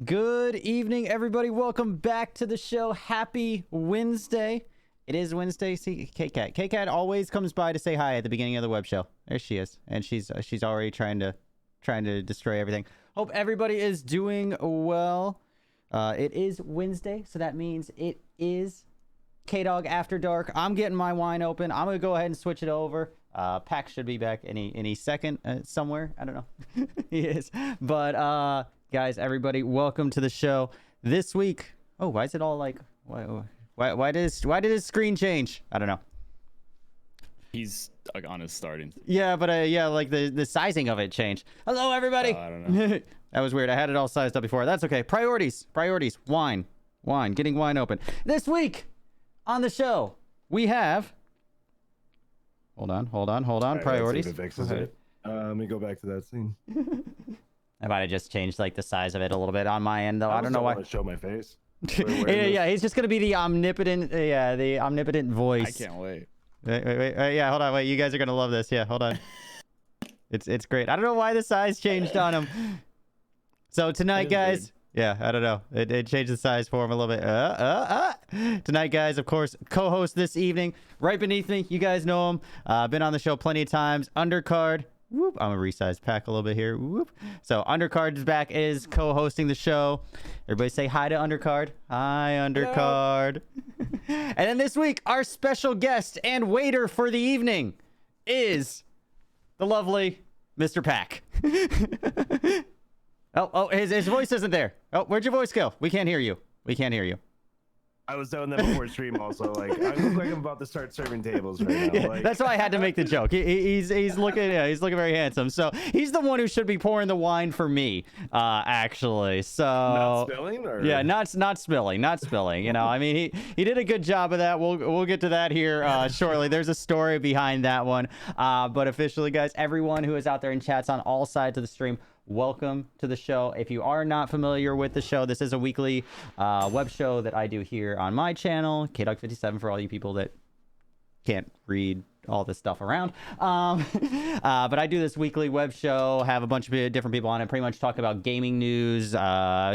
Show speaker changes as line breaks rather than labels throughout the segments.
Good evening, everybody. Welcome back to the show. Happy Wednesday. It is Wednesday. See, K-Cat. K-Cat always comes by to say hi at the beginning of the web show. There she is, and she's already trying to destroy everything. Hope everybody is doing well. It is Wednesday, so that means it is Kdog After Dark. I'm getting my wine open. I'm gonna go ahead and switch it over. Pac should be back any second somewhere. I don't know. He is, but guys, everybody, welcome to the show this week. Oh, why is it all like why did his screen change? I don't know.
He's like on his starting.
Yeah, but yeah, like the sizing of it changed. Hello, everybody.
I don't know.
That was weird. I had it all sized up before. That's okay. Priorities. Wine. Getting wine open. This week on the show we have. Hold on.
Right,
Priorities.
If it fixes it. Let me go back to that scene.
I might have just changed like the size of it a little bit on my end, though. I don't know why.
Want to show my face.
Yeah, he's just gonna be the omnipotent, the omnipotent voice.
I can't wait.
Wait, yeah, hold on, wait. You guys are gonna love this. Yeah, hold on. It's great. I don't know why the size changed on him. So tonight, guys. Yeah, I don't know. It changed the size for him a little bit. Tonight, guys, of course, co-host this evening. Right beneath me, you guys know him. Been on the show plenty of times. Undercard. Whoop. I'm gonna resize Pac a little bit here. Whoop. So Undercard is back, is co-hosting the show. Everybody say hi to Undercard. Hi, Undercard. And then this week, our special guest and waiter for the evening is the lovely MrPac. Oh, his voice isn't there. Oh, where'd your voice go? We can't hear you.
I was doing that before stream also. Like, I look like I'm about to start serving tables right now.
Yeah,
like...
That's why I had to make the joke. He's looking, yeah, he's looking very handsome. So he's the one who should be pouring the wine for me, actually. So
not spilling, or
yeah, not spilling. You know, I mean, he did a good job of that. We'll get to that here shortly. There's a story behind that one. But officially, guys, everyone who is out there in chats on all sides of the stream, welcome to the show. If you are not familiar with the show, this is a weekly web show that I do here on my channel, Kdog 57, for all you people that can't read all this stuff around. But I do this weekly web show, have a bunch of different people on it, pretty much talk about gaming news,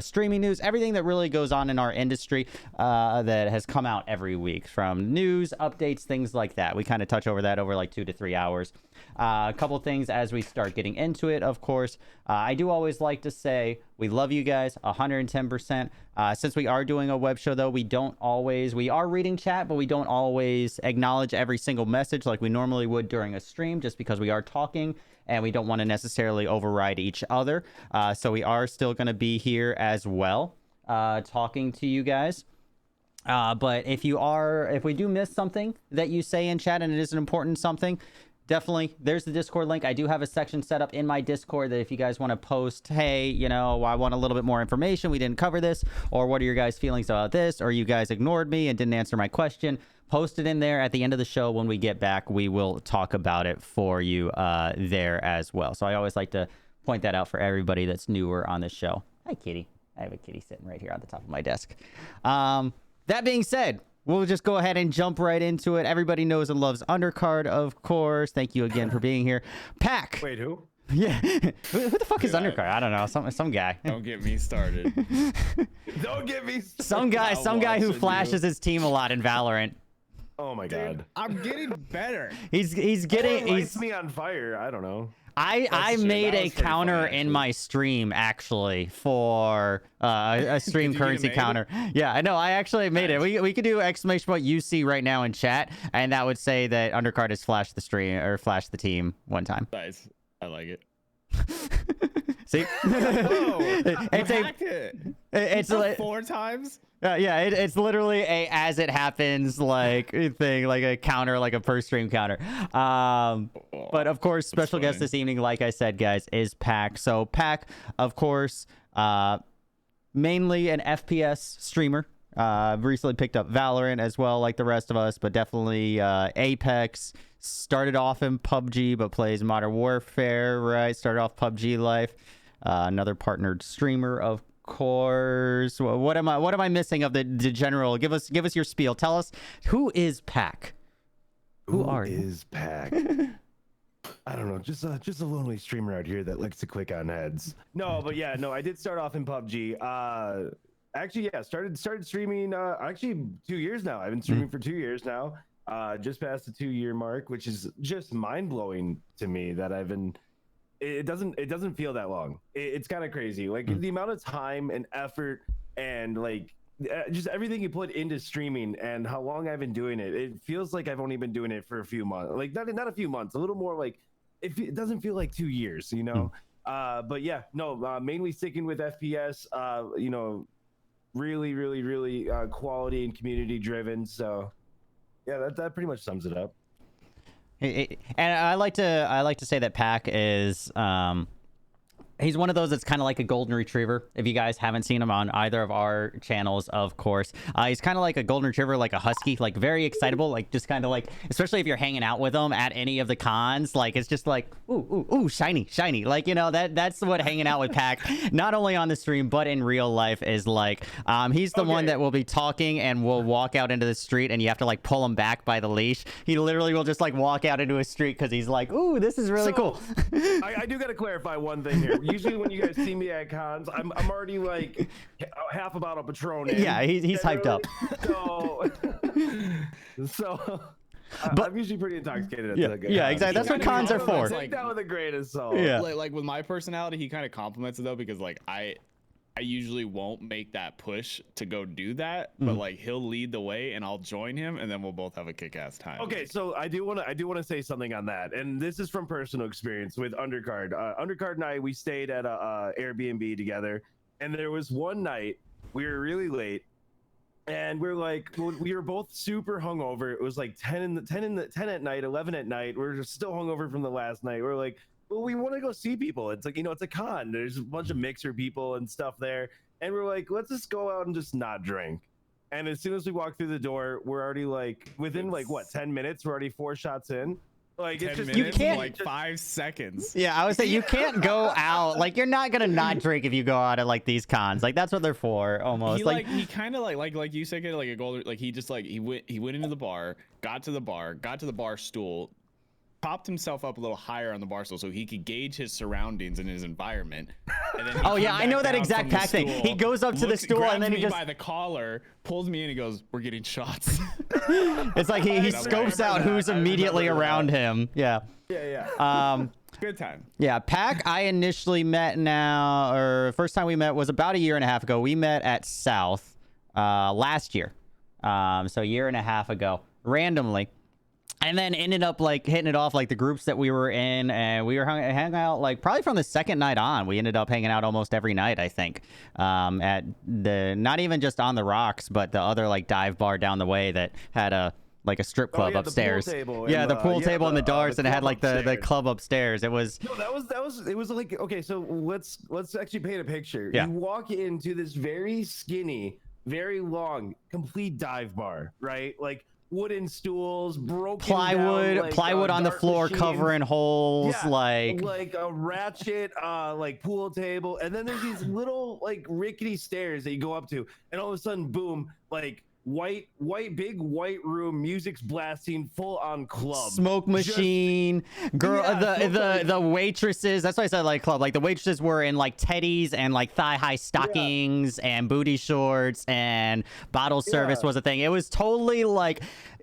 streaming news, everything that really goes on in our industry that has come out every week, from news, updates, things like that. We kind of touch over that over like 2 to 3 hours. A couple things as we start getting into it, of course. I do always like to say we love you guys 110%. Since we are doing a web show, though, we are reading chat, but we don't always acknowledge every single message like we normally would during a stream, just because we are talking and we don't want to necessarily override each other. So we are still going to be here as well, talking to you guys. But if we do miss something that you say in chat and it is an important something, definitely, there's the Discord link. I do have a section set up in my Discord that if you guys want to post, hey, you know, I want a little bit more information, we didn't cover this, or what are your guys' feelings about this, or you guys ignored me and didn't answer my question, post it in there. At the end of the show, when we get back, we will talk about it for you there as well. So I always like to point that out for everybody that's newer on the show. Hi, kitty. I have a kitty sitting right here on the top of my desk. That being said, we'll just go ahead and jump right into it. Everybody knows and loves Undercard, of course. Thank you again for being here. Pac.
Wait, who?
Yeah. Who the fuck is Undercard? I don't know. Some guy.
Don't get me started.
Don't get me started.
Some guy who flashes his team a lot in Valorant.
Oh my god.
I'm getting better.
He's
Lights me on fire. I don't know.
I made a counter in my stream, actually, for a stream currency counter. Yeah, I know. I actually made it. We could do !UC right now in chat, and that would say that Undercard has flashed the stream or flashed the team one time.
Nice. I like it.
See? It's
like 4 times.
Yeah, it's literally a as it happens like thing, like a counter, like a per stream counter. But of course, special guest this evening, like I said, guys, is Pac. So Pac, of course, mainly an FPS streamer. Recently picked up Valorant as well, like the rest of us, but definitely Apex. Started off in PUBG, but plays Modern Warfare, right? Started off PUBG life. Another partnered streamer, of course. What am I missing of the general? Give us your spiel. Tell us, who is Pac? Who are you?
Is Pac? I don't know, just a lonely streamer out here that likes to click on heads. No, but yeah, no, I did start off in PUBG. Actually, yeah, started streaming. Actually, 2 years now. I've been streaming for 2 years now. Just past the 2 year mark, which is just mind blowing to me that I've been. It doesn't feel that long. It's kind of crazy. Like the amount of time and effort and like just everything you put into streaming and how long I've been doing it. It feels like I've only been doing it for a few months. Like not a few months, a little more like it doesn't feel like 2 years, you know. But yeah, no, mainly sticking with FPS. You know, really quality and community driven. So yeah, that pretty much sums it up.
And I like to say that Pac is he's one of those that's kind of like a golden retriever. If you guys haven't seen him on either of our channels, of course, he's kind of like a golden retriever, like a husky, like very excitable, like just kind of like, especially if you're hanging out with him at any of the cons, like it's just like ooh shiny, like, you know, that's what hanging out with Pac, not only on the stream but in real life, is like. He's the one that will be talking and will walk out into the street and you have to like pull him back by the leash. He literally will just like walk out into a street because he's like, ooh, this is really cool.
I do got to clarify one thing here. Usually when you guys see me at cons, I'm already like half a bottle of Patron in.
Yeah, he's hyped up.
So
but
I'm usually pretty intoxicated at the
yeah, exactly. That's what cons are for.
Take that with a grain of salt.
Yeah.
Like with my personality, he kind of compliments it though, because like I usually won't make that push to go do that, but like he'll lead the way and I'll join him and then we'll both have a kick-ass time.
Okay, so I do want to say something on that, and this is from personal experience with Undercard. Undercard and I, we stayed at a Airbnb together, and there was one night we were really late, and we're like, we were both super hungover. It was like 10 at night, 11 at night. We're still hungover from the last night. We're like, well, we want to go see people. It's like, you know, it's a con. There's a bunch of mixer people and stuff there. And we're like, let's just go out and just not drink. And as soon as we walk through the door, we're already like, within like, what, 10 minutes? We're already 4 shots in. Like, it's
10
just,
minutes,
you can't
like 5 seconds.
Yeah, I would say you can't go out. Like, you're not gonna not drink if you go out at like these cons. Like, that's what they're for, almost.
He kind of like you said, like a golden, like he just like he went into the bar, got to the bar stool, popped himself up a little higher on the bar stool so he could gauge his surrounds and his environment. And then
oh yeah, I know that exact Pac thing. He goes up to the stool and then he just
by the collar, pulls me in, and goes, "We're getting shots."
It's like he scopes out who's immediately around him. Yeah.
yeah.
Good time.
Yeah, Pac, I initially met first time we met was about a year and a half ago. We met at South last year. So a year and a half ago, randomly. And then ended up like hitting it off, like the groups that we were in, and we were hanging out like probably from the second night on. We ended up hanging out almost every night, I think, at the, not even just on the rocks, but the other like dive bar down the way that had a strip club upstairs.
The pool table
yeah, the pool table and the darts, and it had like the
upstairs.
club upstairs. It was
No, it was like, okay, so let's actually paint a picture.
Yeah.
You walk into this very skinny, very long, complete dive bar, right? Like wooden stools, broken
plywood,
down, like,
plywood on the
dart
floor
machines.
covering holes,
Yeah,
like
a ratchet like pool table, and then there's these little like rickety stairs that you go up to, and all of a sudden, boom, like big white room, music's blasting, full on club,
smoke machine, girl,
yeah,
the waitresses. That's why I said like club. Like the waitresses were in like teddies and like thigh high stockings and booty shorts, and bottle service was a thing. It was totally like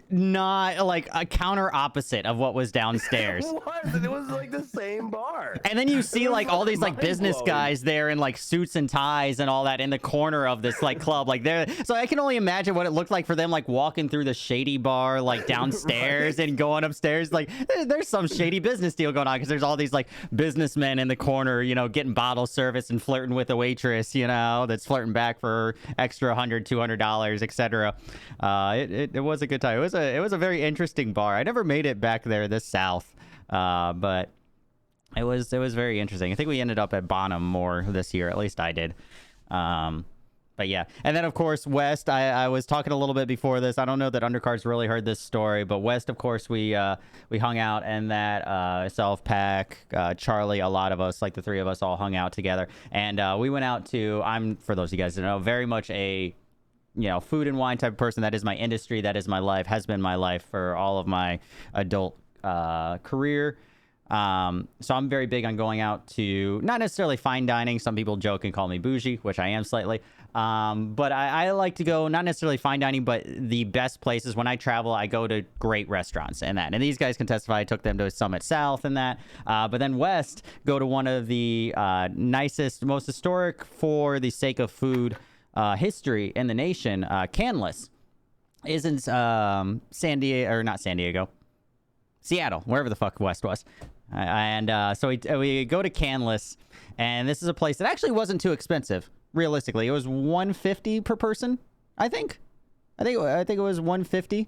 not like a counter opposite of what was downstairs.
It was like the same bar.
And then you see like all these like business
mind-blowing.
guys there in like suits and ties and all that in the corner of this like club. Like there, so I can only imagine what it looked like for them, like walking through the shady bar like downstairs and going upstairs. Like there's some shady business deal going on because there's all these like businessmen in the corner, you know, getting bottle service and flirting with a waitress, you know, that's flirting back for extra $100-$200, etc. It was a good time. It was a very interesting bar. I never made it back there this south, but it was very interesting. I think we ended up at Bonham more this year. At least I did. But yeah, and then of course West. I was talking a little bit before this. I don't know that Undercard's really heard this story, but West, of course, we hung out, and that CyberPunk, Charlie, a lot of us, like the three of us, all hung out together, and we went out to. I'm, for those of you guys that know, very much a food and wine type of person. That is my industry. That is my life. Has been my life for all of my adult career. So I'm very big on going out to not necessarily fine dining. Some people joke and call me bougie, which I am slightly. But I like to go not necessarily fine dining, but the best places. When I travel, I go to great restaurants and that. And these guys can testify. I took them to Summit South and that. But then West, go to one of the nicest, most historic for the sake of food history in the nation, Canlis. Is in San Diego, or not San Diego, Seattle, wherever the fuck West was. So we go to Canlis, and this is a place that actually wasn't too expensive. Realistically, it was $150 per person. I think it was $150,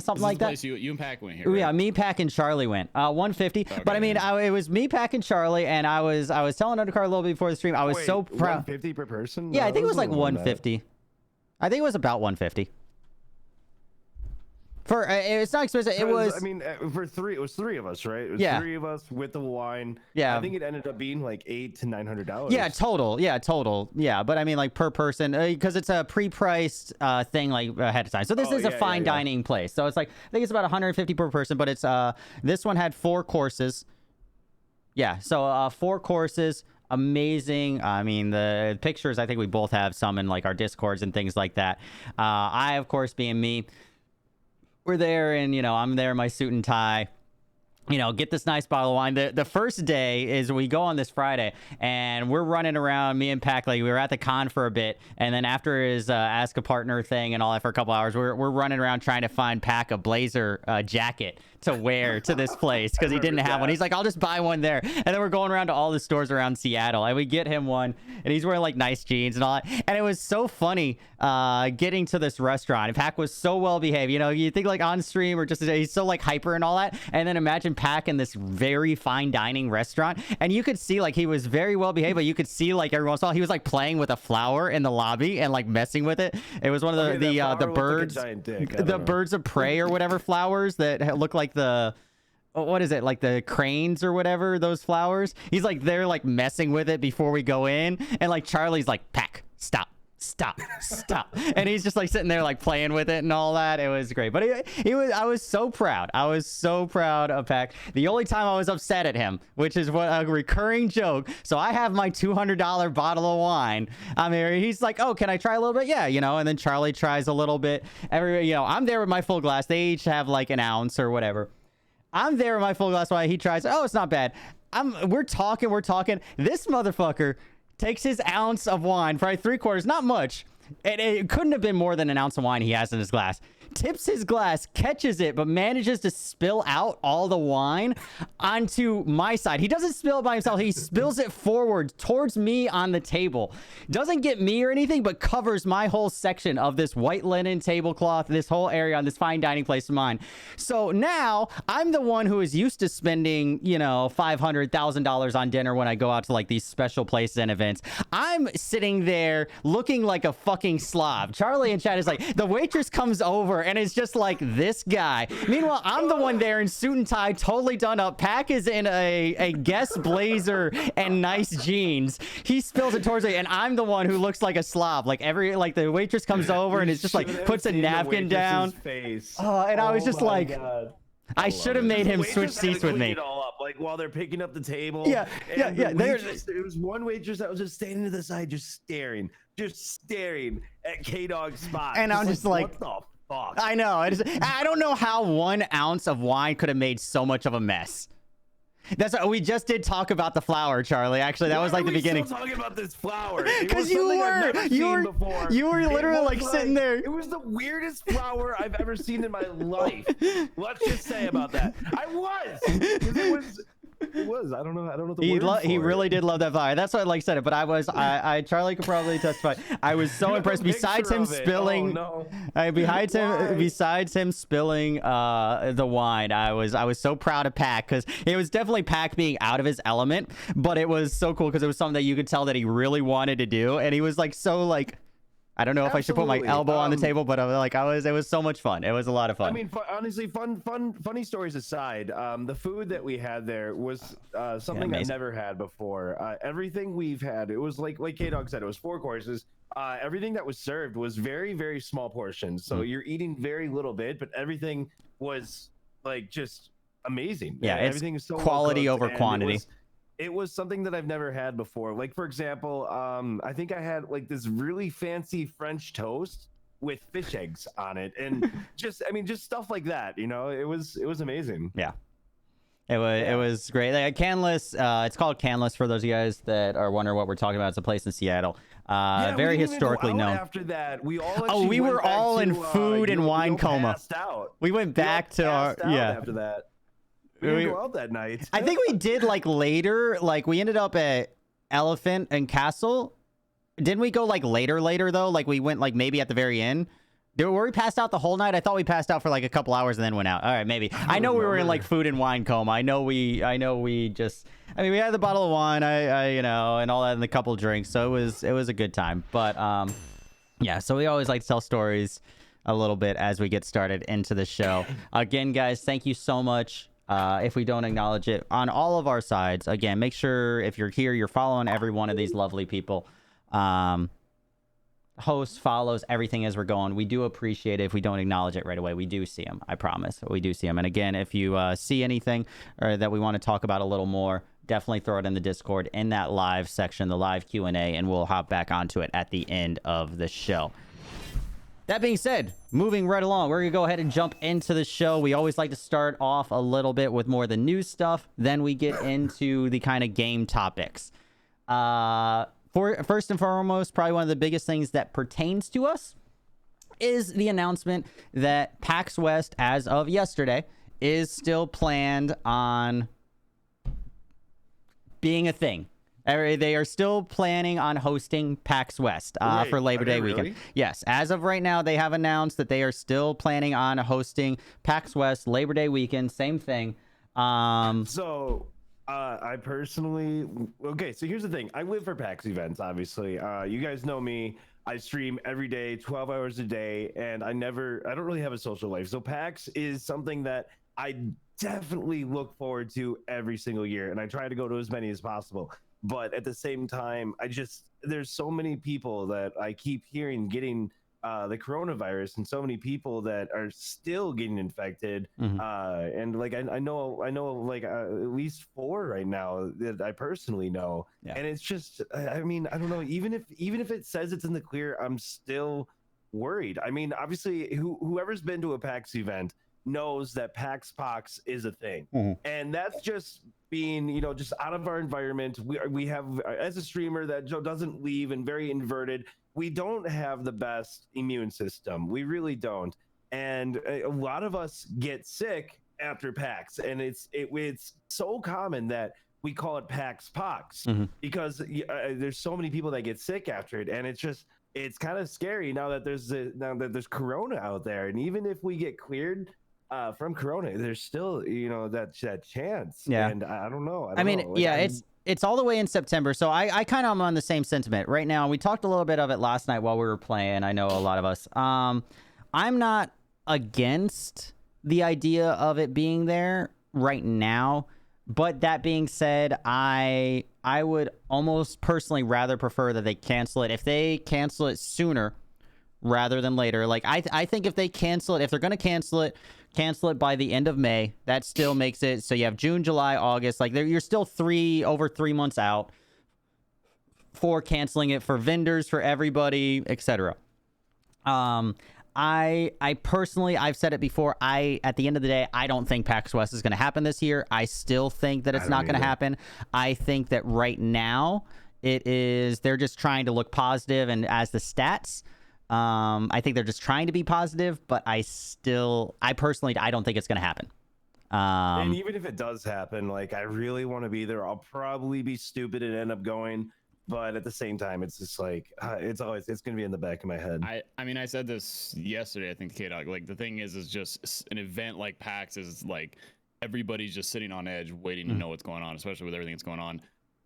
something like that.
Place you and Pac went here. Right?
Yeah, me, Pac, and Charlie went. $150. Okay. But I mean, it was me, Pac, and Charlie, and I was telling Undercar a little bit before the stream. I was so proud.
$150 per person?
Yeah,
No,
I think it was like
$150.
I think it was about $150. For it's not expensive. It was.
I mean, for three, it was three of us, right? It was
Yeah.
three of us with the wine.
Yeah.
I think it ended up being like $800 to $900.
Yeah, total. Yeah, but I mean, like per person, because it's a pre-priced thing, like ahead of time. So this is a fine dining place. So it's like I think it's about $150 per person, but it's this one had 4 courses. Yeah, so 4 courses. Amazing. I mean, the pictures. I think we both have some in like our Discords and things like that. I, of course, being me. We're there, and I'm there in my suit and tie. Get this nice bottle of wine. The first day is we go on this Friday, and we're running around, me and Pac, like we were at the con for a bit, and then after his ask a partner thing and all that for a couple hours, we're running around trying to find Pac a blazer jacket to wear to this place because he didn't have one. He's like, I'll just buy one there. And then we're going around to all the stores around Seattle, and we get him one, and he's wearing like nice jeans and all that. And it was so funny getting to this restaurant. And Pac was so well behaved. You think like on stream or just he's so like hyper and all that. And then imagine Pac in this very fine dining restaurant, and you could see like he was very well behaved, but you could see like every once in a while he was like playing with a flower in the lobby and like messing with it. It was one of the birds, the birds of prey or whatever flowers that look like the what is it, like the cranes or whatever, those flowers. He's like they're like messing with it before we go in, and like Charlie's like, Pac, stop, and he's just like sitting there like playing with it and all that. It was great. But I was so proud of Pac. The only time I was upset at him, which is what a recurring joke, so I have my $200 bottle of wine. I'm here, he's like, oh, can I try a little bit? Yeah, and then Charlie tries a little bit. I'm there with my full glass. They each have like an ounce or whatever. I'm there with my full glass while he tries. Oh, it's not bad. We're talking. This motherfucker takes his ounce of wine, probably 3/4, not much. It couldn't have been more than an ounce of wine he has in his glass. Tips his glass, catches it, but manages to spill out all the wine onto my side. He doesn't spill it by himself. He spills it forward towards me on the table. Doesn't get me or anything, but covers my whole section of this white linen tablecloth, this whole area on this fine dining place of mine. So now I'm the one who is used to spending, $500,000 on dinner when I go out to like these special places and events. I'm sitting there looking like a fucking slob. Charlie in chat is like, the waitress comes over and it's just like this guy. Meanwhile, I'm the one there in suit and tie, totally done up. Pac is in a Guess blazer and nice jeans. He spills it towards me, and I'm the one who looks like a slob. Like the waitress comes over and it's just like puts a napkin down.
Face.
And I was just like,
God.
I should have made him switch seats with me.
It all up, like while they're picking up the table.
Yeah.
There was one waitress that was just standing to the side, just staring at Kdog's spot.
And I'm just like,
what the fuck?
I know. I don't know how 1 ounce of wine could have made so much of a mess. That's what we just did talk about the flower, Charlie. Actually, that was like the beginning.
Still talking about this flower
because you were literally like sitting there.
It was the weirdest flower I've ever seen in my life. Let's just say about that. I was. It was. I don't know.
He really did love that flower. That's why I said it. But I Charlie could probably testify. I was so impressed. Besides him spilling, besides him spilling the wine, I was so proud of Pac, because it was definitely Pac being out of his element. But it was so cool because it was something that you could tell that he really wanted to do, and he was like so like. I don't know if I should put my elbow on the table, but it was so much fun. It was a lot of fun.
I mean, honestly, funny stories aside, the food that we had there was something I've never had before. Everything we've had, it was like Kdog said, it was 4 courses. Everything that was served was very, very small portions. So you're eating very little bit, but everything was like just amazing.
Yeah, it's
everything is so well
quality
cooked,
over
and
quantity.
It was something that I've never had before. Like for example, I think I had like this really fancy French toast with fish eggs on it, and just stuff like that. It was amazing.
Yeah. It was great. Like Canless, it's called Canless for those of you guys that are wondering what we're talking about. It's a place in Seattle.
Yeah,
Very
we didn't even go
historically
out
known.
After that, we all
Oh, we
went
were
back
all in
to,
food and wine coma.
passed out.
We went back to our
After that. We didn't
We-
go out that night.
I think we did like later. Like we ended up at Elephant and Castle. Didn't we go like later though? Like we went like maybe at the very end. Were we passed out the whole night? I thought we passed out for like a couple hours and then went out. All right, maybe. I know we were in like food and wine coma. I know we just. I mean, we had the bottle of wine. And all that, and the couple drinks. So it was a good time. But yeah. So we always like to tell stories a little bit as we get started into the show. Again, guys, thank you so much. If we don't acknowledge it on all of our sides, again, make sure if you're here, you're following every one of these lovely people. Hosts, follows, everything as we're going. We do appreciate it. If we don't acknowledge it right away, we do see them. I promise. We do see them. And again, if you see anything or that we want to talk about a little more, definitely throw it in the Discord in that live section, the live Q&A, and we'll hop back onto it at the end of the show. That being said, moving right along, we're going to go ahead and jump into the show. We always like to start off a little bit with more of the news stuff. Then we get into the kind of game topics. First and foremost, probably one of the biggest things that pertains to us is the announcement that PAX West, as of yesterday, is still planned on being a thing. They are still planning on hosting PAX West for Labor Day weekend.
Really?
Yes, as of right now, they have announced that they are still planning on hosting PAX West Labor Day weekend. Same thing.
I personally, okay, so here's the thing. I live for PAX events, obviously. You guys know me. I stream every day, 12 hours a day, and I don't really have a social life. So PAX is something that I definitely look forward to every single year, and I try to go to as many as possible. But at the same time, there's so many people that I keep hearing getting the coronavirus, and so many people that are still getting infected. And like I know like at least 4 right now that I personally know.
Yeah.
And it's just, I mean, I don't know, even if it says it's in the clear, I'm still worried. I mean, obviously whoever's been to a PAX event knows that PAX Pox is a thing. And that's just being, just out of our environment. We have, as a streamer that doesn't leave and very inverted, we don't have the best immune system. We really don't. And a lot of us get sick after PAX, and it's so common that we call it PAX Pox because there's so many people that get sick after it, and it's kind of scary now that there's Corona out there. And even if we get cleared from Corona, there's still that chance.
Yeah.
And I don't know.
I mean, it's all the way in September, so I kind of am on the same sentiment right now. We talked a little bit of it last night while we were playing. I know a lot of us. I'm not against the idea of it being there right now, but that being said, I would almost personally rather prefer that they cancel it. If they cancel it sooner rather than later, like I think if they cancel it, if they're going to cancel it by the end of May. That still makes it so you have June, July, August. Like you're still over 3 months out for canceling it for vendors, for everybody, etc. I personally, I've said it before. At the end of the day, I don't think PAX West is going to happen this year. I still think that it's not going to happen. I think that right now they're just trying to look positive, and as the stats. I think they're just trying to be positive, but I personally, I don't think it's going to happen.
And even if it does happen, like I really want to be there. I'll probably be stupid and end up going, but at the same time, it's just like it's going to be in the back of my head.
I mean, I said this yesterday. I think Kdog. Like the thing is just an event like PAX is like everybody's just sitting on edge, waiting to know what's going on, especially with everything that's going on.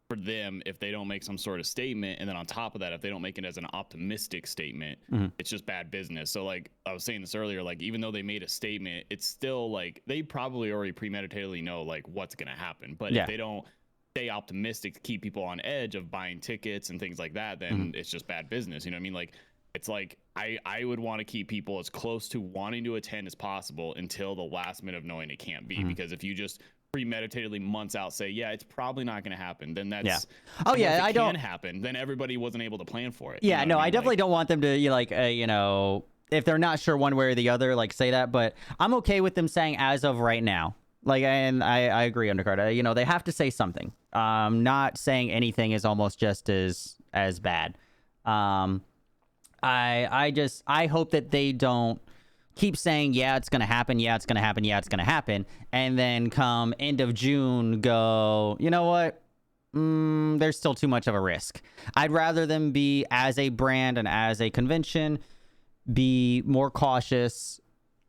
For them, if they don't make some sort of statement, and then on top of that, if they don't make it as an optimistic statement, it's just bad business. So like I was saying this earlier, like even though they made a statement, it's still like they probably already premeditatedly know like what's going to happen. But if they don't stay optimistic to keep people on edge of buying tickets and things like that, then it's just bad business. You know what I mean? Like it's like I would want to keep people as close to wanting to attend as possible until the last minute of knowing it can't be. Because if you just premeditatedly months out say, yeah, it's probably not going to happen, then that's
Oh
and
yeah,
if it
I
can
don't
happen, then everybody wasn't able to plan for it.
Yeah,
You know
no,
what
I
mean?
definitely
Like,
don't want them to you know, if they're not sure one way or the other, like say that, but I'm okay with them saying as of right now. Like, and I agree, Undercard. You know, they have to say something. Not saying anything is almost just as bad. I hope that they don't keep saying, yeah, it's gonna happen, yeah, it's gonna happen, yeah, it's gonna happen, and then come end of June, go, you know what? There's still too much of a risk. I'd rather them be, as a brand and as a convention, be more cautious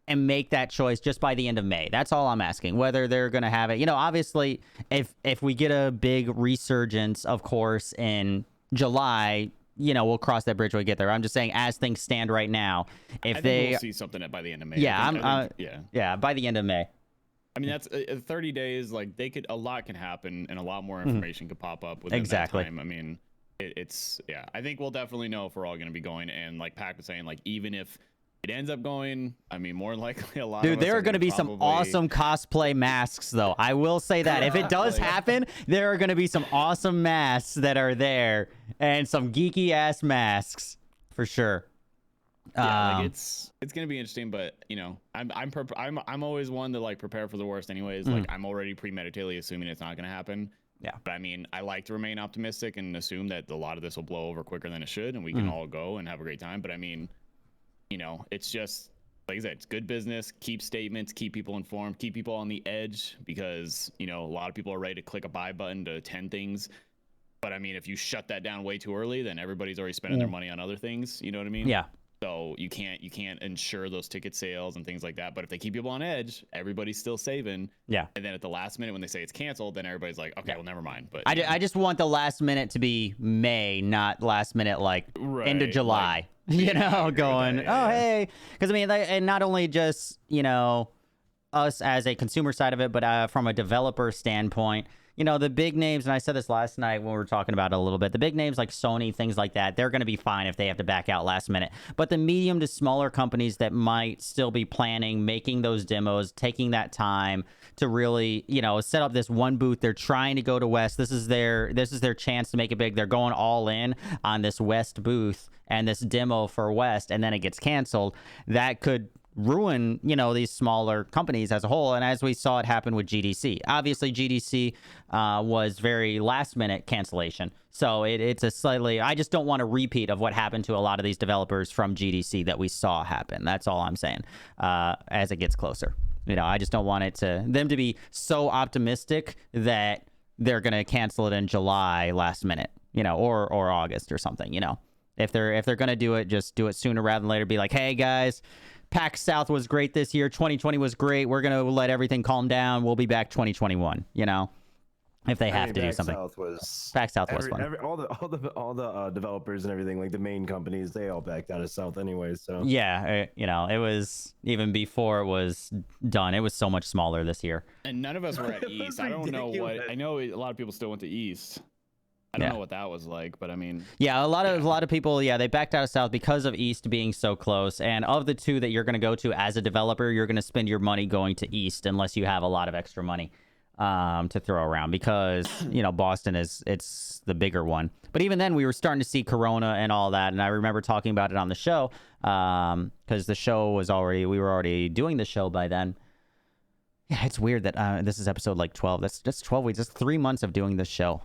and make that choice just by the end of May. That's all I'm asking. Whether they're going to have it, you know, obviously, if we get a big resurgence, of course, in July, you know, we'll cross that bridge when we get there. I'm just saying, as things stand right now, if
I think
they
we'll see something by the end of May.
Yeah,
I think,
yeah, by the end of May.
I mean, that's 30 days. Like a lot can happen, and a lot more information could pop up within
Exactly.
that time. I mean, it's I think we'll definitely know if we're all going to be going. And like Pac was saying, like even if it ends up going, I mean, more than likely a lot.
Dude,
of us
there are going to be some awesome cosplay masks, though. I will say that if it does happen, there are going to be some awesome masks that are there, and some geeky ass masks for sure.
Yeah, like it's gonna be interesting, but you know, I'm always one to like prepare for the worst, anyways. Like I'm already premeditatedly assuming it's not gonna happen.
Yeah.
But I mean, I like to remain optimistic and assume that a lot of this will blow over quicker than it should, and we can all go and have a great time. But I mean, you know, it's just like I said, it's good business. Keep statements, keep people informed, keep people on the edge, because you know a lot of people are ready to click a buy button to attend things. But I mean, if you shut that down way too early, then everybody's already spending their money on other things. You know what I mean?
Yeah.
So you can't ensure those ticket sales and things like that. But if they keep people on edge, everybody's still saving.
Yeah.
And then at the last minute when they say it's canceled, then everybody's like, okay, well, never mind. But
I just want the last minute to be May, not last minute like end of July.
Like,
you know, going,
that,
hey, because I mean, and not only just, you know, us as a consumer side of it, but from a developer standpoint, you know, the big names, and I said this last night when we were talking about it a little bit, the big names like Sony, things like that, they're going to be fine if they have to back out last minute. But the medium to smaller companies that might still be planning, making those demos, taking that time to really, you know, set up this one booth. They're trying to go to West. This is their chance to make it big. They're going all in on this West booth and this demo for West, and then it gets canceled. That could ruin, you know, these smaller companies as a whole. And as we saw it happen with GDC, obviously GDC was very last minute cancellation. So it's a slightly, I just don't want a repeat of what happened to a lot of these developers from GDC that we saw happen. That's all I'm saying. As it gets closer, you know, I just don't want them to be so optimistic that they're going to cancel it in July last minute, you know, or August or something, you know. If they're going to do it, just do it sooner rather than later. Be like, hey guys, PAX South was great this year. 2020 was great. We're going to let everything calm down. We'll be back 2021, you know, if they have to do something. PAX South was fun.
All the developers and everything, like the main companies, they all backed out of South anyways. So
yeah, you know, it was even before it was done. It was so much smaller this year.
And none of us were at East. I don't know what. I know a lot of people still went to East. I don't know what that was like, but I mean,
yeah, a lot of people, they backed out of South because of East being so close. And of the two that you're going to go to as a developer, you're going to spend your money going to East unless you have a lot of extra money to throw around, because you know Boston it's the bigger one. But even then, we were starting to see Corona and all that, and I remember talking about it on the show because the show was we were already doing the show by then. Yeah, it's weird that this is episode like 12. That's just 12 weeks. That's 3 months of doing this show.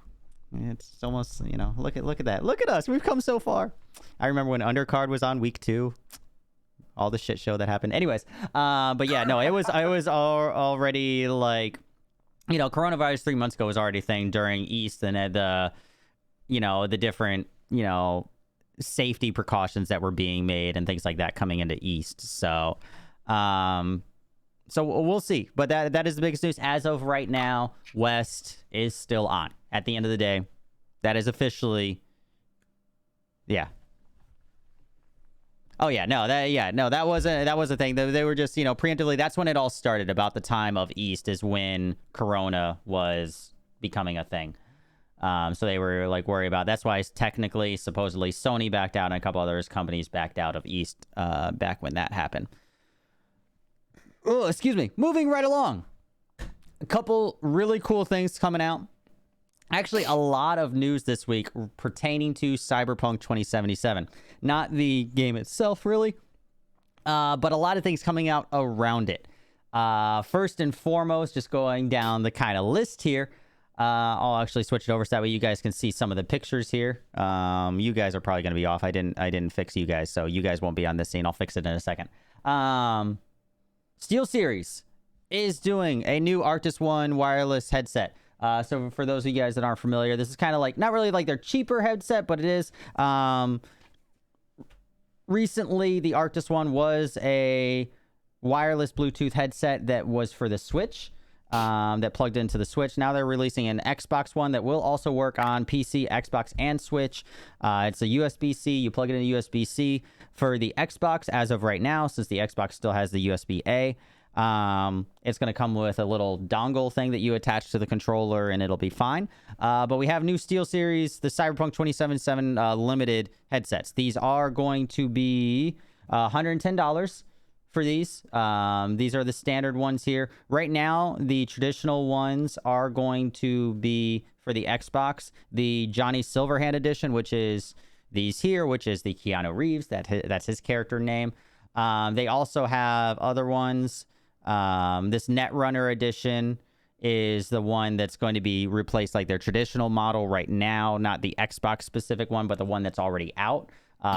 It's almost, you know, look at that. Look at us. We've come so far. I remember when Undercard was on week 2. All the shit show that happened. Anyways, but yeah, no, I was already like, you know, coronavirus 3 months ago was already a thing during East, and the, you know, the different, you know, safety precautions that were being made and things like that coming into East. So, so we'll see. But that is the biggest news as of right now. West is still on. At the end of the day, that is officially, yeah. Oh yeah, that was a thing. They were just, you know, preemptively. That's when it all started. About the time of East is when Corona was becoming a thing. So they were like worried about. That's why technically, supposedly, Sony backed out and a couple other companies backed out of East back when that happened. Oh, excuse me. Moving right along. A couple really cool things coming out. Actually, a lot of news this week pertaining to CyberPunk 2077. Not the game itself, really, but a lot of things coming out around it. First and foremost, just going down the kind of list here. I'll actually switch it over so that way you guys can see some of the pictures here. You guys are probably going to be off. I didn't fix you guys, so you guys won't be on this scene. I'll fix it in a second. SteelSeries is doing a new Arctis One wireless headset. So for those of you guys that aren't familiar, this is kind of like, not really like their cheaper headset, but it is. Recently, the Arctis One was a wireless Bluetooth headset that was for the Switch. That plugged into the Switch. Now they're releasing an Xbox One that will also work on PC, Xbox, and Switch. It's a USB-C. You plug it into USB-C for the Xbox as of right now, since the Xbox still has the USB-A. It's going to come with a little dongle thing that you attach to the controller, and it'll be fine. But we have new SteelSeries, the CyberPunk 2077 limited headsets. These are going to be $110. For these are the standard ones here. Right now, the traditional ones are going to be for the Xbox, the Johnny Silverhand edition, which is these here, which is the Keanu Reeves. That's his character name. They also have other ones. This Netrunner edition is the one that's going to be replaced like their traditional model right now, not the Xbox specific one, but the one that's already out.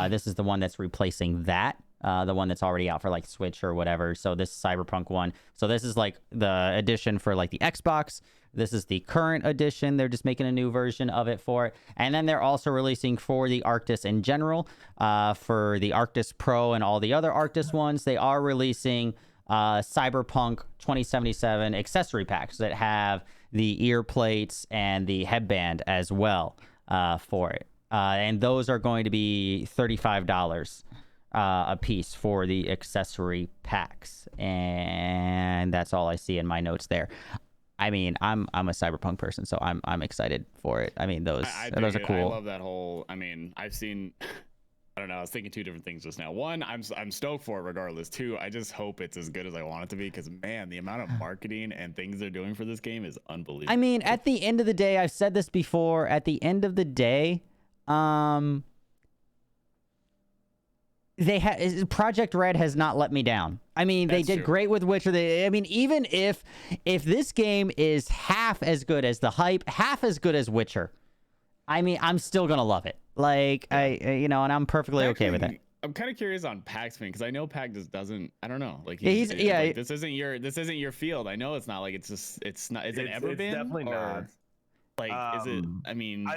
This is the one that's replacing that. The one that's already out for like Switch or whatever. So this Cyberpunk one. So this is like the edition for like the Xbox. This is the current edition. They're just making a new version of it for it. And then they're also releasing for the Arctis in general, for the Arctis Pro and all the other Arctis ones. They are releasing Cyberpunk 2077 accessory packs that have the ear plates and the headband as well for it. And those are going to be $35. A piece for the accessory packs, and that's all I see in my notes there. I mean, I'm a Cyberpunk person, so I'm excited for it. I mean, those are cool.
I love that whole. I mean, I've seen. I don't know. I was thinking two different things just now. One, I'm stoked for it regardless. Two, I just hope it's as good as I want it to be, because man, the amount of marketing and things they're doing for this game is unbelievable.
I mean, at the end of the day, I've said this before. At the end of the day, Project Red has not let me down. I mean, they did great with Witcher. I mean, even if this game is half as good as the hype, half as good as Witcher, I mean, I'm still gonna love it. Like, and I'm perfectly okay with it.
I'm kind of curious on Pac's thing, because I know Pac just doesn't. I don't know. Like,
like,
this isn't your field. I know it's not. Like, it's not. Is it ever been?
Definitely not.
Like, is it? I mean,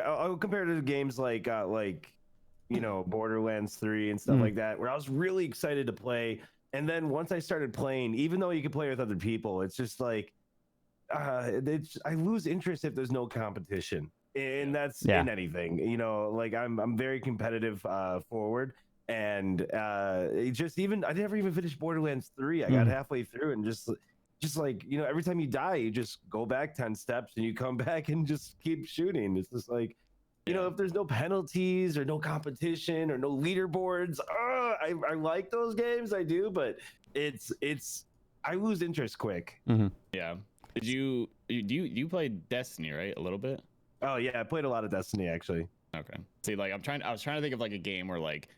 I'll compare it to games like Borderlands 3 and stuff like that, where I was really excited to play. And then once I started playing, even though you can play with other people, it's just like, I lose interest if there's no competition. And that's in anything, like I'm very competitive forward. And it just I never even finished Borderlands 3. I got halfway through and just like, every time you die, you just go back 10 steps and you come back and just keep shooting. It's just like, if there's no penalties or no competition or no leaderboards, I like those games. I do, but I lose interest quick.
Mm-hmm.
Yeah. Did you play Destiny, right? A little bit?
Oh yeah, I played a lot of Destiny actually.
Okay. See, like I was trying to think of like a game where, like,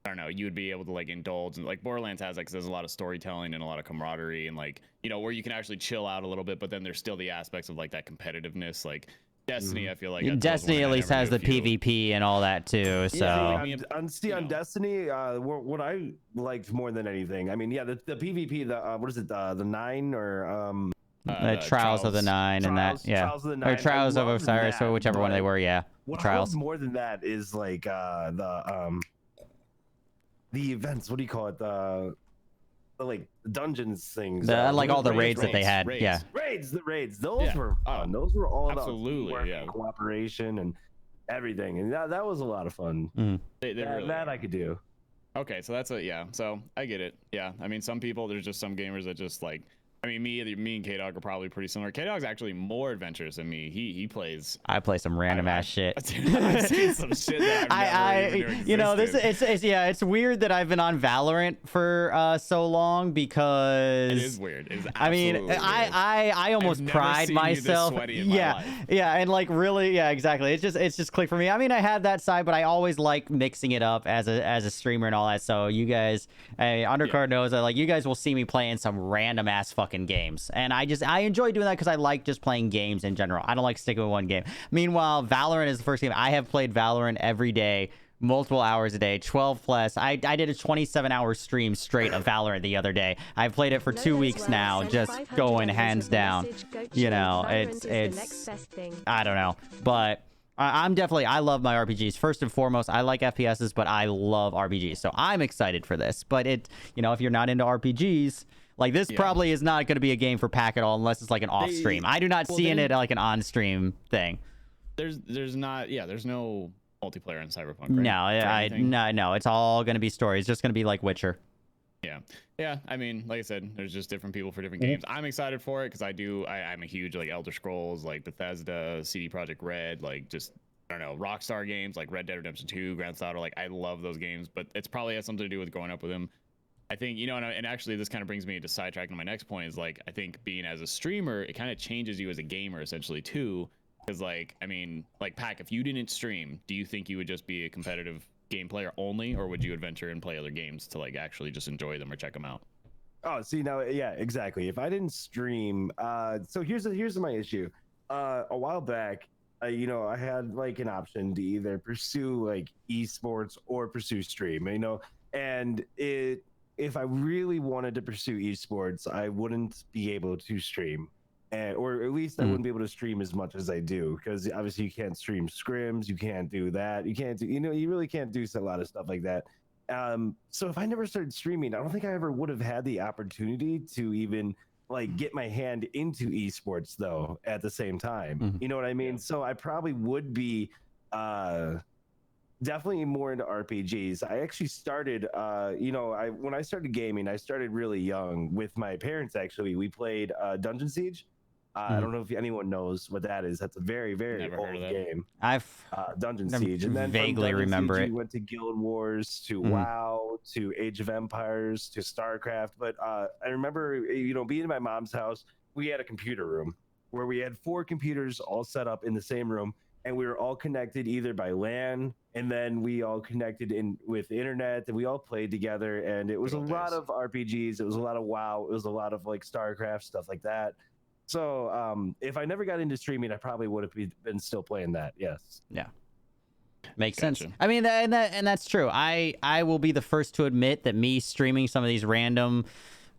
I don't know, you would be able to like indulge, and like Borderlands has, like, 'cause there's a lot of storytelling and a lot of camaraderie, and like, where you can actually chill out a little bit, but then there's still the aspects of like that competitiveness. Like Destiny, I feel like
Destiny at least has the PvP and all that too. So
on Destiny, what I liked more than anything, I mean, the PvP, what is it, the 9 or
Trials of the Nine, and that,
Trials of the Nine,
or Trials of Osiris, or whichever one they were.
What
Trials.
I love more than that is like the events. What do you call it? The like dungeons things.
Like all the raids that they had.
Raids. The raids. Those were fun. Those were all about
absolutely
cooperation and everything, and that was a lot of fun.
That
I could do.
Okay, so that's so I get it. Yeah, I mean, some people, there's just some gamers that just like I mean, me and Kdog are probably pretty similar. Kdog's actually more adventurous than me. He plays.
I play some random ass shit.
I've seen some shit that I've never even
you know, this
existed.
it's weird that I've been on Valorant for so long because
It is weird. It is
I mean,
absolutely weird.
I almost
never
pride
seen you this
myself.
sweaty in my
Yeah,
life.
yeah, and like really, yeah, exactly. It's just clicked for me. I mean, I have that side, but I always like mixing it up as a streamer and all that. So you guys, Undercard knows that like you guys will see me playing some random ass fucking games, and I enjoy doing that because I like just playing games in general. I don't like sticking with one game. Meanwhile, Valorant is the first game. I have played Valorant every day, multiple hours a day, 12 plus. I did a 27-hour stream straight of Valorant the other day. I've played it for 2 weeks now, just going hands down. You know, it's I don't know, but I'm definitely, I love my RPGs. First and foremost, I like FPSs, but I love RPGs. So I'm excited for this. But you know, if you're not into RPGs, like this probably is not going to be a game for Pac at all unless it's like an off stream. I do not see in it like an on stream thing.
There's no multiplayer in CyberPunk,
No,
right?
no, it's all going to be story. It's just going to be like Witcher.
Yeah. I mean, like I said, there's just different people for different games. I'm excited for it because I'm a huge like Elder Scrolls, like Bethesda, CD Projekt Red, like just I don't know, Rockstar games like Red Dead Redemption 2, Grand Theft Auto. Like I love those games, but it's probably has something to do with growing up with them. I think, you know, and actually this kind of brings me to sidetracking my next point is like, I think being as a streamer, it kind of changes you as a gamer essentially too. Because like, I mean, like Pac, if you didn't stream, do you think you would just be a competitive game player only, or would you adventure and play other games to like actually just enjoy them or check them out?
Oh, see now, yeah, exactly. If I didn't stream, so here's my issue. A while back, you know, I had like an option to either pursue like esports or pursue stream, you know, and if I really wanted to pursue esports, I wouldn't be able to stream, or at least I wouldn't be able to stream as much as I do, because obviously you can't stream scrims, you can't do that, you can't do, you know, you really can't do a lot of stuff like that. So if I never started streaming, I don't think I ever would have had the opportunity to even like get my hand into esports though at the same time. You know what I mean? So I probably would be definitely more into RPGs. I actually started, you know, when I started gaming, I started really young with my parents. Actually, we played Dungeon Siege. I don't know if anyone knows what that is. That's a very, very
Never heard
old
of that.
game.
I've
Dungeon Siege, and then
vaguely
from Dungeon
remember
Siege,
it.
we went to Guild Wars, to WoW, to Age of Empires, to StarCraft. But I remember, you know, being in my mom's house, we had a computer room where we had 4 computers all set up in the same room, and we were all connected either by LAN, and then we all connected in with internet, and we all played together. And it was a lot of RPGs, it was a lot of WoW, it was a lot of like StarCraft stuff like that. So if I never got into streaming, I probably would have been still playing that. Yes.
Yeah. Makes sense. I mean, and that's true. I will be the first to admit that me streaming some of these random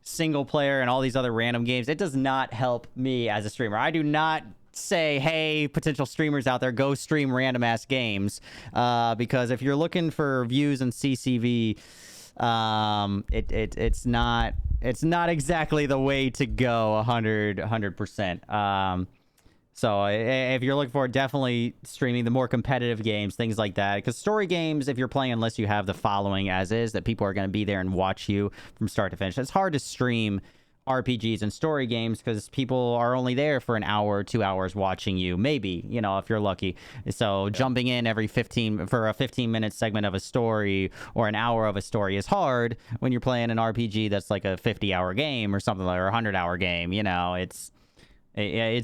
single player and all these other random games, it does not help me as a streamer. I do not say, hey, potential streamers out there, go stream random ass games, because if you're looking for views and CCV, it's not exactly the way to go 100%. So if you're looking for definitely streaming the more competitive games, things like that, because story games, if you're playing, unless you have the following as is, that people are going to be there and watch you from start to finish, it's hard to stream RPGs and story games because people are only there for an hour or 2 hours watching you, maybe, you know, if you're lucky. So jumping in every 15-minute segment of a story or an hour of a story is hard when you're playing an RPG that's like a 50-hour game or something, or a 100-hour game. You know, it's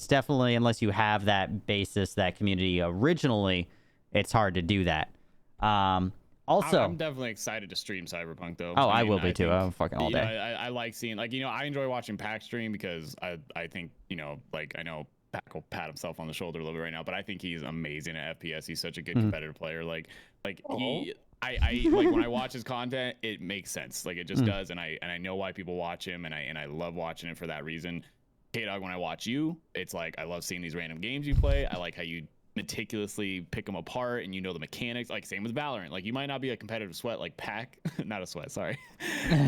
definitely, unless you have that basis, that community originally, it's hard to do that. Also,
I'm definitely excited to stream CyberPunk though.
Oh, I will be too. I'm fucking all day.
I like seeing, like, you know, I enjoy watching Pac stream because I think, you know, like, I know Pac will pat himself on the shoulder a little bit right now, but I think he's amazing at FPS. He's such a good competitive player. Like he, I like when I watch his content, it makes sense. Like it just does, and I know why people watch him, and I love watching it for that reason. Kdog, when I watch you, it's like I love seeing these random games you play. I like how you meticulously pick them apart, and you know the mechanics. Like same with Valorant. Like you might not be a competitive sweat like Pac, not a sweat, sorry,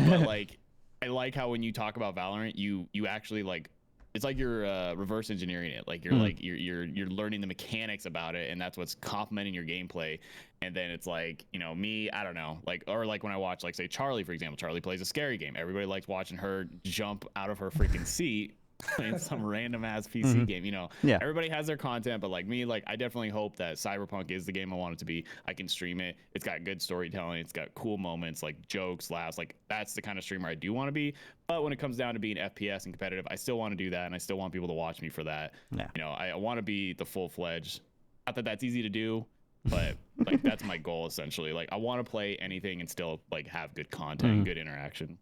but like I like how when you talk about Valorant, you actually like it's like you're reverse engineering it. Like you're like you're learning the mechanics about it, and that's what's complementing your gameplay. And then it's like, you know, me, I don't know, like, or like when I watch, like, say Charlie, for example. Charlie plays a scary game. Everybody likes watching her jump out of her freaking seat playing some random ass PC game, you know.
Yeah.
Everybody has their content, but like me, like I definitely hope that CyberPunk is the game I want it to be. I can stream it. It's got good storytelling. It's got cool moments, like jokes, laughs. Like that's the kind of streamer I do want to be. But when it comes down to being FPS and competitive, I still want to do that, and I still want people to watch me for that.
Yeah.
You know, I want to be the full-fledged. Not that that's easy to do, but like that's my goal essentially. Like I want to play anything and still like have good content, and good interaction.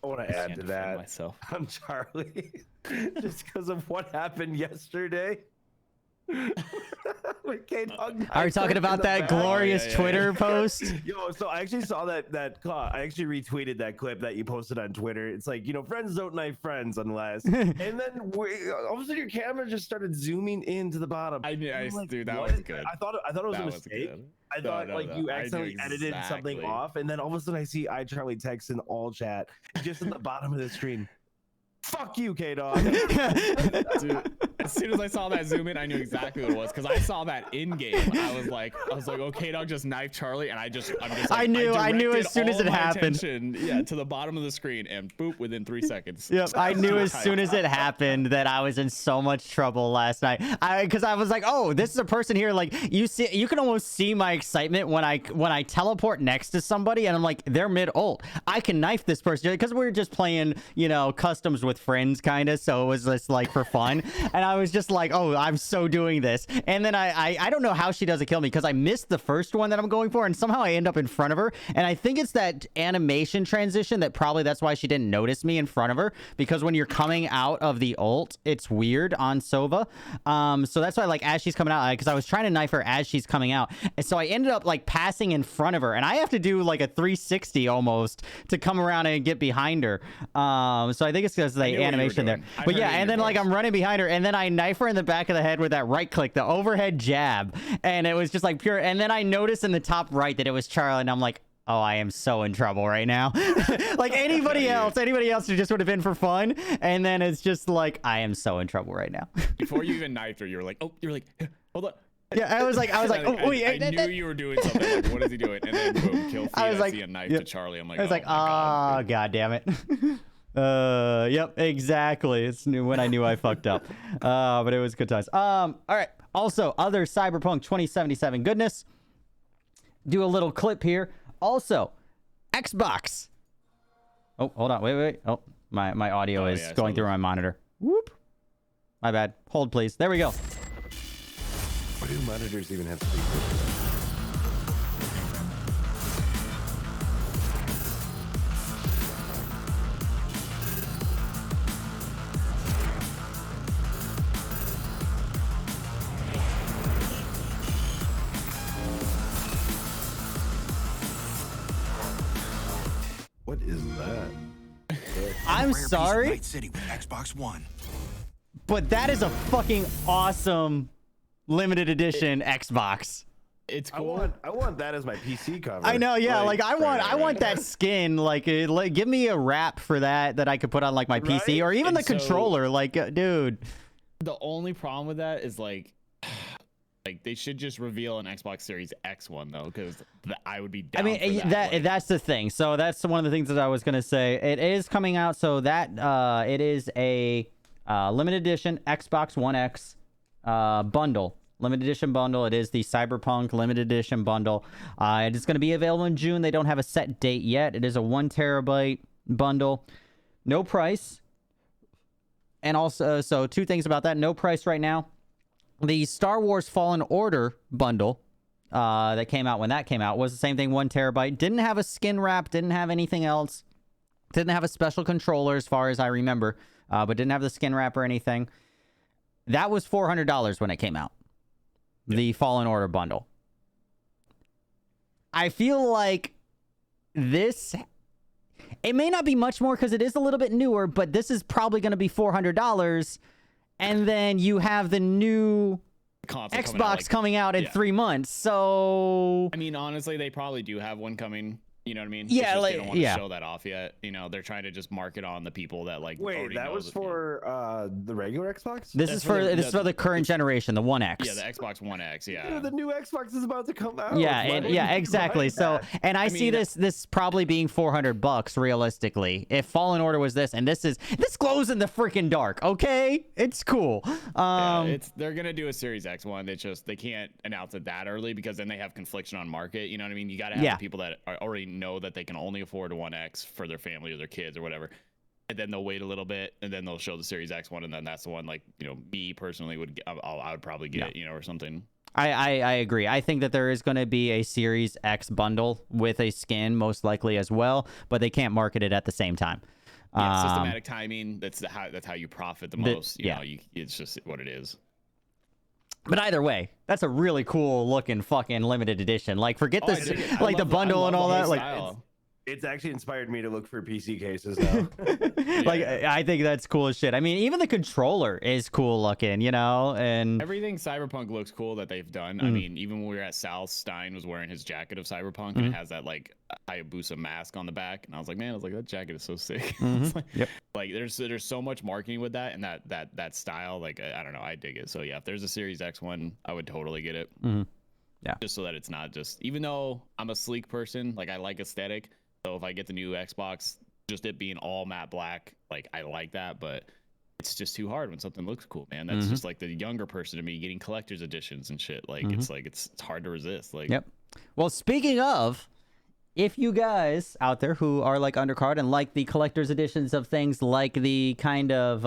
I want to add
Can't
to
defend
that.
myself.
I'm Charlie, just because of what happened yesterday. With Kdog.
Are we talking about that glorious
yeah.
Twitter post?
Yo, so I actually saw that I actually retweeted that clip that you posted on Twitter. It's like, you know, friends don't knife friends unless. And then all of a sudden your camera just started zooming into the bottom.
I knew,
I'm
dude, that
what?
was good.
I thought it was
That
a
was
mistake.
good.
I thought
No,
you
I knew
accidentally edited something
exactly.
off, and then all of a sudden I see iCharlie text in all chat just in the bottom of the screen. Fuck you, Kdog.
Dude, as soon as I saw that zoom in, I knew exactly what it was because I saw that in game. I was like, oh, Kdog just knifed Charlie, and I'm just like,
I knew as
directed
soon as
all
it
my
happened.
attention, yeah, to the bottom of the screen, and boop, within 3 seconds.
Yep, I knew as soon as it happened that I was in so much trouble last night. Because I was like, oh, this is a person here. Like you can almost see my excitement when I teleport next to somebody, and I'm like, they're mid ult. I can knife this person because we were just playing, you know, customs with friends, kind of. So it was just like for fun, and I was just like, oh, I'm so doing this. And then I don't know how she doesn't kill me because I missed the first one that I'm going for, and somehow I end up in front of her. And I think it's that animation transition that probably that's why she didn't notice me in front of her, because when you're coming out of the ult, it's weird on Sova. So that's why, like, as she's coming out, because I was trying to knife her as she's coming out, and so I ended up like passing in front of her, and I have to do like a 360 almost to come around and get behind her. So I think it's because of the animation there. But yeah, and then like I'm running behind her, and then I knife her in the back of the head with that right click, the overhead jab, and it was just like pure. And then I noticed in the top right that it was Charlie, and I'm like, oh, I am so in trouble right now. Like anybody else who just would have been for fun, and then it's just like I am so in trouble right now.
Before you even knifed her, you were like, hold on.
Yeah, I was like, oh wait,
I knew you were doing something. Like, what is he doing? And then boom, kill feed.
I was like,
see a knife
yep.
to Charlie. I'm like,
I was like,
my God.
oh, god damn it. Yep, exactly. It's when I knew I fucked up. But it was good times. All right. Also, other Cyberpunk 2077 goodness. Do a little clip here. Also, Xbox. Oh, hold on. Wait. Oh, my audio is going through my monitor. Whoop. My bad. Hold, please. There we go.
Why do monitors even have speakers? What is that?
I'm
Rare piece of
sorry,
Night City with Xbox One.
but that is a fucking awesome limited edition Xbox.
It's
I
cool.
want that as my PC cover.
I know, yeah. Like I want
right.
that skin. Like, give me a wrap for that I could put on like my PC
Right?
or even
And
the
so-
controller. Like, dude.
The only problem with that is like they should just reveal an Xbox Series X one though, because I would be down.
I mean,
for that. Like,
that's the thing. So that's one of the things that I was gonna say. It is coming out, so that it is a limited edition Xbox One X bundle. Limited edition bundle. It is the Cyberpunk limited edition bundle. It is going to be available in June. They don't have a set date yet. It is a 1 terabyte bundle. No price. And also, so two things about that. No price right now. The Star Wars Fallen Order bundle that came out when that came out was the same thing, 1 terabyte. Didn't have a skin wrap. Didn't have anything else. Didn't have a special controller as far as I remember. But didn't have the skin wrap or anything. That was $400 when it came out. The Fallen Order bundle. I feel like this, it may not be much more because it is a little bit newer, but this is probably going to be $400. And then you have the new
console
Xbox coming out in 3 months. So
I mean, honestly, they probably do have one coming You know what I mean?
Yeah,
It's just
like-
they don't want to
yeah.
show that off yet. You know, they're trying to just market on the people that like.
Wait,
already
that
know
was
the game.
for the regular Xbox?
This
That's
is
for
for
the-
this is for the current generation, the One X.
Yeah, the Xbox One X.
Yeah,
Yeah.
the new Xbox is about to come out.
Yeah,
Why
and
would
yeah,
you
exactly.
buy
So,
that?
and I see
mean-
this probably being $400 realistically. If Fallen Order was this, and this glows in the freaking dark. Okay, it's cool.
Yeah, they're gonna do a Series X one. It's just they can't announce it that early because then they have confliction on market. You know what I mean? You got to have
Yeah.
the people that already know that they can only afford a One X for their family or their kids or whatever, and then they'll wait a little bit and then they'll show the Series X one, and then that's the one like me personally would I would probably get or something.
I agree. I think that there is going to be a Series X bundle with a skin, most likely as well, but they can't market it at the same time.
Yeah, systematic timing. That's how you profit the most.
yeah.
It's just what it is.
But either way, that's a really cool looking fucking limited edition. Like, forget
Oh, I
this,
dig it. I
like the
love
bundle
I
and
love
all
the
that.
whole
Like,
style.
It's actually inspired me to look for PC cases now.
like I think that's cool as shit. I mean, even the controller is cool looking, and
Everything Cyberpunk looks cool that they've done.
Mm-hmm.
I mean, even when we were at South, Stein was wearing his jacket of Cyberpunk, and it has that like Hayabusa mask on the back, and I was like, that jacket is so sick. It's like,
Mm-hmm. Yep.
like there's so much marketing with that and that style. Like I don't know, I dig it. So yeah, if there's a Series X one, I would totally get it.
Mm-hmm. Yeah.
Just so that it's not just, even though I'm a sleek person, like I like aesthetic. So if I get the new Xbox, just it being all matte black, like I like that, but it's just too hard when something looks cool, man. That's just like the younger person to me getting collector's editions and shit. Like it's hard to resist. Like
Yep. Well, speaking of, if you guys out there who are like undercard and like the collector's editions of things, like the kind of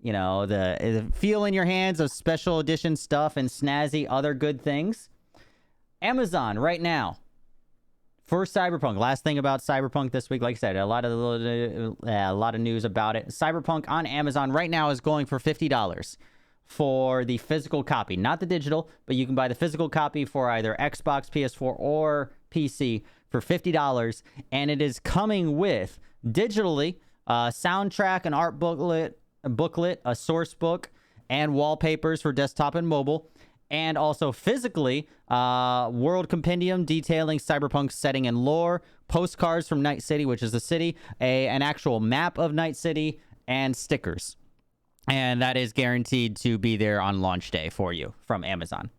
the feel in your hands of special edition stuff and snazzy other good things, Amazon right now for Cyberpunk. Last thing about Cyberpunk this week, like I said, a lot of news about it. Cyberpunk on Amazon right now is going for $50 for the physical copy, not the digital, but you can buy the physical copy for either Xbox, PS4, or PC for $50, and it is coming with digitally soundtrack, an art booklet, a source book, and wallpapers for desktop and mobile. And also physically, world compendium detailing Cyberpunk's setting and lore, postcards from Night City, which is the city, an actual map of Night City, and stickers. And that is guaranteed to be there on launch day for you from Amazon.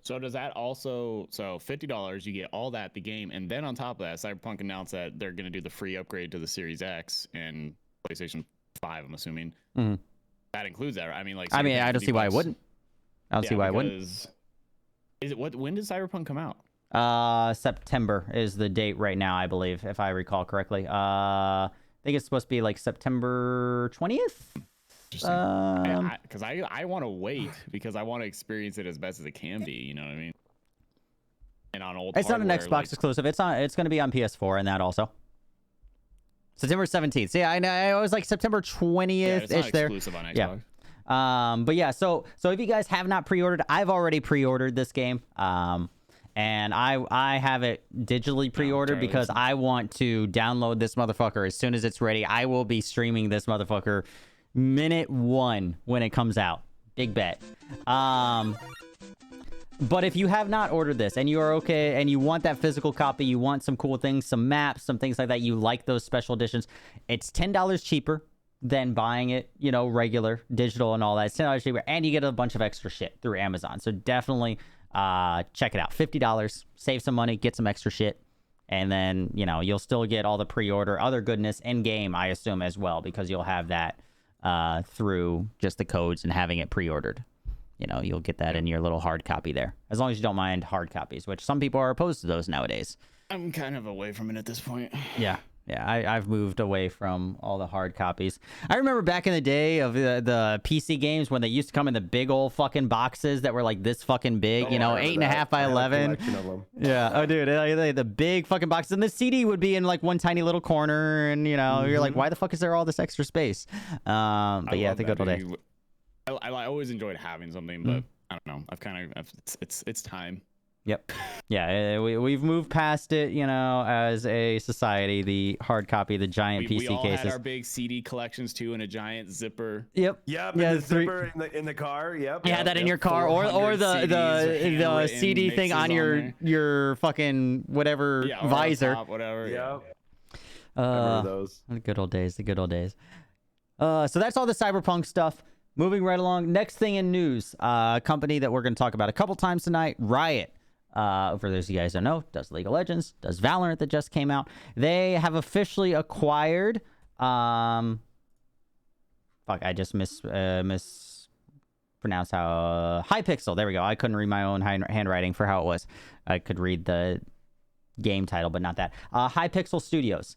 So does that also, so $50, you get all that, the game, and then on top of that, Cyberpunk announced that they're going to do the free upgrade to the Series X and PlayStation 5, I'm assuming.
Mhm.
That includes that, right? I mean,
I don't see why it wouldn't. I don't see why it wouldn't.
Is it when did Cyberpunk come out?
September is the date right now, I believe, if I recall correctly. I think it's supposed to be like September 20th.
Because I want to wait because I want to experience it as best as it can be. You know what I mean? And on old,
It's not an
hardware,
Xbox exclusive. It's going to be on PS4 and that also. September 17th. So yeah, I know it was like September 20th
yeah, it's not
ish there.
exclusive on Xbox.
Yeah. But yeah, so if you guys have not pre-ordered, I've already pre-ordered this game. And I have it digitally pre-ordered
Charlie,
because I want to download this motherfucker as soon as it's ready. I will be streaming this motherfucker minute one when it comes out. Big bet. But if you have not ordered this and you are okay and you want that physical copy, you want some cool things, some maps, some things like that, you like those special editions, it's $10 cheaper than buying it, regular, digital and all that. It's $10 cheaper, and you get a bunch of extra shit through Amazon. So definitely check it out. $50, save some money, get some extra shit, and then, you'll still get all the pre-order, other goodness in-game, I assume, as well, because you'll have that through just the codes and having it pre-ordered. You'll get that in your little hard copy there, as long as you don't mind hard copies, which some people are opposed to those nowadays.
I'm kind of away from it at this point.
Yeah, I've moved away from all the hard copies. I remember back in the day of the PC games when they used to come in the big old fucking boxes that were like this fucking big, 8.5 by 11. Yeah, oh dude, the big fucking boxes, and the CD would be in like one tiny little corner, and you're like, why the fuck is there all this extra space? But yeah, the good old days.
I always enjoyed having something, but I don't know. It's time.
Yep. Yeah, we've moved past it, you know, as a society. The hard copy, the giant PC
we all
cases.
had our big CD collections too, in a giant zipper.
Yep.
Yep.
Yeah,
And the zipper in the car. Yep.
You had that in your car, or
400
the
CDs,
CD thing on
handwritten
your fucking whatever
yeah, or
visor.
Top, whatever.
Yep.
Uh,
Remember those?
the good old days. The good old days. So that's all the cyberpunk stuff. Moving right along. Next thing in news, a company that we're going to talk about a couple times tonight, Riot. For those of you guys who don't know, does League of Legends, does Valorant that just came out. They have officially acquired. Fuck, I just mispronounced how Hypixel. There we go. I couldn't read my own handwriting for how it was. I could read the game title, but not that. Hypixel Studios.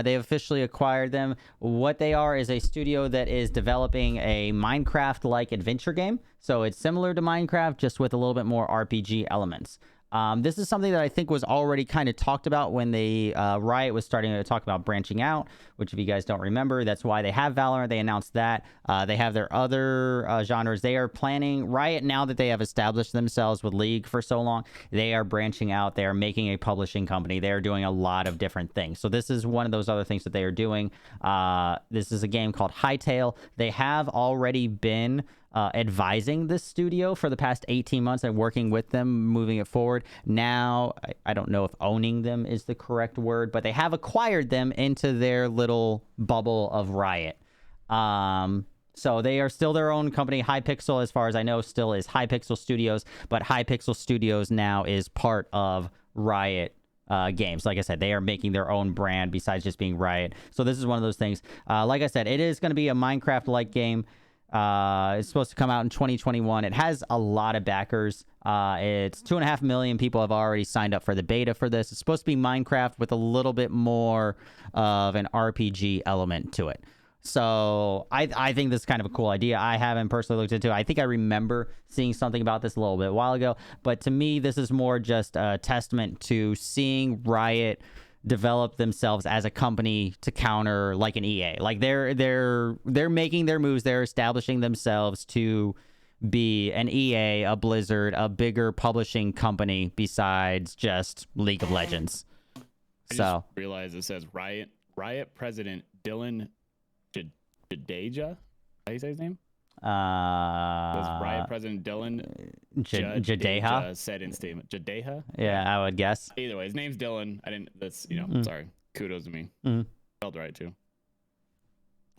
They officially acquired them. What they are is a studio that is developing a Minecraft-like adventure game. So it's similar to Minecraft, just with a little bit more RPG elements. This is something that I think was already kind of talked about when they Riot was starting to talk about branching out, which if you guys don't remember, that's why they have Valorant. They announced that. They have their other genres. They are planning, Riot, now that they have established themselves with League for so long, they are branching out. They are making a publishing company. They are doing a lot of different things. So this is one of those other things that they are doing. This is a game called Hytale. They have already been advising this studio for the past 18 months and working with them, moving it forward. Now, I don't know if owning them is the correct word, but they have acquired them into their little bubble of Riot. So they are still their own company. Hypixel, as far as I know, still is Hypixel Studios, but Hypixel Studios now is part of Riot games. Like I said, they are making their own brand besides just being Riot. So this is one of those things. Like I said, it is going to be a Minecraft-like game. It's supposed to come out in 2021. It has a lot of backers. It's 2.5 million people have already signed up for the beta for this. It's supposed to be Minecraft with a little bit more of an RPG element to it. So I think this is kind of a cool idea. I haven't personally looked into it. I think I remember seeing something about this a little bit a while ago. But to me, this is more just a testament to seeing Riot develop themselves as a company to counter like an EA. Like they're making their moves. They're establishing themselves to be an EA, a Blizzard, a bigger publishing company besides just League of Legends.
I just realized it says Riot President Dylan Jadeja. How do you say his name? Was Riot President Dylan
Jadeja
said in statement. Jadeja?
Yeah, I would guess.
Either way, his name's Dylan. I didn't. That's Sorry. Kudos to me. Spelled right too.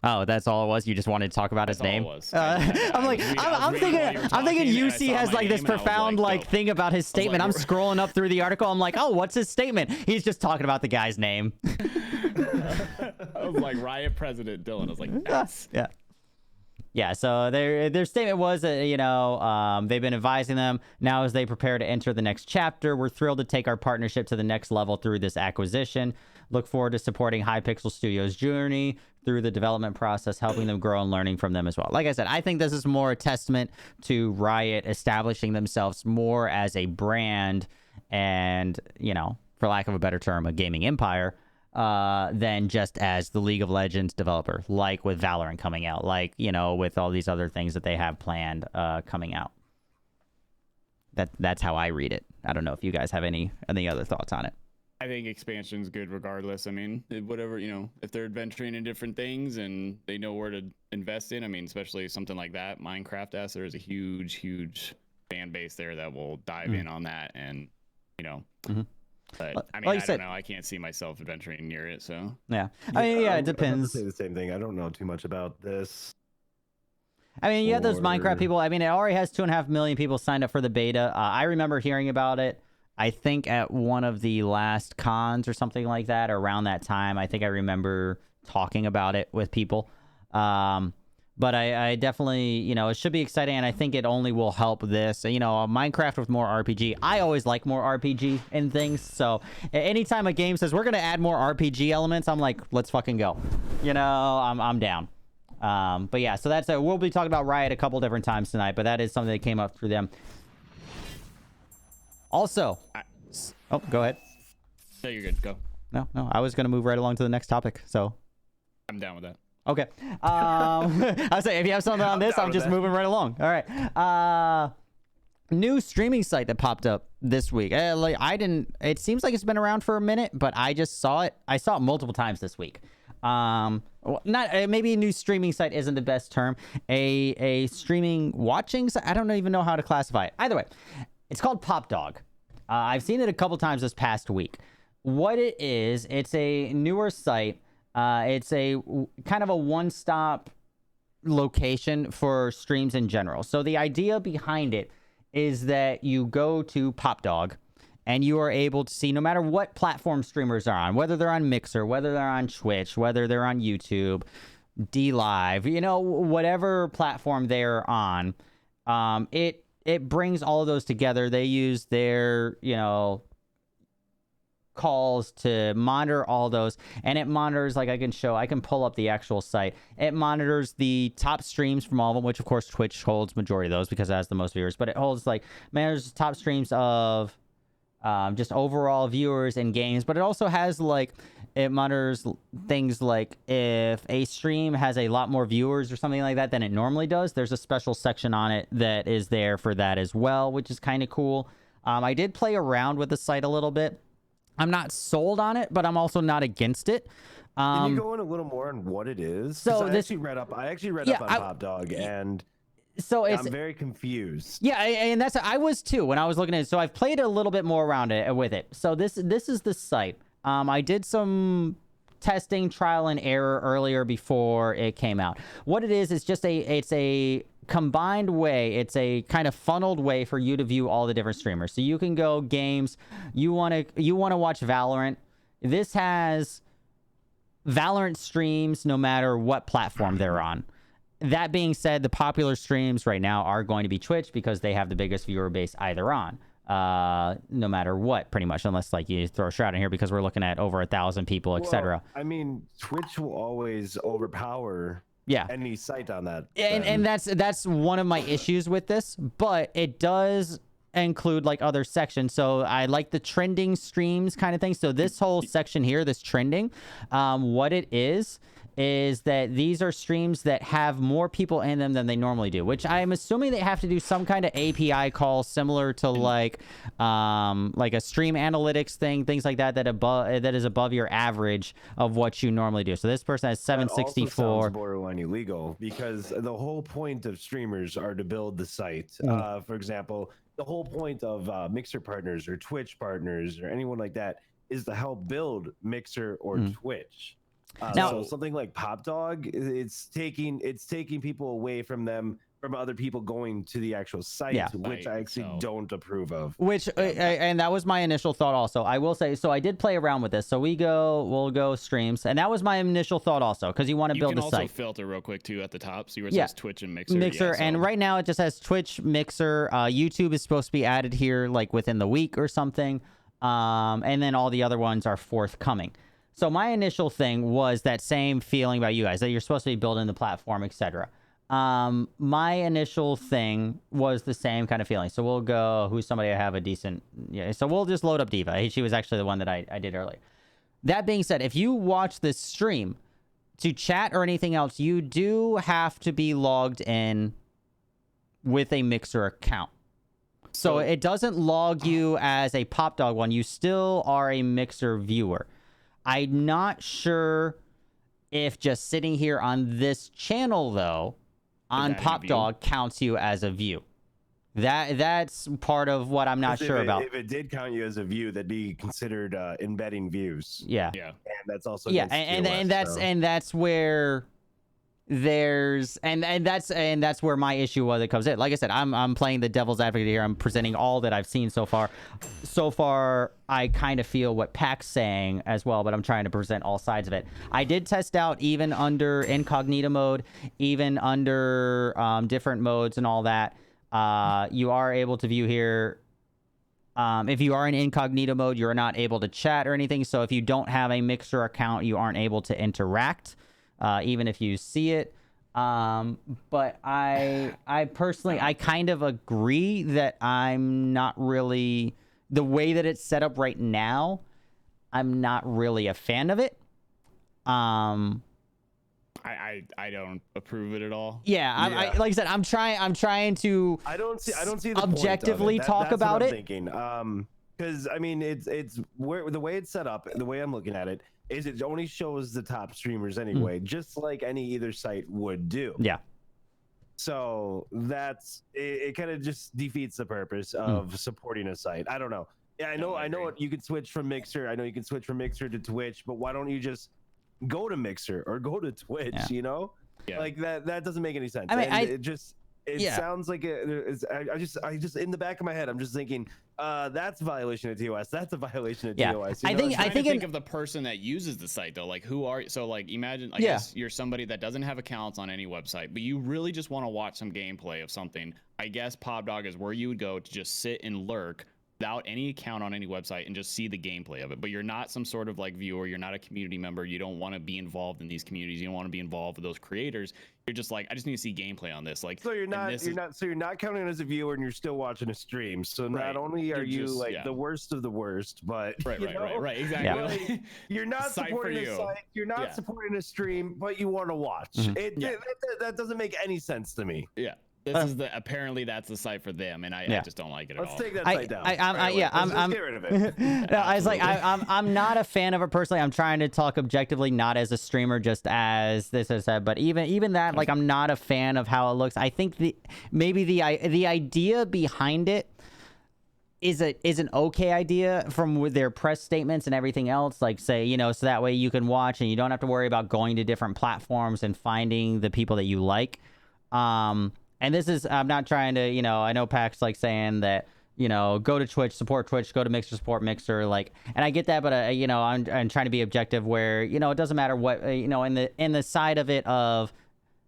Oh, that's all it was. You just wanted to talk about his name.
All it was.
I'm thinking UC has like this profound like thing about his statement. I'm scrolling up through the article. I'm like, oh, what's his statement? He's just talking about the guy's name.
I was like, Riot President Dylan. I was like, yes.
Yeah. Yeah, so their statement was that, they've been advising them now as they prepare to enter the next chapter. We're thrilled to take our partnership to the next level through this acquisition. Look forward to supporting Hypixel Studios' journey through the development process, helping them grow and learning from them as well. Like I said, I think this is more a testament to Riot establishing themselves more as a brand and, for lack of a better term, a gaming empire. Than just as the League of Legends developer, like with Valorant coming out, like, with all these other things that they have planned coming out. That's how I read it. I don't know if you guys have any other thoughts on it.
I think expansion's good regardless. I mean, whatever, if they're adventuring in different things and they know where to invest in, I mean, especially something like that, Minecraft, there's a huge fan base there that will dive in on that and, But I mean,
like
I don't know. I can't see myself adventuring near it. So
yeah, it depends.
I say the same thing. I don't know too much about this.
I mean, you have those Minecraft people. I mean, it already has 2.5 million people signed up for the beta. I remember hearing about it. I think at one of the last cons or something like that, around that time. I think I remember talking about it with people. But I definitely, it should be exciting, and I think it only will help this. Minecraft with more RPG. I always like more RPG in things, so anytime a game says we're going to add more RPG elements, I'm like, let's fucking go. I'm down. But yeah, so that's it. We'll be talking about Riot a couple different times tonight, but that is something that came up through them. Also, go ahead.
No, you're good. Go.
No, I was going to move right along to the next topic, so.
I'm down with that.
Okay. I was saying, if you have something on this, I'm just moving right along. All right. New streaming site that popped up this week. Like I didn't. It seems like it's been around for a minute, but I just saw it. I saw it multiple times this week. Well, not maybe a new streaming site isn't the best term. A streaming watching site. I don't even know how to classify it. Either way, it's called Kdog. I've seen it a couple times this past week. What it is, it's a newer site. It's a kind of a one-stop location for streams in general. So the idea behind it is that you go to Kdog and you are able to see no matter what platform streamers are on, whether they're on Mixer, whether they're on Twitch, whether they're on YouTube, DLive, you know, whatever platform they're on, it brings all of those together. They use their, you know, calls to monitor all those, and it monitors, like I can pull up the actual site. It monitors the top streams from all of them, which of course Twitch holds majority of those because it has the most viewers, but it holds like managers top streams of just overall viewers and games. But it also has like, it monitors things like if a stream has a lot more viewers or something like that than it normally does, there's a special section on it that is there for that as well, which is kind of cool. I did play around with the site a little bit. I'm not sold on it, but I'm also not against it.
Can you go in a little more on what it is?
So
I
this,
actually read up. I actually read
yeah,
up on Kdog, and
so
I'm very confused.
Yeah, and that's, I was too when I was looking at it. So I've played a little bit more around it with it. So this is the site. I did some testing, trial and error earlier before it came out. What it is just it's a combined way. It's a kind of funneled way for you to view all the different streamers. So you can go games. You want to watch Valorant. This has Valorant streams no matter what platform they're on. That being said, the popular streams right now are going to be Twitch because they have the biggest viewer base either on. No matter what, pretty much, unless like you throw a shroud in here because we're looking at over 1,000 people, etc.
I mean, Twitch will always overpower any site on that.
And that's one of my issues with this, but it does include like other sections. So I like the trending streams kind of thing. So this whole section here, this trending, what it is that these are streams that have more people in them than they normally do, which I'm assuming they have to do some kind of API call similar to like a stream analytics thing, things like that, that is above your average of what you normally do. So this person has 764.
That also sounds borderline illegal because the whole point of streamers are to build the site. For example, the whole point of Mixer partners or Twitch partners or anyone like that is to help build Mixer or Twitch.
Now,
so something like Kdog, it's taking people away from other people going to the actual site, which I actually don't approve of.
Which and that was my initial thought also. I will say, so I did play around with this. So we'll go streams, and that was my initial thought also, because you want to build the site.
You can also filter real quick too at the top, see where it says Twitch and Mixer.
And right now it just has Twitch, Mixer, YouTube is supposed to be added here like within the week or something, and then all the other ones are forthcoming. So my initial thing was that same feeling about you guys, that you're supposed to be building the platform, etc. My initial thing was the same kind of feeling. So we'll go, who's somebody I have a decent, so we'll just load up Diva. She was actually the one that I did earlier. That being said, if you watch this stream, to chat or anything else, you do have to be logged in with a Mixer account. So it doesn't log you as a Kdog one. You still are a Mixer viewer. I'm not sure if just sitting here on this channel, though, on Kdog counts you as a view. That's part of what I'm not sure about.
If it did count you as a view, that'd be considered embedding views.
Yeah.
And that's also
and that's where there's that's where my issue was. It comes in. Like I said, I'm playing the devil's advocate here. I'm presenting all that I've seen so far. So far, I kind of feel what Pac's saying as well, but I'm trying to present all sides of it. I did test out even under incognito mode, even under different modes and all that. You are able to view here. If you are in incognito mode, you're not able to chat or anything. So if you don't have a Mixer account, you aren't able to interact. Even if you see it. But I personally, I kind of agree that I'm not really, the way that it's set up right now, I'm not really a fan of it.
I'm I don't approve it at all.
Yeah, I like I said, I'm trying to
I don't see the point of it.
objectively talk
that's
about
what I'm
it.
thinking. Because I mean, it's where the way it's set up, the way I'm looking at it is it only shows the top streamers anyway, just like any either site would do.
Yeah.
So that's it kind of just defeats the purpose of supporting a site. I don't know. Yeah, I know you can switch from Mixer. I know you can switch from Mixer to Twitch, but why don't you just go to Mixer or go to Twitch, you know?
Yeah.
Like that doesn't make any sense.
I mean,
And it sounds like I just in the back of my head I'm just thinking that's a violation of TOS. That's a violation of TOS.
I think
of the person that uses the site though. Like who are so like imagine I guess you're somebody that doesn't have accounts on any website, but you really just want to watch some gameplay of something. I guess Kdog is where you would go to just sit and lurk without any account on any website and just see the gameplay of it. But you're not some sort of like viewer, you're not a community member, you don't want to be involved in these communities, you don't want to be involved with those creators. You're just like, I just need to see gameplay on this. Like
so you're not counting as a viewer and you're still watching a stream. So not only are you just, the worst of the worst, but
right, exactly.
Like, you're not supporting a site, you're not supporting a stream, but you want to watch. That doesn't make any sense to me.
Yeah. This is apparently that's the site for them, and I just don't like it at all.
Let's take that site down.
I'm
get rid of it.
No, I was like, I'm not a fan of it personally. I'm trying to talk objectively, not as a streamer, just as this is said. But even that, like, I'm not a fan of how it looks. I think maybe the idea behind it is an okay idea from their press statements and everything else. Like, say, you know, so that way you can watch and you don't have to worry about going to different platforms and finding the people that you like. And this is, I'm not trying to, you know, I know Pac's like saying that, you know, go to Twitch, support Twitch, go to Mixer, support Mixer, like, and I get that, but you know, I'm trying to be objective where, you know, it doesn't matter what, you know, in the side of it of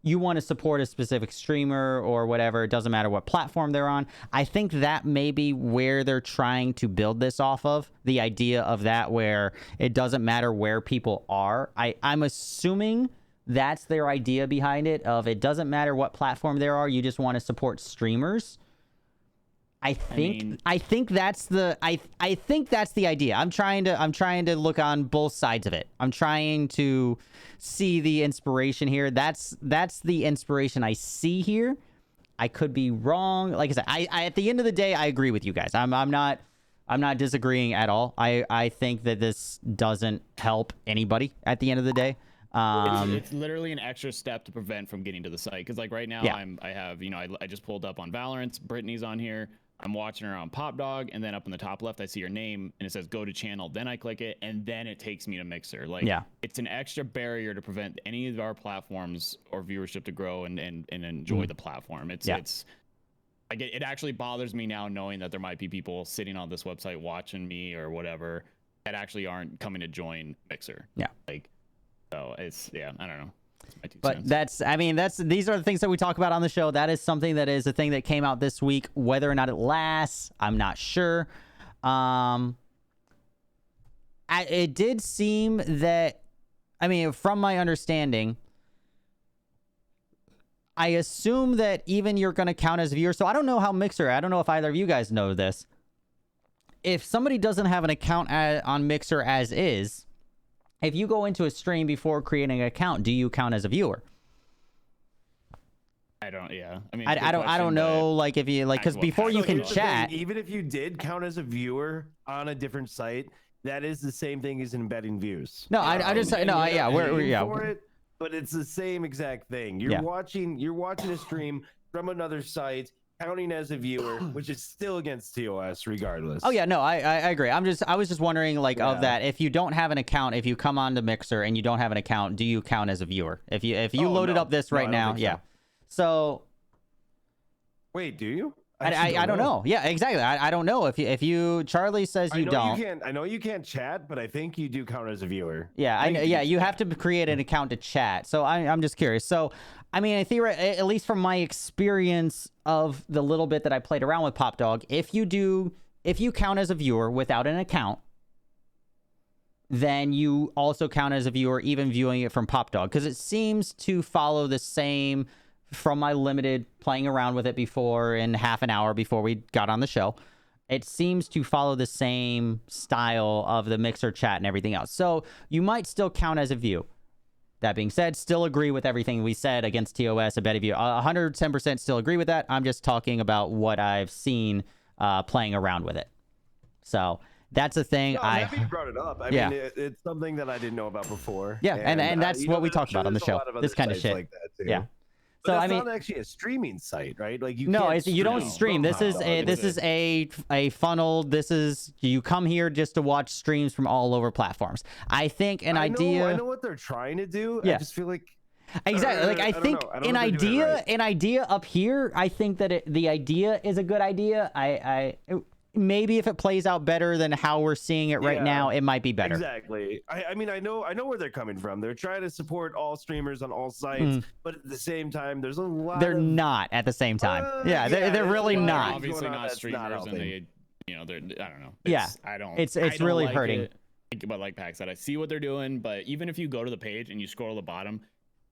you want to support a specific streamer or whatever, it doesn't matter what platform they're on. I think that may be where they're trying to build this off of, the idea of that, where it doesn't matter where people are. I'm assuming that's their idea behind it, of it doesn't matter what platform there are, you just want to support streamers. I think that's the idea. I'm trying to look on both sides of it. I'm trying to see the inspiration here. That's the inspiration I see here. I could be wrong. Like I said, I at the end of the day, I agree with you guys. I'm not disagreeing at all. I think that this doesn't help anybody at the end of the day.
It's literally an extra step to prevent from getting to the site, because like right now I have, you know, I just pulled up on Valorant, Brittany's on here, I'm watching her on Kdog, and then up in the top left I see her name and it says go to channel, then I click it and then it takes me to Mixer. Like it's an extra barrier to prevent any of our platforms or viewership to grow and enjoy the platform. It's like it actually bothers me now knowing that there might be people sitting on this website watching me or whatever that actually aren't coming to join Mixer. Like, so it's, I don't know.
But these are the things that we talk about on the show. That is something that is a thing that came out this week. Whether or not it lasts, I'm not sure. It did seem that, I mean, from my understanding, I assume that even you're going to count as a viewer. So I don't know how Mixer, I don't know if either of you guys know this. If somebody doesn't have an account on Mixer as is, if you go into a stream before creating an account, do you count as a viewer?
I don't. Yeah. I mean,
I don't know. Like if you like, because before you can chat,
even if you did count as a viewer on a different site, that is the same thing as embedding views.
No, I just no. Yeah, we're
but it's the same exact thing. You're watching a stream from another site, counting as a viewer, which is still against TOS regardless.
Oh yeah, no, I agree. I was just wondering, like, of that, if you don't have an account, if you come on to Mixer and you don't have an account, do you count as a viewer? If you loaded up this right now, So
wait, do you?
I don't know. Yeah, exactly. I don't know if you Charlie says you don't.
I know you can't chat, but I think you do count as a viewer.
Yeah, I know. Yeah, you have to create an account to chat. So I'm just curious. So I mean, at least from my experience of the little bit that I played around with Kdog, if you count as a viewer without an account, then you also count as a viewer even viewing it from Kdog, because it seems to follow the same. From my limited playing around with it before in half an hour before we got on the show, it seems to follow the same style of the Mixer chat and everything else. So you might still count as a view. That being said, still agree with everything we said against TOS. I bet if you 110% still agree with that. I'm just talking about what I've seen playing around with it. So that's a thing.
No, I'm happy you brought it up. I
Yeah.
mean, it's something that I didn't know about before.
Yeah, and that's
you
what
know,
we
I'm
talked
sure
about on the
there's a
show.
lot of
This
other
kind of
sites
shit.
like that too.
Yeah.
But
So
that's
I mean,
not actually a streaming site, right? Like you
no,
can't
you don't stream. This is a funnel. This is you come here just to watch streams from all over platforms. I think an idea.
I know what they're trying to do.
Yeah.
I just feel like
Exactly. Like I think an idea up here. I think that the idea is a good idea. Maybe if it plays out better than how we're seeing it right now, it might be better.
Exactly. I mean, I know where they're coming from. They're trying to support all streamers on all sites, but at the same time, there's a lot.
They're not at the same time. They're really not.
Obviously not streamers, and they, you know, they're. I don't know. I don't.
It's
I don't
really
like
hurting.
But like Pac said, I see what they're doing, but even if you go to the page and you scroll to the bottom,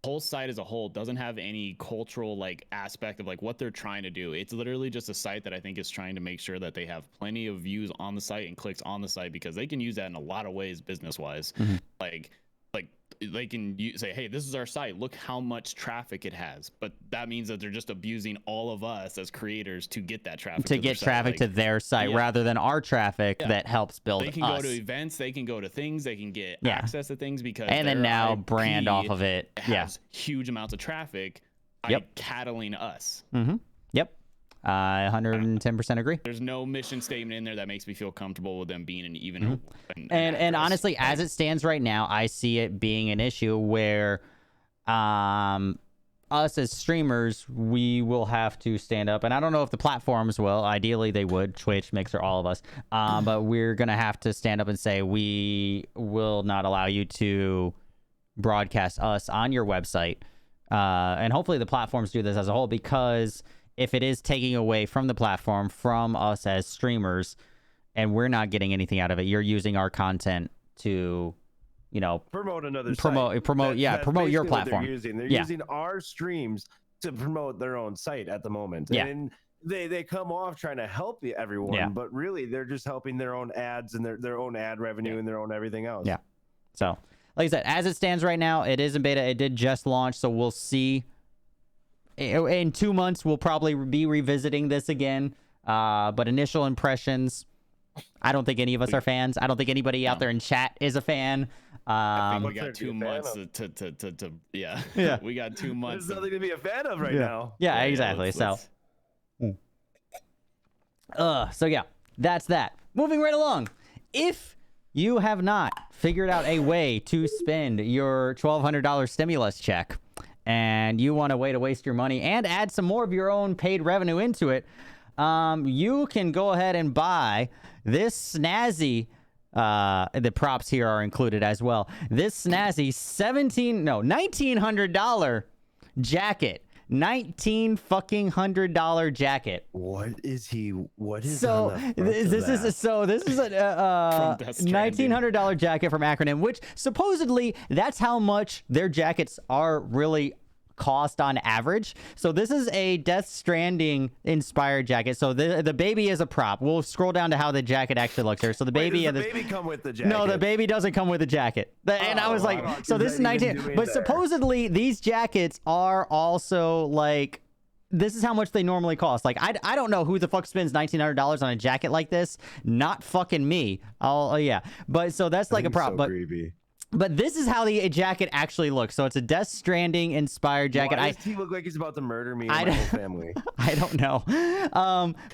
whole site as a whole doesn't have any cultural like aspect of like what they're trying to do. It's literally just a site that I think is trying to make sure that they have plenty of views on the site and clicks on the site, because they can use that in a lot of ways business wise. Like they can say, hey, this is our site, look how much traffic it has, but that means that they're just abusing all of us as creators to get that traffic
to get traffic to their site rather than our traffic that helps build us.
They can go to events, they can go to things, they can get access to things, because
and then now brand off of it
has huge amounts of traffic by cattling us.
Yep. I 110% agree.
There's no mission statement in there that makes me feel comfortable with them being even
and honestly, as it stands right now, I see it being an issue where us as streamers, we will have to stand up, and I don't know if the platforms will. Ideally they would, Twitch, Mixer, all of us, but we're gonna have to stand up and say we will not allow you to broadcast us on your website, and hopefully the platforms do this as a whole, because if it is taking away from the platform, from us as streamers, and we're not getting anything out of it, you're using our content to, you know,
promote another
promote your platform.
They're using our streams to promote their own site at the moment. And they come off trying to help everyone, but really they're just helping their own ads and their own ad revenue and their own everything else. Yeah.
So, like I said, as it stands right now, it is in beta. It did just launch, so we'll see. In 2 months, we'll probably be revisiting this again. But initial impressions, I don't think any of us are fans. I don't think anybody out there in chat is a fan.
I think we got 2 months to we got 2 months.
There's nothing to be a fan of right now.
Yeah, exactly. So yeah, that's that. Moving right along. If you have not figured out a way to spend your $1,200 stimulus check, and you want a way to waste your money and add some more of your own paid revenue into it, you can go ahead and buy this snazzy, the props here are included as well, this snazzy $1,900 jacket. $1,900 jacket.
What is
so this is a $1,900 jacket from Acronym, which supposedly that's how much their jackets are really cost on average. So this is a Death Stranding inspired jacket. So the baby is a prop. We'll scroll down to how the jacket actually looks here. So the baby
does the baby come with the jacket?
No, the baby doesn't come with the jacket. And I was like, so this is 19, but supposedly these jackets are also like, this is how much they normally cost. Like, I don't know who the fuck spends $1,900 on a jacket like this. Not fucking me. But so that's like a prop.
So creepy.
But this is how the jacket actually looks. So it's a Death Stranding inspired jacket.
Why does he look like he's about to murder me and my whole family?
I don't know.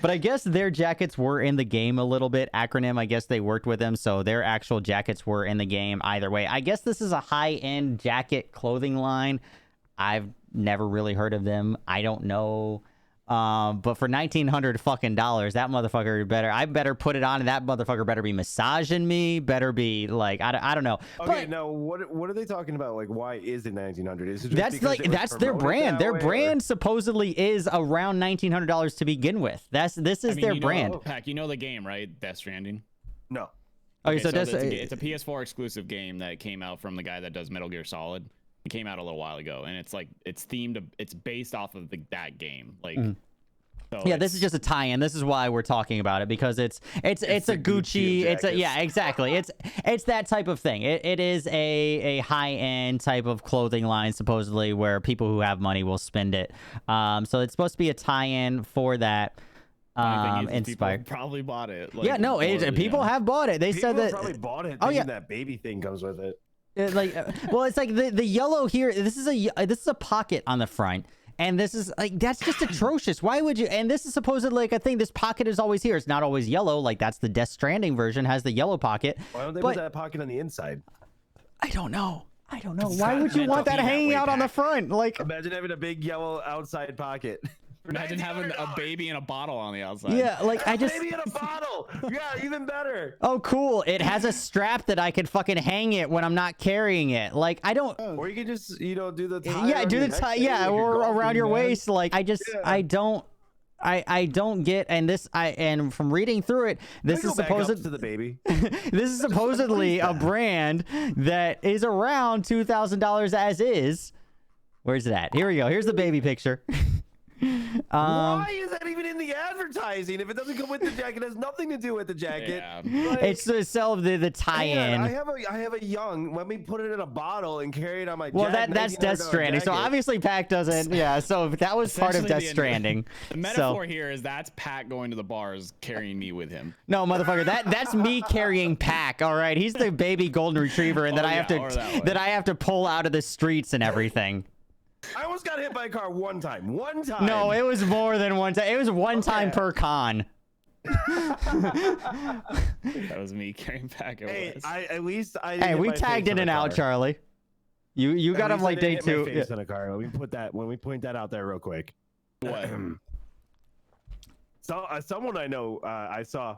But I guess their jackets were in the game a little bit. Acronym, I guess they worked with them, so their actual jackets were in the game either way. I guess this is a high-end jacket clothing line. I've never really heard of them. I don't know. But for $1,900 fucking dollars, that motherfucker I better put it on, and that motherfucker better be massaging me, better be like, I don't know.
Okay, now what are they talking about? Like, why is it $1,900? Is it
just that's their brand. Their brand supposedly is around $1,900 to begin with. This is their brand.
Pac, you know the game, right? Death Stranding.
No.
Okay, so
it's a PS4 exclusive game that came out from the guy that does Metal Gear Solid. It came out a little while ago, and it's themed. It's based off of that game. Like, So
Yeah, this is just a tie-in. This is why we're talking about it, because it's a Gucci. It's a, yeah, exactly. It's that type of thing. It is a high-end type of clothing line, supposedly, where people who have money will spend it. So it's supposed to be a tie-in for that. Inspired.
People probably bought it. Like,
Yeah, no, people have bought it. They
People
said that.
probably bought it.
Oh, yeah.
That baby thing comes with it.
Well, it's like the yellow here. This is a pocket on the front. And this is like, that's just atrocious. Why would you? And this is supposedly like a thing. This pocket is always here. It's not always yellow. Like that's the Death Stranding version has the yellow pocket.
Why don't they put that pocket on the inside?
I don't know. Why would you want that hanging out on the front? Like,
imagine having a big yellow outside pocket.
Imagine having a baby in a bottle on the outside.
yeah, like I just.
Baby in a bottle. Yeah, even better.
Oh, cool. It has a strap that I could fucking hang it when I'm not carrying it. Like I don't.
Or you could just, do the tie.
Yeah, do the tie. Yeah, or around your waist. Like I just,
Yeah.
I don't get, and from reading through it, this is supposed
to the baby.
this is supposedly a brand that is around $2,000 as is. Where's it at? Here we go. Here's the baby picture.
Why is that even in the advertising? If it doesn't come with the jacket, it has nothing to do with the jacket.
Yeah.
Like,
It's to sell the tie-in.
I have a young. Let me put it in a bottle and carry it on my.
Well,
jacket,
that's Death
$19
Stranding. So
jacket.
obviously Pac doesn't. Yeah. So that was part of
Essentially
Death
the
Stranding.
The metaphor here is that's Pat going to the bars, carrying me with him.
No, motherfucker. That's me carrying Pac. All right. He's the baby golden retriever, and
Oh,
that I
yeah,
have
or
to
that way.
I have to pull out of the streets and everything.
I almost got hit by a car one time. One time.
No, it was more than one time. It was one time
Okay.
per con.
That was me carrying Pat.
Hey, at least I.
Hey, we tagged in and out, Charlie. You got him like day two.
Face on a car. Let me put that. When we point that out there real quick.
What?
So someone I know I saw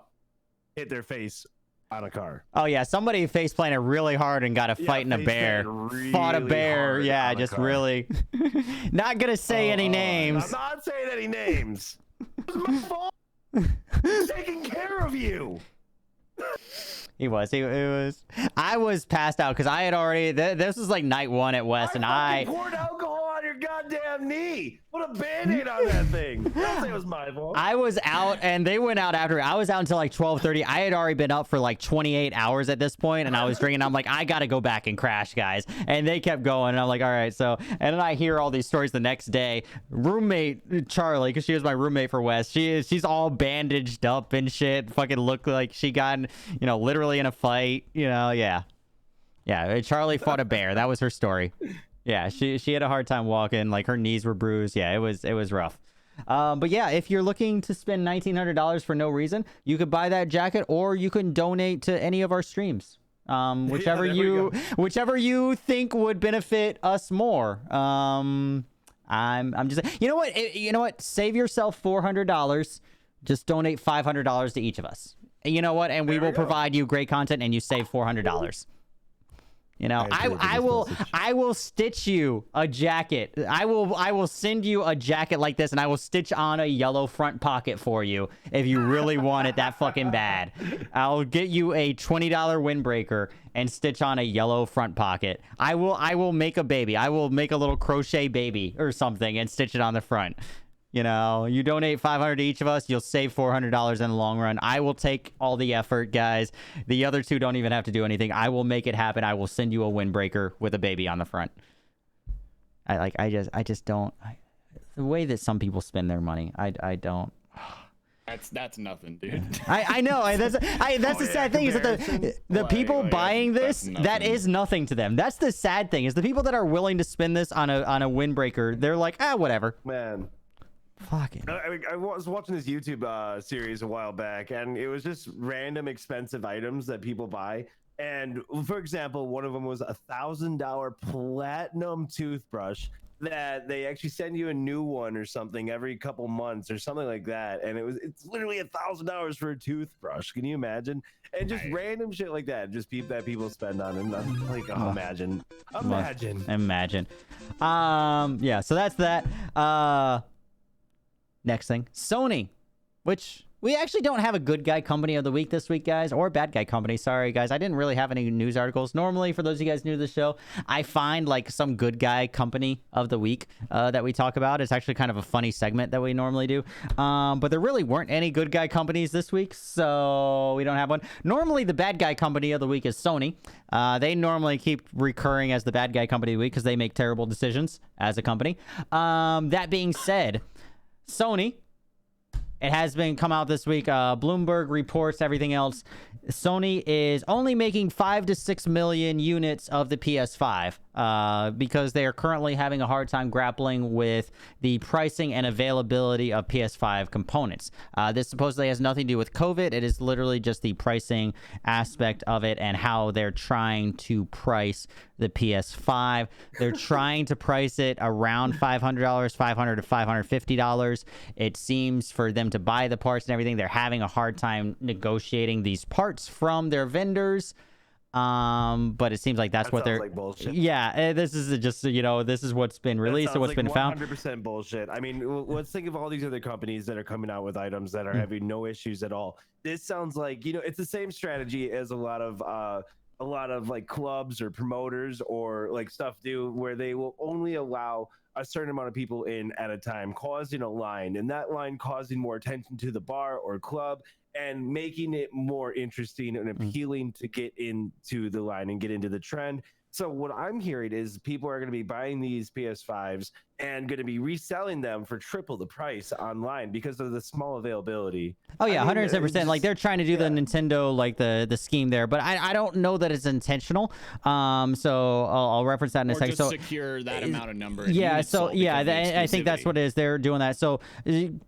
hit their face on a car.
Oh yeah, somebody face planted really hard and got a fight in a
face
bear.
planted
Fought a
really
bear.
hard
Yeah,
on a
just
car.
really. Not gonna say any names.
I'm not saying any names. It was my fault. I'm taking care of you.
He was. I was passed out because I had already. This was like night one at West, and
I poured alcohol on your goddamn knee. Put a band-aid on that thing. Don't say it was my fault.
I was out, and they went out after. I was out until like 12:30. I had already been up for like 28 hours at this point, and I was drinking. I'm like, I gotta go back and crash, guys. And they kept going, and I'm like, all right. So, and then I hear all these stories the next day. Roommate Charlie, because she was my roommate for West. She's all bandaged up and shit. Fucking looked like she got, literally in a fight. Yeah. Charlie fought a bear. That was her story. Yeah, she had a hard time walking. Like her knees were bruised. Yeah, it was rough. But yeah, if you're looking to spend $1,900 for no reason, you could buy that jacket, or you can donate to any of our streams. Whichever you think would benefit us more. I'm just, you know what? Save yourself $400. Just donate $500 to each of us. You know what? And we will provide you great content, and you save $400. I will stitch you a jacket. I will send you a jacket like this, and I will stitch on a yellow front pocket for you if you really want it that fucking bad. I'll get you a $20 windbreaker and stitch on a yellow front pocket. I will make a baby. I will make a little crochet baby or something and stitch it on the front. You donate $500 to each of us, you'll save $400 in the long run. I will take all the effort, guys. The other two don't even have to do anything. I will make it happen. I will send you a windbreaker with a baby on the front. I just don't. The way that some people spend their money, I don't.
That's nothing, dude.
I know. That's the sad thing is that the people buying this, that is nothing to them. That's the sad thing is the people that are willing to spend this on a windbreaker, they're like, whatever.
Man.
Fucking.
I was watching this YouTube series a while back, and it was just random expensive items that people buy. And for example, one of them was $1,000 platinum toothbrush that they actually send you a new one or something every couple months or something like that. And it's literally $1,000 for a toothbrush. Can you imagine? And just random shit like that, just people spend on. And I'm like, imagine. Yeah. So that's that. Next thing, Sony, which
We actually don't have a good guy company of the week this week, guys, or bad guy company. Sorry, guys. I didn't really have any news articles. Normally, for those of you guys new to the show, I find like some good guy company of the week that we talk about. It's actually kind of a funny segment that we normally do. But there really weren't any good guy companies this week, so we don't have one. Normally, the bad guy company of the week is Sony. They normally keep recurring as the bad guy company of the week because they make terrible decisions as a company. That being said, Sony... It has been come out this week. Bloomberg reports everything else. Sony is only making 5 to 6 million units of the PS5 because they are currently having a hard time grappling with the pricing and availability of PS5 components. This supposedly has nothing to do with COVID. It is literally just the pricing aspect of it and how they're trying to price the PS5. They're trying to price it around $500, $500 to $550. It seems for them to buy the parts and everything, they're having a hard time negotiating these parts from their vendors. But it seems like that's what they're
like bullshit.
Yeah, this is just, you know, this is what's been released and what's been found.
100% bullshit. I mean, let's think of all these other companies that are coming out with items that are having no issues at all. This sounds like, you know, it's the same strategy as a lot of like clubs or promoters or like stuff do, where they will only allow a certain amount of people in at a time, causing a line, and that line causing more attention to the bar or club and making it more interesting and appealing to get into the line and get into the trend. So what I'm hearing is people are going to be buying these PS5s and going to be reselling them for triple the price online because of the small availability.
Oh yeah,
I mean,
110%. Like they're trying to do the Nintendo, like the scheme there, but I don't know that it's intentional. So I'll reference that in a second.
Just
so
secure that amount of number.
Yeah. So yeah, I think that's what it is. They're doing that. So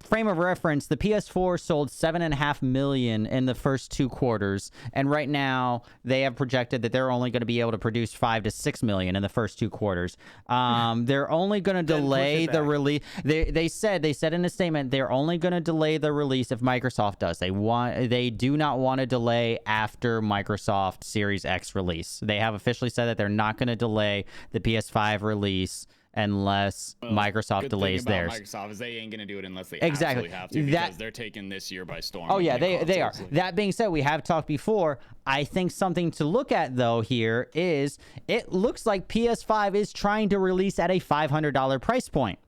frame of reference: the PS4 sold 7.5 million in the first 2 quarters, and right now they have projected that they're only going to be able to produce 5 to 6 million in the first 2 quarters. They're only going to delay the release. They said in a statement they're only going to delay the release if Microsoft does. They do not want to delay after Microsoft Series X release. They have officially said that they're not going to delay the PS5 release unless Microsoft delays theirs.
Microsoft is they ain't gonna do it unless they
exactly
absolutely have to, because they're taking this year by storm.
Oh yeah, they are. That being said, we have talked before. I think something to look at though here is it looks like PS5 is trying to release at a $500 price point.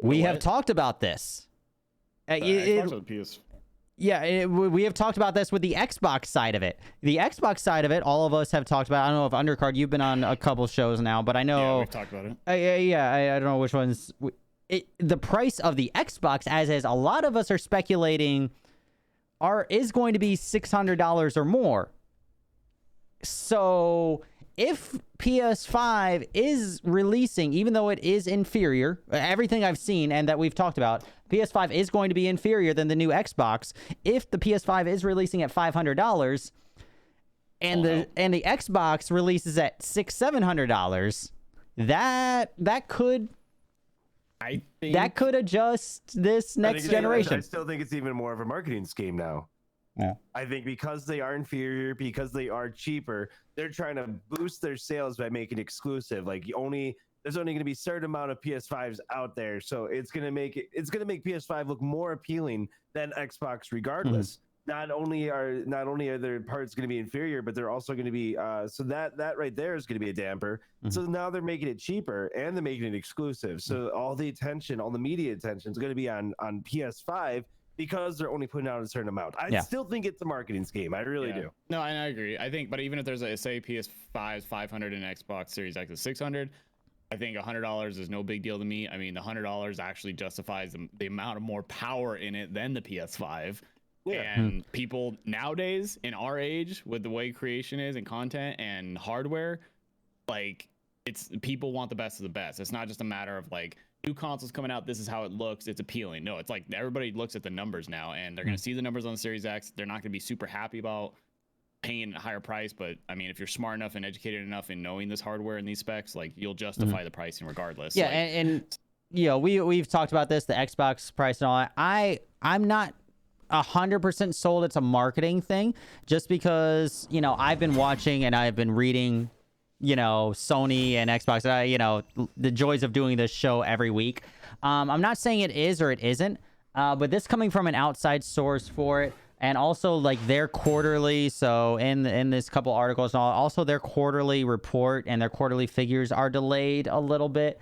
We have talked about this. Yeah, we have talked about this with the Xbox side of it. The Xbox side of it, all of us have talked about. I don't know if Undercard, you've been on a couple shows now, but I know.
Yeah, we've talked about it.
I don't know which ones. The price of the Xbox, as is, a lot of us are speculating, is going to be $600 or more. So if PS5 is releasing, even though it is inferior, everything I've seen and that we've talked about, PS5 is going to be inferior than the new Xbox. If the PS5 is releasing at $500 and the Xbox releases at $600-700, that could adjust this next generation.
I still think it's even more of a marketing scheme now.
Yeah.
I think because they are inferior, because they are cheaper, they're trying to boost their sales by making it exclusive. Like there's only going to be a certain amount of PS5s out there, so it's going to make PS5 look more appealing than Xbox, regardless. Not only are their parts going to be inferior, but they're also going to be so that right there is going to be a damper. So now they're making it cheaper and they're making it exclusive. So all the attention, all the media attention is going to be on PS5. Because they're only putting out a certain amount. I still think it's a marketing scheme. I really do.
No, and I agree. I think, but even if there's say PS5 is 500 and Xbox Series X is 600, I think $100 is no big deal to me. I mean, the $100 actually justifies the amount of more power in it than the PS5. Yeah. And people nowadays in our age, with the way creation is and content and hardware, like people want the best of the best. It's not just a matter of like, new consoles coming out, this is how it looks, it's appealing. No, it's like everybody looks at the numbers now, and they're going to see the numbers on the Series X. They're not going to be super happy about paying a higher price, but I mean, if you're smart enough and educated enough in knowing this hardware and these specs, like you'll justify the pricing regardless.
Yeah,
like,
and you know, we've talked about this, the Xbox price and all that. I'm not 100% sold it's a marketing thing, just because, you know, I've been watching and I've been reading, you know, Sony and Xbox, you know, the joys of doing this show every week. I'm not saying it is or it isn't. But this coming from an outside source for it, and also like their quarterly. So in this couple articles, and also their quarterly report and their quarterly figures are delayed a little bit.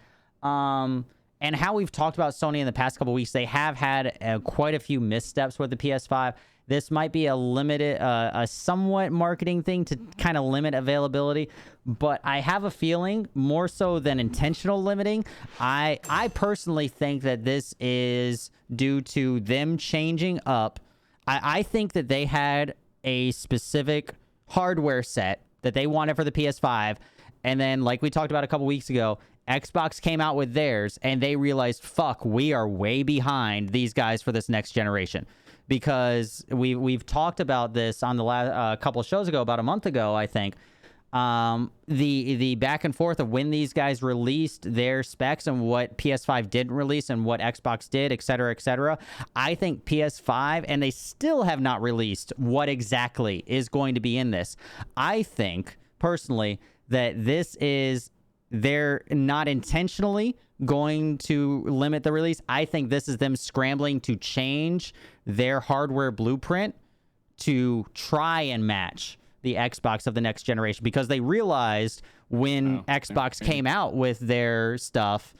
And how we've talked about Sony in the past couple weeks, they have had quite a few missteps with the PS5. This might be a limited, a somewhat marketing thing to kind of limit availability, but I have a feeling more so than intentional limiting. I personally think that this is due to them changing up. I think that they had a specific hardware set that they wanted for the PS5, and then like we talked about a couple weeks ago, Xbox came out with theirs, and they realized, fuck, we are way behind these guys for this next generation. Because we've talked about this on the last couple shows ago, about a month ago, I think. The back and forth of when these guys released their specs and what PS5 didn't release and what Xbox did, et cetera, et cetera. I think PS5, and they still have not released what exactly is going to be in this. I think, personally, that this is... they're not intentionally going to limit the release. I think this is them scrambling to change their hardware blueprint to try and match the Xbox of the next generation, because they realized when Xbox came out with their stuff,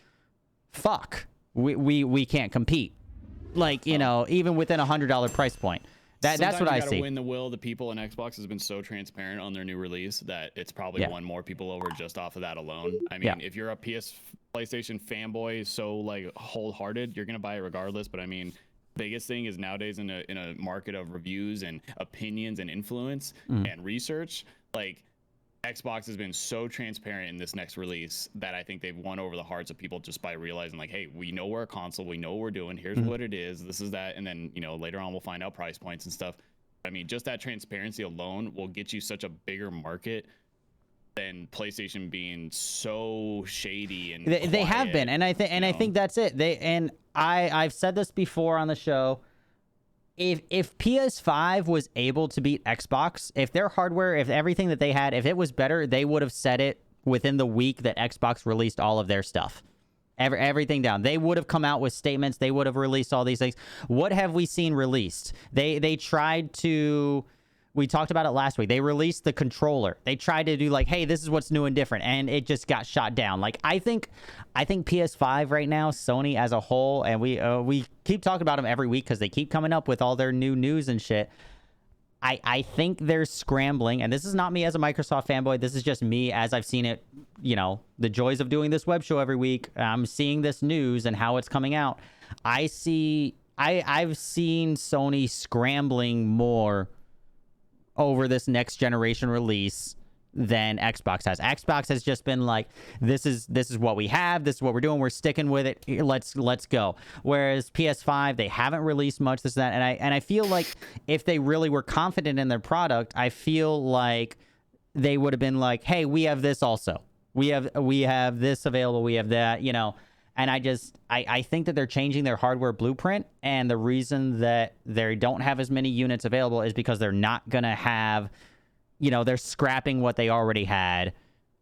fuck, we can't compete. Like, you know, even within $100 price point. That's what I see.
Win the will of the people, and Xbox has been so transparent on their new release that it's probably won more people over just off of that alone. I mean, if you're a PlayStation fanboy, so like wholehearted, you're gonna buy it regardless. But I mean, biggest thing is nowadays in a market of reviews and opinions and influence and research, like Xbox has been so transparent in this next release that I think they've won over the hearts of people just by realizing, like, hey, we know we're a console, we know what we're doing, here's what it is, this is that, and then, you know, later on we'll find out price points and stuff. I mean, just that transparency alone will get you such a bigger market than PlayStation being so shady and
they have been, and I think that's it. I've said this before on the show. If PS5 was able to beat Xbox, if their hardware, if everything that they had, if it was better, they would have said it within the week that Xbox released all of their stuff. Everything down. They would have come out with statements. They would have released all these things. What have we seen released? They tried to... We talked about it last week. They released the controller. They tried to do like, hey, this is what's new and different, and it just got shot down. Like, I think PS5 right now, Sony as a whole, and we keep talking about them every week because they keep coming up with all their new news and shit. I think they're scrambling, and this is not me as a Microsoft fanboy. This is just me as I've seen it, you know, the joys of doing this web show every week. I'm seeing this news and how it's coming out. I've seen Sony scrambling more over this next generation release than Xbox has. Xbox has just been like, this is what we have, this is what we're doing, we're sticking with it, let's go. Whereas PS5, they haven't released much, this and that, and I feel like if they really were confident in their product, I feel like they would have been like, hey, we have this also, we have this available, we have that, you know. And I think that they're changing their hardware blueprint, and the reason that they don't have as many units available is because they're not going to have, you know, they're scrapping what they already had,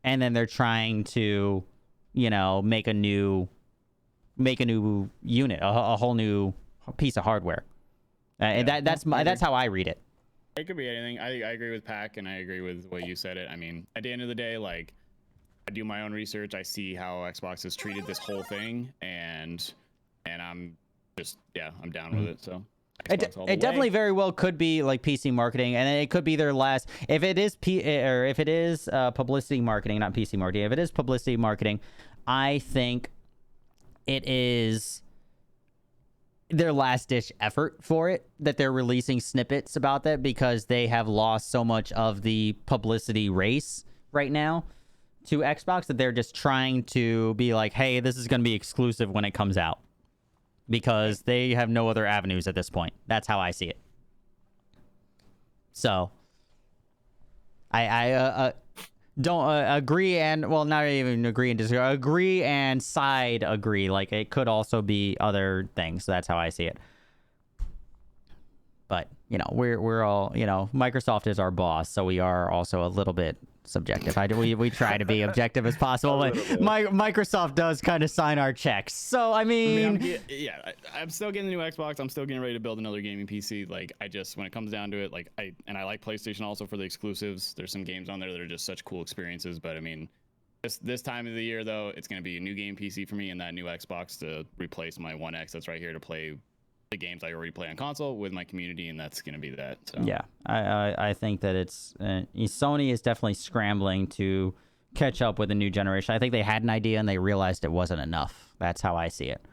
and then they're trying to, you know, make a new unit, a whole new piece of hardware. And that's how I read it.
It could be anything. I agree with Pac, and I agree with the way you said it. I mean, at the end of the day, like, I do my own research. I see how Xbox has treated this whole thing, and I'm just, I'm down with it. So
it definitely very well could be like PC marketing, and it could be their last. If it is publicity marketing, not PC marketing. If it is publicity marketing, I think it is their last ditch effort for it, that they're releasing snippets about that, because they have lost so much of the publicity race right now to Xbox, that they're just trying to be like, hey, this is going to be exclusive when it comes out, because they have no other avenues at this point. That's how I see it. So I don't agree, and well, not even agree and disagree. Agree and side agree. Like, it could also be other things. So that's how I see it. But, you know, we're all, you know, Microsoft is our boss, so we are also a little bit subjective. We try to be objective as possible, but Microsoft does kind of sign our checks. So I mean,
I'm still getting a new Xbox. I'm still getting ready to build another gaming PC. Like I just, when it comes down to it, like I like PlayStation also for the exclusives. There's some games on there that are just such cool experiences. But I mean, this time of the year though, it's gonna be a new game PC for me and that new Xbox to replace my One X that's right here to play the games I already play on console with my community, and that's gonna be that. So.
Yeah, I think that it's Sony is definitely scrambling to catch up with the new generation. I think they had an idea and they realized it wasn't enough. That's how I see it.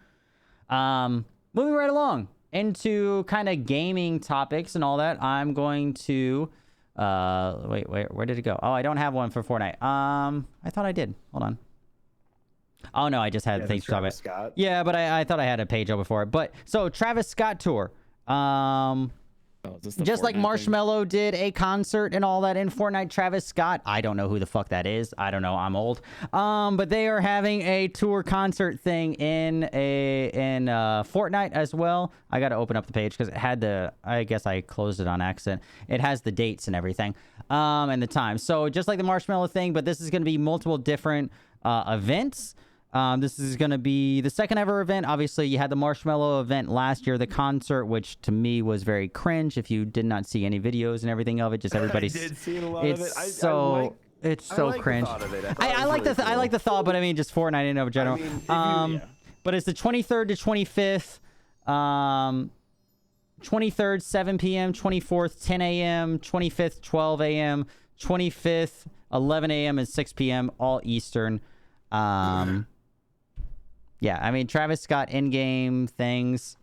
Moving right along into kind of gaming topics and all that. I'm going to wait, where did it go? Oh, I don't have one for Fortnite. I thought I did. Hold on. Oh no, I just had things to talk about.
Scott.
Yeah, but I thought I had a page up before. But so Travis Scott tour. Just like Marshmello did a concert and all that in Fortnite, Travis Scott, I don't know who the fuck that is. I don't know. I'm old. But they are having a tour concert thing in Fortnite as well. I got to open up the page because it had I guess I closed it on accident. It has the dates and everything, and the time. So just like the Marshmello thing, but this is going to be multiple different events. This is going to be the second ever event. Obviously, you had the Marshmello event last year, the concert, which to me was very cringe. If you did not see any videos and everything of it, just everybody's.
I did see a lot of it.
It's so cringe. I like the thought, but I mean, just Fortnite in general.
I mean,
but it's the 23rd to 25th. 23rd 7 p.m., 24th 10 a.m., 25th 12 a.m., 25th 11 a.m. and 6 p.m. all Eastern. Yeah, I mean, Travis Scott in-game things.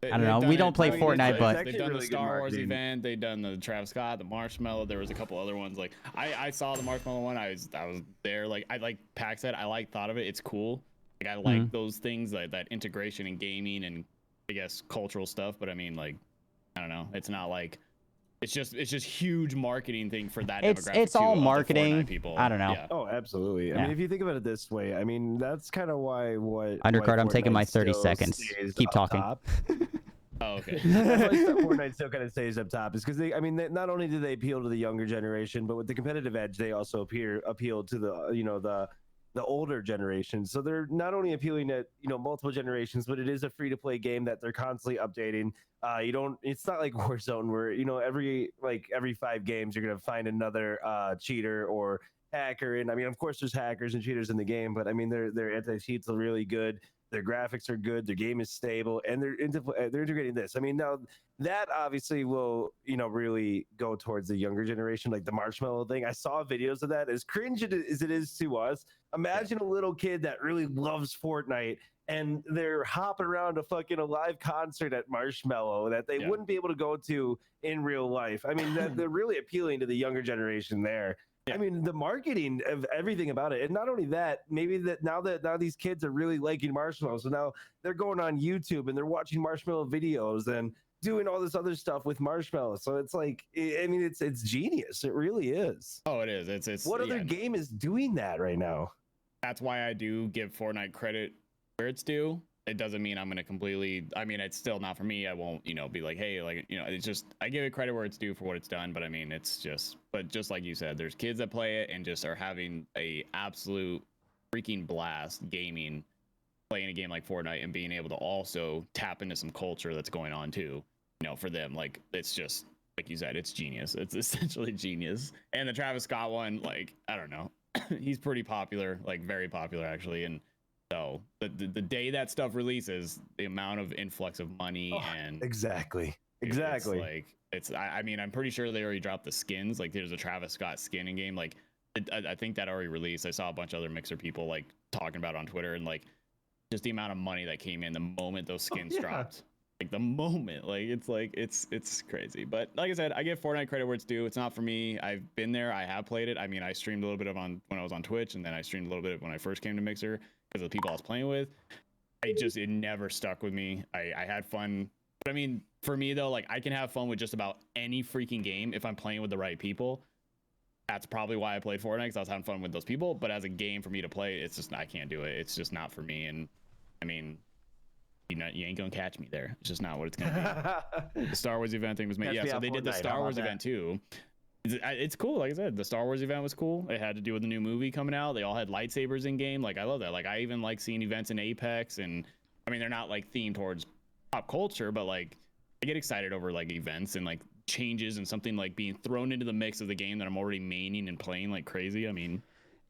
I don't know. We don't play Fortnite, but
they've done the Star Wars event. They've done the Travis Scott, the Marshmello. There was a couple other ones. Like I saw the Marshmello one. I was there. Like I like Pac said. I thought of it. It's cool. Like I like those things, like that integration in gaming and I guess cultural stuff. But I mean, like I don't know. It's not like. It's just huge marketing thing for that demographic.
It's all
too,
marketing.
People.
I don't know.
Yeah.
Oh, absolutely. I mean, if you think about it this way, I mean, that's kind of why
Undercard, I'm taking my 30 seconds. Keep talking.
Oh, okay.
That's why Fortnite still kind of stays up top is because not only do they appeal to the younger generation, but with the competitive edge, they also appeal to the older generation. So they're not only appealing to multiple generations, but it is a free to play game that they're constantly updating. It's not like Warzone where every 5 games you're gonna find another cheater or hacker. And I mean, of course, there's hackers and cheaters in the game, but I mean, their anti-cheats are really good. Their graphics are good. Their game is stable, and they're integrating this. I mean, now that obviously will really go towards the younger generation, like the Marshmello thing. I saw videos of that. As cringe as it is to us, imagine a little kid that really loves Fortnite and they're hopping around a live concert at Marshmello that they wouldn't be able to go to in real life. I mean, they're really appealing to the younger generation there. I mean, the marketing of everything about it, and not only that, maybe that now these kids are really liking Marshmello, so now they're going on YouTube and they're watching Marshmello videos and doing all this other stuff with Marshmello. So it's like, I mean, it's genius. It really is.
Oh, it is. It's
what other game is doing that right now?
That's why I do give Fortnite credit where it's due. It doesn't mean I'm going to completely, I mean, it's still not for me. I won't, be like, hey, it's just, I give it credit where it's due for what it's done. But I mean, but just like you said, there's kids that play it and just are having a absolute freaking blast gaming, playing a game like Fortnite and being able to also tap into some culture that's going on too, for them. Like, it's just, like you said, it's genius. It's essentially genius. And the Travis Scott one, like, I don't know. He's pretty popular, like very popular actually. And so the day that stuff releases, the amount of influx of money and
exactly.
I mean, I'm pretty sure they already dropped the skins. Like there's a Travis Scott skin in game. Like I think that already released. I saw a bunch of other Mixer people like talking about it on Twitter and like just the amount of money that came in the moment those skins dropped. Like the moment, it's crazy. But like I said, I give Fortnite credit where it's due. It's not for me. I've been there. I have played it. I mean, I streamed a little bit when I was on Twitch, and then I streamed a little bit when I first came to Mixer because of the people I was playing with. It never stuck with me. I had fun, but I mean, for me though, like I can have fun with just about any freaking game if I'm playing with the right people. That's probably why I played Fortnite, because I was having fun with those people. But as a game for me to play, it's just I can't do it. It's just not for me. And I mean. You ain't gonna catch me there. It's just not what it's gonna be. The Star Wars event thing was made. Yeah, so they did the Star Wars event too. It's cool. Like I said, the Star Wars event was cool. It had to do with the new movie coming out. They all had lightsabers in game. Like I love that. Like I even like seeing events in Apex, and I mean they're not like themed towards pop culture, but like I get excited over like events and like changes and something like being thrown into the mix of the game that I'm already maining and playing like crazy. I mean,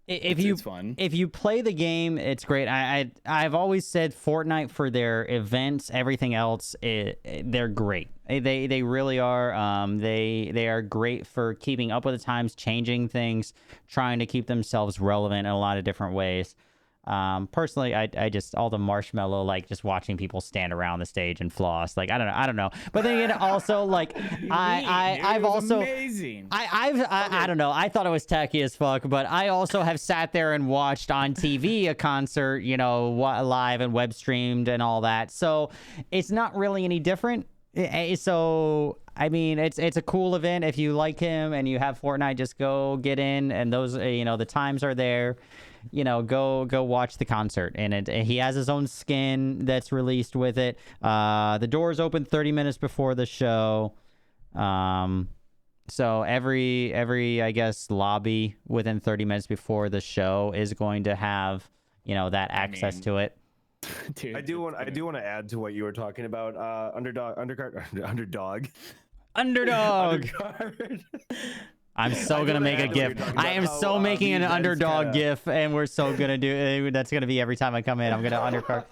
it's fun.
If you play the game, it's great. I've always said Fortnite for their events, everything else, they're great. They really are. They are great for keeping up with the times, changing things, trying to keep themselves relevant in a lot of different ways. Personally, I just all the marshmallow, like just watching people stand around the stage and floss, like I don't know. But then again, also like I've also
amazing.
I don't know. I thought it was tacky as fuck, but I also have sat there and watched on TV a concert, you know, live and web streamed and all that. So it's not really any different. So I mean, it's a cool event. If you like him and you have Fortnite, just go get in, and those you know the times are there. You know, go watch the concert, and he has his own skin that's released with it. The doors open 30 minutes before the show. So every I guess lobby within 30 minutes before the show is going to have, you know, that access to it.
Dude,
I do want to add to what you were talking about. Underdog.
Underdog. I'm so gonna make a gif. I am so making an underdog gif, and we're so gonna do it. That's gonna be every time I come in. I'm gonna undercard.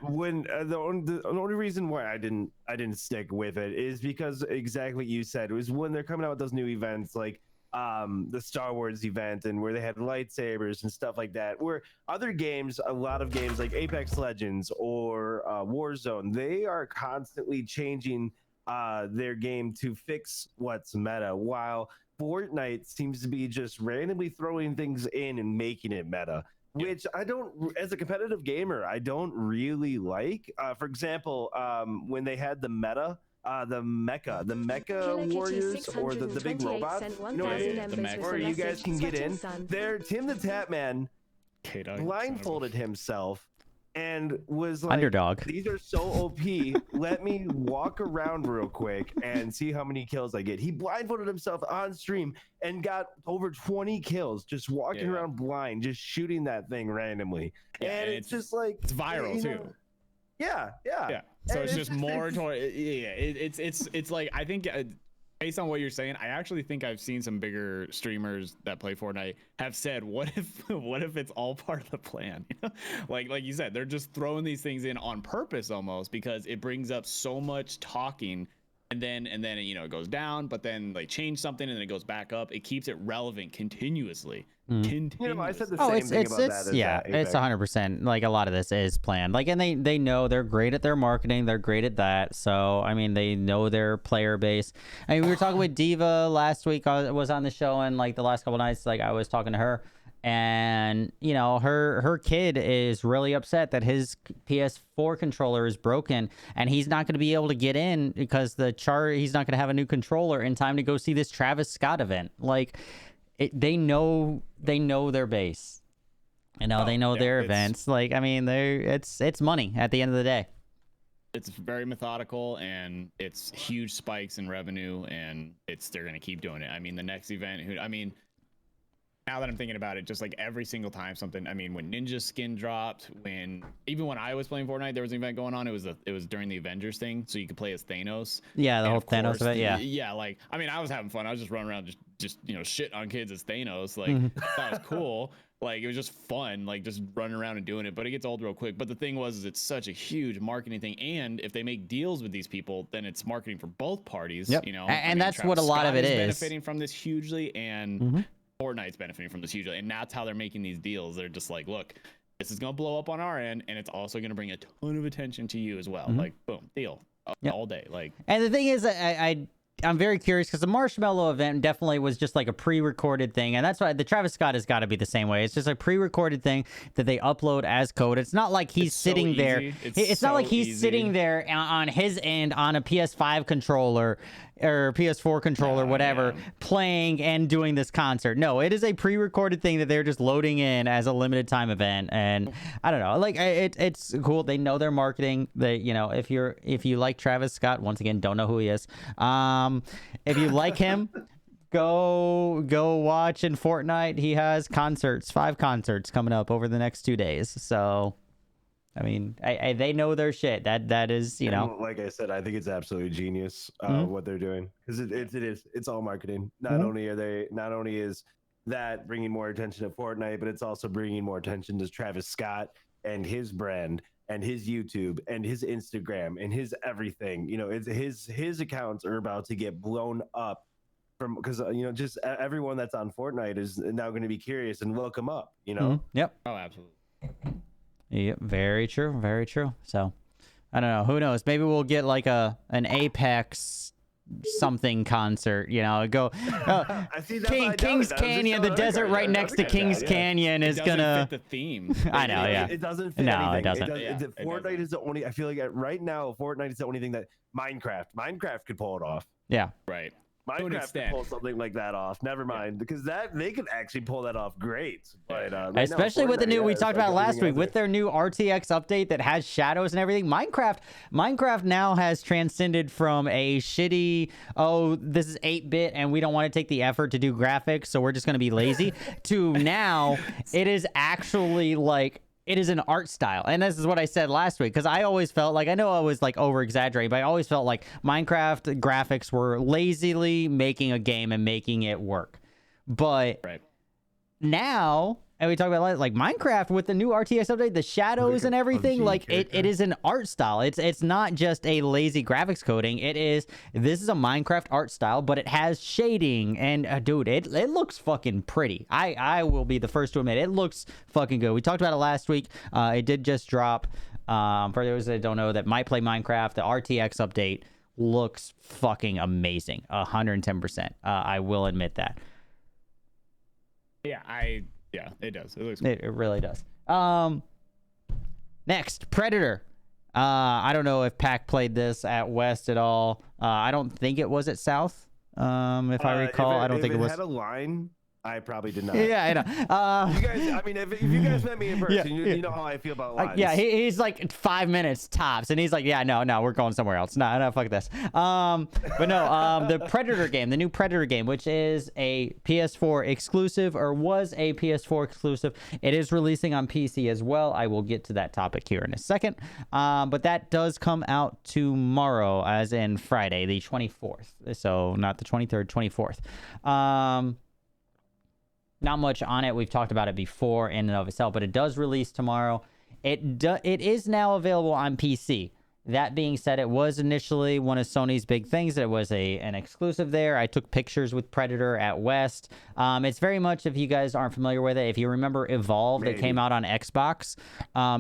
When the only reason why I didn't stick with it is because exactly what you said was when they're coming out with those new events like the Star Wars event and where they had lightsabers and stuff like that, where other games, a lot of games like Apex Legends or Warzone, they are constantly changing their game to fix what's meta, while Fortnite seems to be just randomly throwing things in and making it meta, which I don't, as a competitive gamer, I don't really like. For example, when they had the meta, the mecha warriors, or the big robots, you know what I mean? Or you guys can get in there. Tim the Tatman
Kdog,
blindfolded himself and was like,
Underdog.
These are so OP. Let me walk around real quick and see how many kills I get. He blindfolded himself on stream and got over 20 kills just walking around blind, just shooting that thing randomly. And it's just like,
it's viral too.
Yeah.
So it's just more toward, it's like, I think based on what you're saying, I actually think I've seen some bigger streamers that play Fortnite have said, what if it's all part of the plan? like you said, they're just throwing these things in on purpose almost because it brings up so much talking, and then you know it goes down, but then they change something and then it goes back up. It keeps it relevant continuously.
You know, I said the same thing about that.
It's 100%. Like a lot of this is planned. Like, and they know they're great at their marketing. They're great at that. So I mean, they know their player base. I mean, we were talking with Diva last week. I was on the show, and like the last couple nights, like I was talking to her, and you know, her kid is really upset that his PS4 controller is broken, and he's not going to be able to get in because he's not going to have a new controller in time to go see this Travis Scott event. Like. They know their base, you know, they know their events. Like, I mean, it's money at the end of the day.
It's very methodical, and it's huge spikes in revenue, and they're gonna keep doing it. I mean, the next event, now that I'm thinking about it, just like every single time something, I mean, when Ninja's skin dropped, even when I was playing Fortnite, there was an event going on. It was during the Avengers thing, so you could play as Thanos.
Yeah, the whole Thanos event. Yeah.
Yeah, like, I mean, I was having fun. I was just running around, just you know, shit on kids as Thanos. Like, that was cool. Like, it was just fun, like just running around and doing it. But it gets old real quick. But the thing is it's such a huge marketing thing, and if they make deals with these people, then it's marketing for both parties.
Yep.
You know,
and that's what a lot of it is.
Benefiting from this hugely, and Fortnite's benefiting from this hugely, and that's how they're making these deals. They're just like, look, this is gonna blow up on our end, and it's also gonna bring a ton of attention to you as well. Like, boom, deal, all day. Like,
and the thing is, I'm very curious because the Marshmallow event definitely was just like a pre-recorded thing, and that's why the Travis Scott has got to be the same way. It's just a pre-recorded thing that they upload as code. It's not like he's sitting there. It's not like he's sitting there on his end on a PS5 controller, or PS4 controller, whatever, playing and doing this concert. No, it is a pre-recorded thing that they're just loading in as a limited time event. And I don't know, like it's cool. They know their marketing. They, you know, if you like Travis Scott, once again, don't know who he is. If you like him, go watch in Fortnite. He has 5 concerts coming up over the next 2 days. So I mean, they know their shit. That is, you know.
And like I said, I think it's absolutely genius what they're doing, because it's all marketing. Not only is that bringing more attention to Fortnite, but it's also bringing more attention to Travis Scott and his brand and his YouTube and his Instagram and his everything. You know, it's his accounts are about to get blown up because you know, just everyone that's on Fortnite is now going to be curious and look him up. You know.
Yep.
Oh, absolutely.
Yep, very true, very true. So, I don't know. Who knows? Maybe we'll get like an Apex something concert. You know, go
I see that.
Kings Canyon, the desert right next to Kings Canyon is gonna
fit the theme.
I know, yeah.
It doesn't fit
No,
anything.
it doesn't.
Fortnite is the only. I feel like right now, Fortnite is the only thing that Minecraft could pull it off.
Yeah.
Right. To an
Minecraft could
extent.
pull something like that off. Never mind, because they could actually pull that off great. But right
Especially
now,
with the new,
Fortnite,
we
it's
talked
like
about it last
everything
week, with their new RTX update that has shadows and everything. Minecraft now has transcended from a shitty, oh, this is 8-bit and we don't want to take the effort to do graphics, so we're just going to be lazy, to now it is actually like, it is an art style. And this is what I said last week, because I always felt like, I know I was like over exaggerating, but I always felt like Minecraft graphics were lazily making a game and making it work. But
Right.
now, and we talk about like Minecraft with the new RTX update, the shadows and everything,
PUBG
like it is an art style. It's not just a lazy graphics coding. This is a Minecraft art style, but it has shading and dude, it looks fucking pretty. I will be the first to admit it looks fucking good. We talked about it last week. It did just drop. For those that don't know that might play Minecraft, the RTX update looks fucking amazing. 110%. I will admit that.
Yeah, it does. It looks.
It really does. Next, Predator. I don't know if Pac played this at West at all. I don't think it was at South. If I recall, I don't think it was.
Had a line. I probably did not.
Yeah, I know.
You guys, I mean, if you guys met me in person, you know how I feel about lines.
Yeah, he's like 5 minutes tops, and he's like, yeah, no, we're going somewhere else. No, fuck this. But no, the Predator game, the new Predator game, which is a PS4 exclusive, or was a PS4 exclusive. It is releasing on PC as well. I will get to that topic here in a second. But that does come out tomorrow, as in Friday, the 24th. So not the 23rd, 24th. Not much on it. We've talked about it before in and of itself, but it does release tomorrow. It is now available on PC. That being said, it was initially one of Sony's big things. It was an exclusive there. I took pictures with Predator at West. It's very much, if you guys aren't familiar with it, if you remember Evolve that came out on Xbox,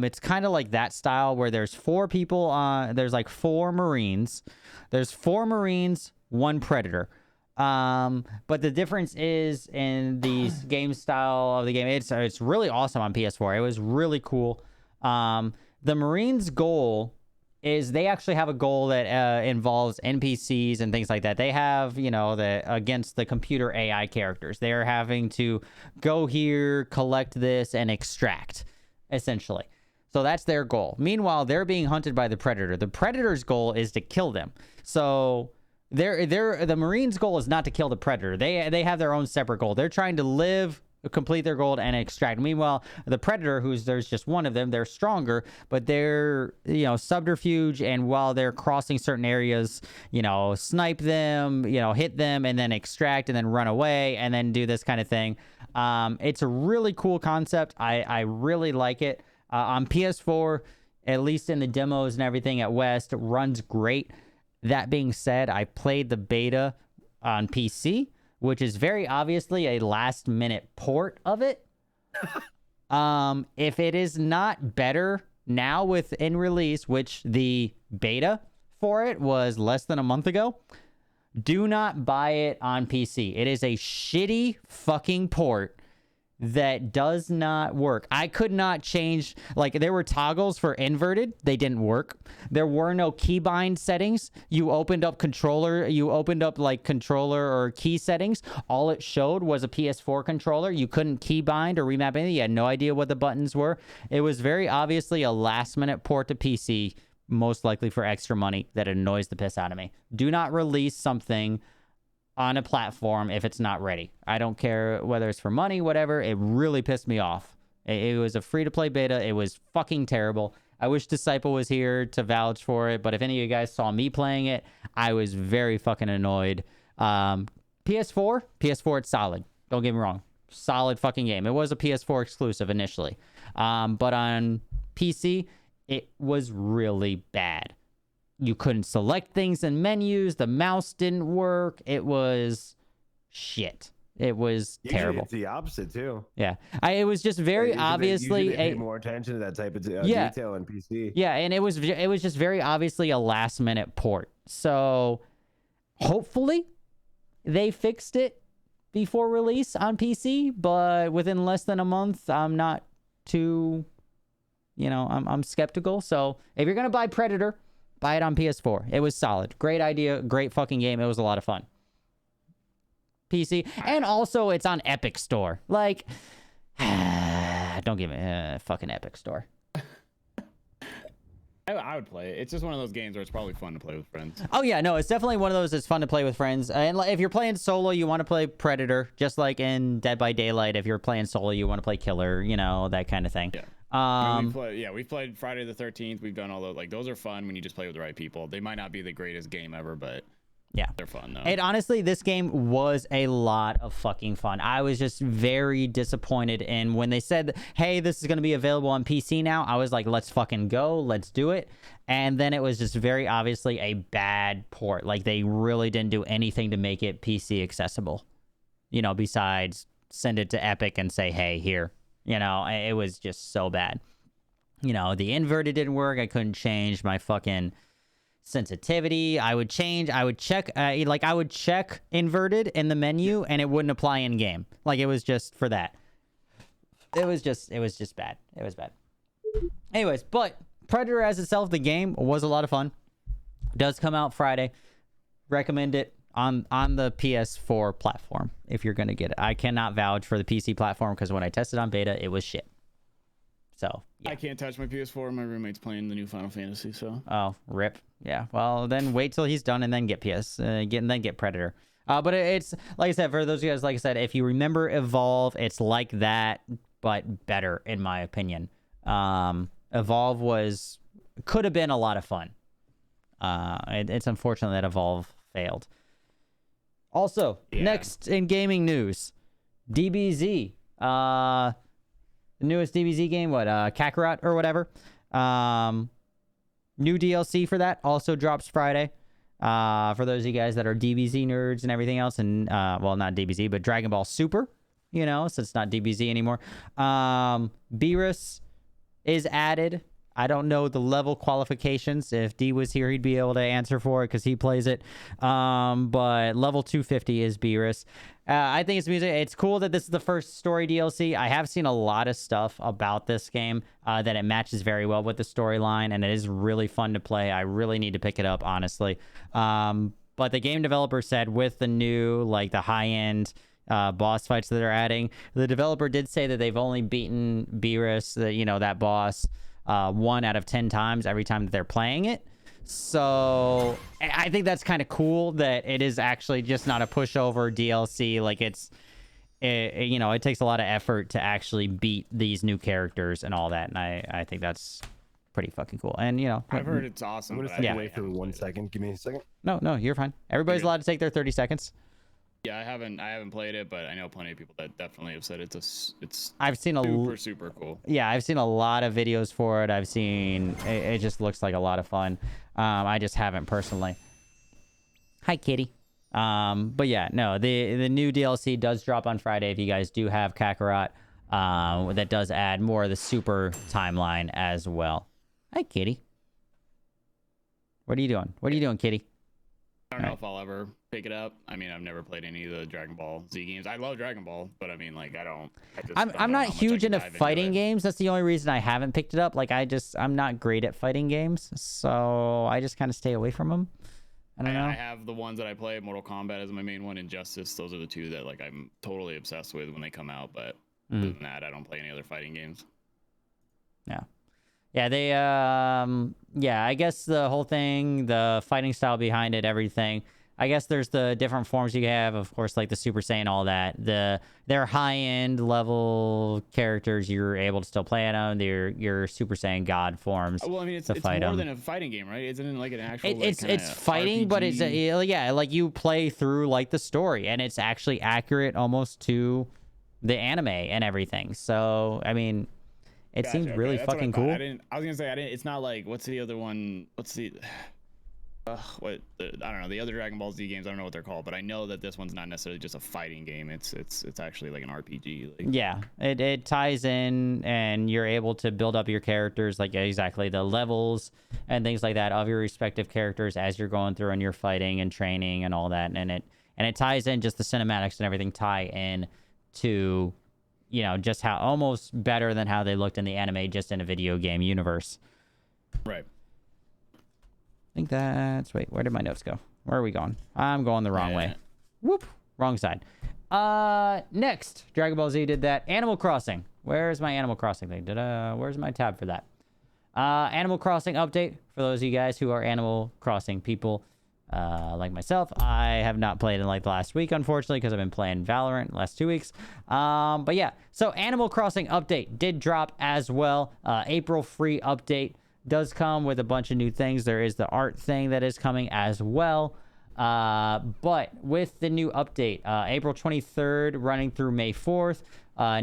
it's kind of like that style where there's 4 people. There's like 4 Marines. There's 4 Marines, 1 Predator. But the difference is in the game style of the game. It's really awesome on PS4. It was really cool. The Marines' goal is they actually have a goal that involves NPCs and things like that. They have, against the computer AI characters. They're having to go here, collect this, and extract, essentially. So that's their goal. Meanwhile, they're being hunted by the Predator. The Predator's goal is to kill them. So the Marines' goal is not to kill the Predator. They have their own separate goal. They're trying to live, complete their goal, and extract. Meanwhile, the Predator, there's just one of them, they're stronger, but they're, subterfuge, and while they're crossing certain areas, snipe them, hit them, and then extract, and then run away, and then do this kind of thing. It's a really cool concept. I really like it. On PS4, at least in the demos and everything at West, it runs great. That being said, I played the beta on PC, which is very obviously a last-minute port of it. If it is not better now within release, which the beta for it was less than a month ago, do not buy it on PC. It is a shitty fucking port that does not work. I could not change, like, there were toggles for inverted, they didn't work. There were no keybind settings. You opened up like controller or key settings, all it showed was a PS4 controller. You couldn't keybind or remap anything. You had no idea what the buttons were. It was very obviously a last minute port to PC, most likely for extra money, that annoys the piss out of me. Do not release something on a platform if it's not ready. I don't care whether it's for money, whatever. It really pissed me off. It was a free-to-play beta. It was fucking terrible. I wish Disciple was here to vouch for it, but if any of you guys saw me playing it, I was very fucking annoyed. PS4, it's solid. Don't get me wrong. Solid fucking game. It was a PS4 exclusive initially. But on PC, it was really bad. You couldn't select things in menus. The mouse didn't work. It was shit. It was terrible.
It's the opposite too.
Yeah, it was just very obviously
you pay more attention to that type of detail in PC.
Yeah, and it was just very obviously a last minute port. So hopefully they fixed it before release on PC, but within less than a month, I'm not too, I'm skeptical. So if you're gonna buy Predator, buy it on PS4. It was solid. Great idea. Great fucking game. It was a lot of fun. PC. And also, it's on Epic Store. Like, don't give me fucking Epic Store.
I would play it. It's just one of those games where it's probably fun to play with friends.
Oh, yeah. No, it's definitely one of those that's fun to play with friends. And if you're playing solo, you want to play Predator. Just like in Dead by Daylight, if you're playing solo, you want to play Killer, that kind of thing.
Yeah. We've played Friday the 13th. We've done all those. Like, those are fun when you just play with the right people. They might not be the greatest game ever, but
yeah,
they're fun though.
And honestly, this game was a lot of fucking fun. I was just very disappointed in when they said, hey, this is going to be available on PC now. I was like, let's fucking go. Let's do it. And then it was just very obviously a bad port. Like, they really didn't do anything to make it PC accessible, besides send it to Epic and say, hey, here. It was just so bad. The inverted didn't work. I couldn't change my fucking sensitivity. I would check inverted in the menu and it wouldn't apply in game. Like, it was just for that. It was just bad. It was bad. Anyways, but Predator as itself, the game was a lot of fun. Does come out Friday. Recommend it on the PS4 platform if you're gonna get it. I cannot vouch for the PC platform because when I tested on beta, it was shit. So yeah.
I can't touch my PS4. My roommate's playing the new Final Fantasy, so.
Oh, rip. Yeah. Well, then wait till he's done and then get get Predator. But it's like I said, for those of you guys, like I said, if you remember Evolve, it's like that but better in my opinion. Evolve could have been a lot of fun. It's unfortunate that Evolve failed. Also, next in gaming news, DBZ. The newest DBZ game, Kakarot or whatever. New DLC for that also drops Friday. For those of you guys that are DBZ nerds and everything else, and well, not DBZ, but Dragon Ball Super, so it's not DBZ anymore. Beerus is added. I don't know the level qualifications. If D was here, he'd be able to answer for it because he plays it. But level 250 is Beerus. I think it's cool that this is the first story DLC. I have seen a lot of stuff about this game that it matches very well with the storyline, and it is really fun to play. I really need to pick it up, honestly. But the game developer said with the new, the high-end boss fights that they're adding, the developer did say that they've only beaten Beerus, that boss, 1 out of 10 times every time that they're playing it. So I think that's kind of cool that it is actually just not a pushover DLC. Like, it takes a lot of effort to actually beat these new characters and all that. And I think that's pretty fucking cool. And,
I've heard it's awesome.
I'm going to wait for 1 second. Give me a second.
No, you're fine. Everybody's allowed to take their 30 seconds.
Yeah, I haven't played it, but I know plenty of people that definitely have said it's
I've seen
super cool.
Yeah, I've seen a lot of videos for it. I've seen it just looks like a lot of fun. I just haven't personally. Hi, kitty. But yeah, no, the new DLC does drop on Friday if you guys do have Kakarot. That does add more of the super timeline as well. Hi, kitty. What are you doing? What are you doing, kitty?
don't know if I'll ever pick it up. I mean, I've never played any of the Dragon Ball Z games. I love Dragon Ball, but I mean, like, I just don't
I'm
know
not
how much I
huge
can
into
dive
fighting
it.
games. That's the only reason I haven't picked it up. Like I'm not great at fighting games, so I just kind of stay away from them. I don't know.
I have the ones that I play. Mortal Kombat is my main one. Injustice. Those are the two that like I'm totally obsessed with when they come out. But other than that, I don't play any other fighting games.
Yeah, they yeah, I guess the whole thing, the fighting style behind it, everything. I guess there's the different forms you have, of course, like the Super Saiyan, all that. They're high-end level characters. You're able to still play at them. They're your Super Saiyan God forms.
Well, I mean, it's
fight
more
'em.
than a fighting game, right? Isn't it like an actual?
It's
like,
fighting, but it's yeah, like you play through like the story, and it's actually accurate almost to the anime and everything. So I mean, it
Gotcha,
seemed
okay,
really
that's what I
fucking
thought.
cool.
I was gonna say I didn't. It's not like what's the other one? What's the I don't know, the other Dragon Ball Z games. I don't know what they're called, but I know that this one's not necessarily just a fighting game. It's actually like an RPG. Like,
Yeah, it ties in, and you're able to build up your characters, like exactly the levels and things like that of your respective characters as you're going through and you're fighting and training and all that, and it ties in, just the cinematics and everything tie in to, you know, just how almost better than how they looked in the anime, just in a video game universe.
right.
I think that's... Wait, where did my notes go? Where are we going? I'm going the wrong way. Whoop, wrong side. Next, Dragon Ball Z did that. Animal Crossing. Where's my Animal Crossing thing? Where's my tab for that? Animal Crossing update for those of you guys who are Animal Crossing people, like myself. I have not played in like the last week, unfortunately, because I've been playing Valorant the last 2 weeks. But yeah, so Animal Crossing update did drop as well. April free update does come with a bunch of new things. There is the art thing that is coming as well. But with the new update, April 23rd running through May 4th,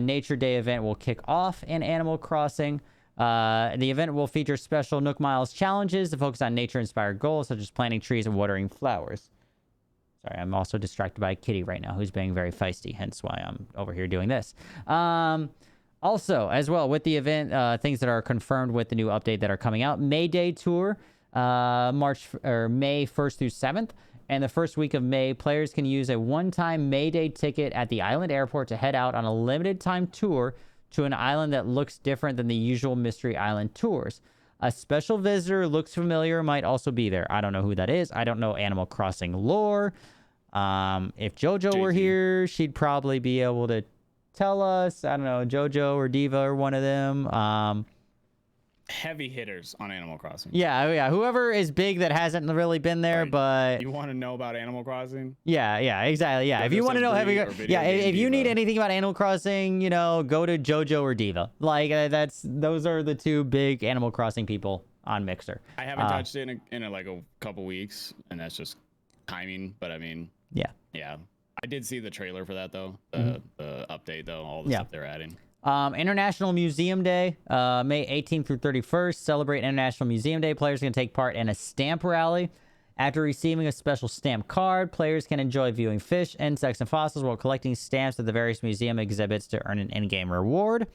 Nature Day event will kick off in Animal Crossing. The event will feature special Nook Miles challenges to focus on nature-inspired goals, such as planting trees and watering flowers. Sorry, I'm also distracted by Kitty right now, who's being very feisty, hence why I'm over here doing this. Also, as well, with the event, things that are confirmed with the new update that are coming out. May Day Tour, May 1st through 7th. And the first week of May, players can use a one-time May Day ticket at the island airport to head out on a limited-time tour to an island that looks different than the usual Mystery Island tours. A special visitor looks familiar might also be there. I don't know who that is. I don't know Animal Crossing lore. If JoJo were here, she'd probably be able to tell us. I don't know, JoJo or Diva or one of them.
Heavy hitters on Animal Crossing.
Yeah. Whoever is big that hasn't really been there,
Like,
but
you want to know about Animal Crossing?
yeah, exactly. Yeah, if you want to know heavy, if you need anything about Animal Crossing, you know, go to JoJo or Diva. Like those are the two big Animal Crossing people on Mixer.
I haven't touched it in like a couple weeks, and that's just timing. But I mean, yeah. I did see the trailer for that though. The update though, all the stuff they're adding.
International Museum Day, May 18th through 31st. Celebrate International Museum Day. Players can take part in a stamp rally. After receiving a special stamp card, players can enjoy viewing fish, insects, and fossils while collecting stamps at the various museum exhibits to earn an in-game reward.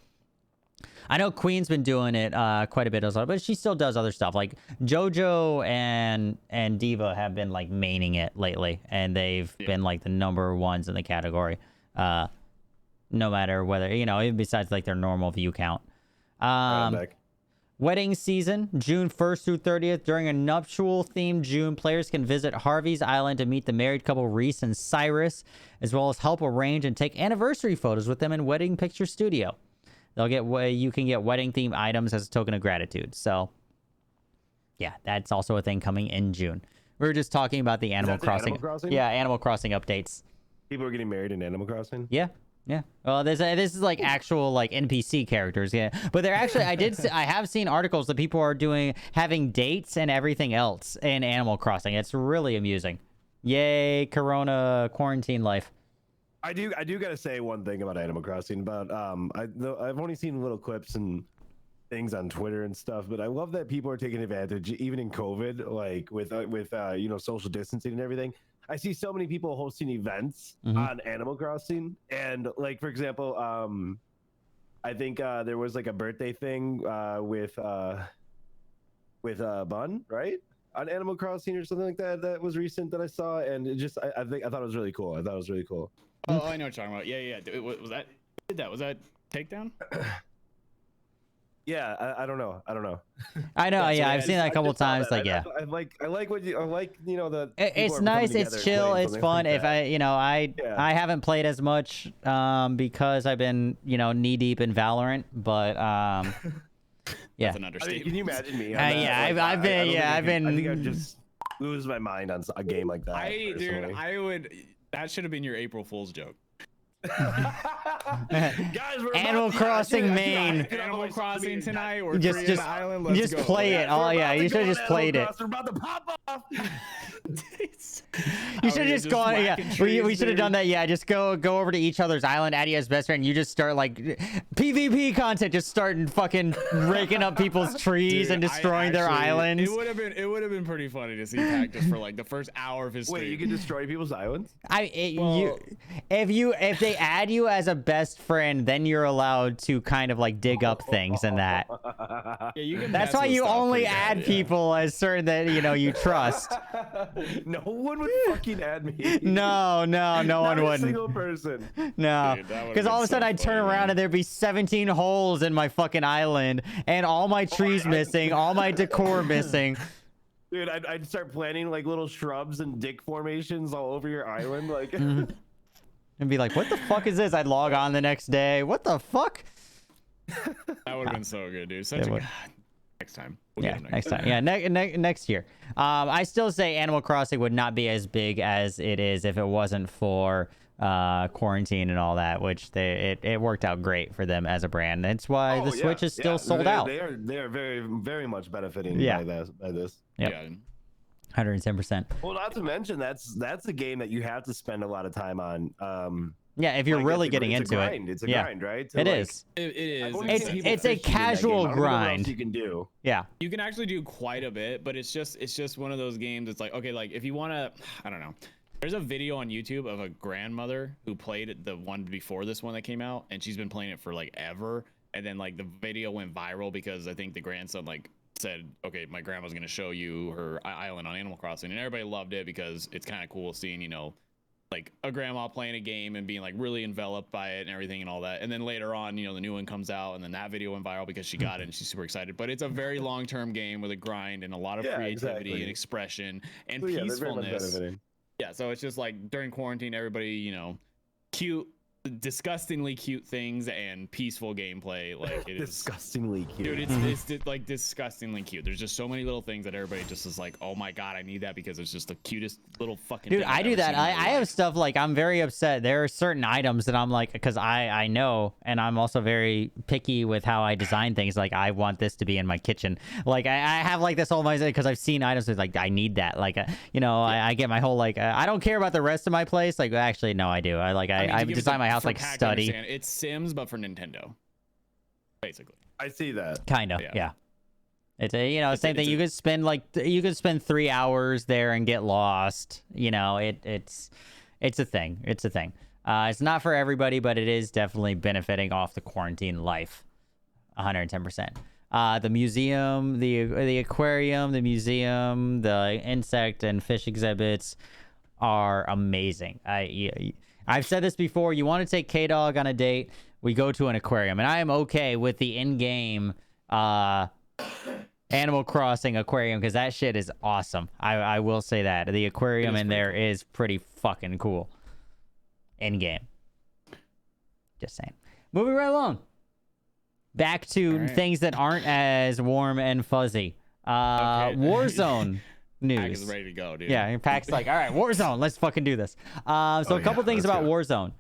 I know Queen's been doing it quite a bit as well, but she still does other stuff. Like JoJo and Diva have been like maining it lately, and they've been like the number ones in the category. No matter whether, you know, besides like their normal view count. Wedding season, June 1st through 30th. During a nuptial-themed June, players can visit Harvey's Island to meet the married couple Reese and Cyrus, as well as help arrange and take anniversary photos with them in Wedding Picture Studio. You can get wedding-themed items as a token of gratitude. So, yeah, that's also a thing coming in June. We were just talking about the Animal Crossing. Yeah, Animal Crossing updates.
People are getting married in Animal Crossing?
Yeah. Well, this is like actual like NPC characters, yeah. But they're actually, I have seen articles that people are having dates and everything else in Animal Crossing. It's really amusing. Yay, Corona quarantine life.
I do gotta say one thing about Animal Crossing. I've only seen little clips and things on Twitter and stuff, but I love that people are taking advantage, even in COVID, like with you know, social distancing and everything. I see so many people hosting events on Animal Crossing, and like, for example, I think there was like a birthday thing with Bun, right? on Animal Crossing or something like that that was recent that I saw, and it just I thought it was really cool. I thought it was really cool.
Oh, I know what you're talking about. Yeah. Was that? Did that? Was that Takedown?
Yeah, I don't know.
I know.
That's
Yeah,
what
I've seen that a couple times. Like, yeah.
I like what you the.
It's nice. It's chill. It's fun. If I haven't played as much because I've been knee deep in Valorant, but yeah.
That's an understatement.
Can you imagine me?
I've been.
I think I'd just lose my mind on a game like that.
Dude, I would. That should have been your April Fool's joke.
Guys, we're
Animal Crossing main.
Animal Crossing tonight. We're
Just
Island. Let's
just
go.
play it. Oh yeah, you should have just played it.
We're about to pop off.
You should have just gone. Yeah, we should have done that. Yeah, just go over to each other's island. Add you as best friend. You just start like PvP content. Just starting fucking raking up people's trees and destroying their islands.
It would have been pretty funny to see Pac just for like the first hour of his stream.
Wait, you can destroy people's islands?
If they add you as a best friend, then you're allowed to kind of like dig up things and that.
Yeah, you can
That's
mess
why
with
you
stuff
only
pretty bad,
add people as certain that you trust.
No one would fucking add me.
No one
Not a
wouldn't.
single person.
No,
Dude, that would've
because
been
all of a sudden
so
I'd turn
funny,
around
man.
and there'd be 17 holes in my fucking island, and all my trees missing, all my decor missing.
Dude, I'd start planting like little shrubs and dick formations all over your island, like.
And be like, what the fuck is this? I'd log on the next day. What the fuck?
That would have been so good, dude.
It would.
Next time. We'll
Yeah,
get him
next time. Yeah, next year. I still say Animal Crossing would not be as big as it is if it wasn't for quarantine and all that, which it worked out great for them as a brand. That's why the Switch is still sold out.
They are very, very much benefiting
Yeah.
by this.
Yep.
Yeah.
110%.
Well, not to mention that's a game that you have to spend a lot of time on.
Yeah, if you're
Like,
really
it's
getting
a
into
grind.
it.
It's a
Yeah.
grind, right?
It is.
It is.
I've only
It's-
seen people
it's a
fishing in that game.
casual
I don't know what else
grind.
you can do.
Yeah.
You can actually do quite a bit, but it's just one of those games. It's like, okay, like if you want to, I don't know. There's a video on YouTube of a grandmother who played the one before this one that came out, and she's been playing it for like ever. And then like the video went viral because I think the grandson like said, okay, my grandma's gonna show you her island on Animal Crossing, and everybody loved it because it's kind of cool seeing, like a grandma playing a game and being like really enveloped by it and everything and all that. And then later on, the new one comes out, and then that video went viral because she got it and she's super excited. But it's a very long-term game with a grind and a lot of creativity
exactly.
and expression and
So, yeah, they're very much
peacefulness.
benefiting.
Yeah, so it's just like during quarantine, everybody, cute, disgustingly cute things and peaceful gameplay. Like it is
Disgustingly cute.
dude, it's like disgustingly cute. There's just so many little things that everybody just is like, oh my god, I need that because it's just the cutest little fucking
Dude,
thing I've
I do
ever
that.
seen in
I
my
have
life.
stuff like I'm very upset. There are certain items that I'm like, because I know, and I'm also very picky with how I design things. Like I want this to be in my kitchen. Like I have like this whole mindset because I've seen items that's like I need that. Like I get my whole like I don't care about the rest of my place. Like actually no, I do.
I mean,
I
to give it
design
to-
my house
for
like
Pac to
study.
understand, it's Sims but for Nintendo, basically.
I see that.
Kind of,
Yeah.
yeah. It's a same thing.
it's
You could spend 3 hours there and get lost. It's a thing. It's a thing. It's not for everybody, but it is definitely benefiting off the quarantine life. 110%. The museum, the aquarium, the museum, the insect and fish exhibits are amazing. I've said this before. You want to take Kdog on a date, we go to an aquarium, and I am okay with the in-game Animal Crossing aquarium because that shit is awesome. I will say that the aquarium in there is pretty fucking cool. In-game. Just saying. Moving right along. Back to things that aren't as warm and fuzzy. Warzone
Pac is
news.
ready to go, dude.
Yeah, and Pac's like, all right, Warzone, let's fucking do this. A couple things about Warzone.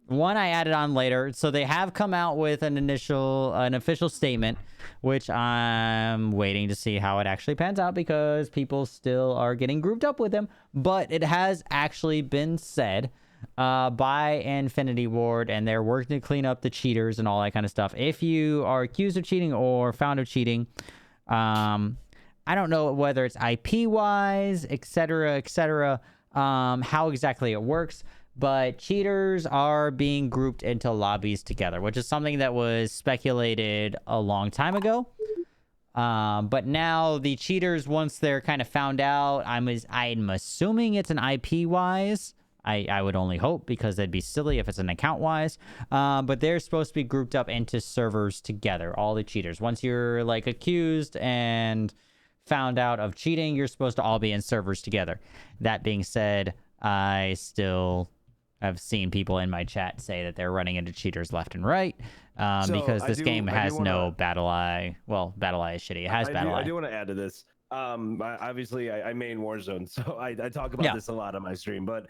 One I added on later. So they have come out with an official statement, which I'm waiting to see how it actually pans out because people still are getting grouped up with them. But it has actually been said by Infinity Ward, and they're working to clean up the cheaters and all that kind of stuff. If you are accused of cheating or found of cheating, I don't know whether it's IP wise, etc., how exactly it works, but cheaters are being grouped into lobbies together, which is something that was speculated a long time ago. But now the cheaters, once they're kind of found out, I'm assuming it's an IP wise. I would only hope, because it'd be silly if it's an account wise. But they're supposed to be grouped up into servers together, all the cheaters. Once you're like accused and found out of cheating, you're supposed to all be in servers together. That being said, I still have seen people in my chat say that they're running into cheaters left and right, because this game has no battle eye. Well, battle eye is shitty. It has battle eye.
I do want to add to this. Obviously, I main Warzone, so I talk about this a lot on my stream. But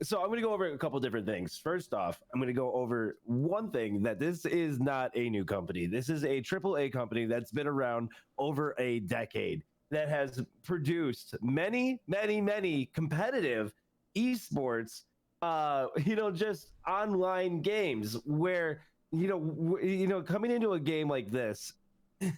so I'm going to go over a couple different things. First off, I'm going to go over one thing, that this is not a new company. This is a AAA company that's been around over a decade, that has produced many competitive esports, just online games where, coming into a game like this,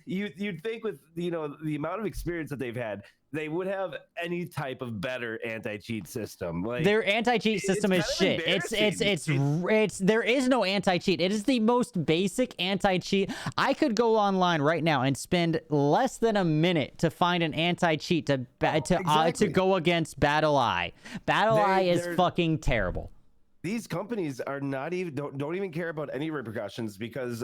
you'd think with, the amount of experience that they've had, they would have any type of better anti-cheat system. Like,
their anti-cheat system is shit. It's there is no anti-cheat. It is the most basic anti-cheat. I could go online right now and spend less than a minute to find an anti-cheat to go against Battle Eye. Battle Eye is fucking terrible.
These companies are don't even care about any repercussions, because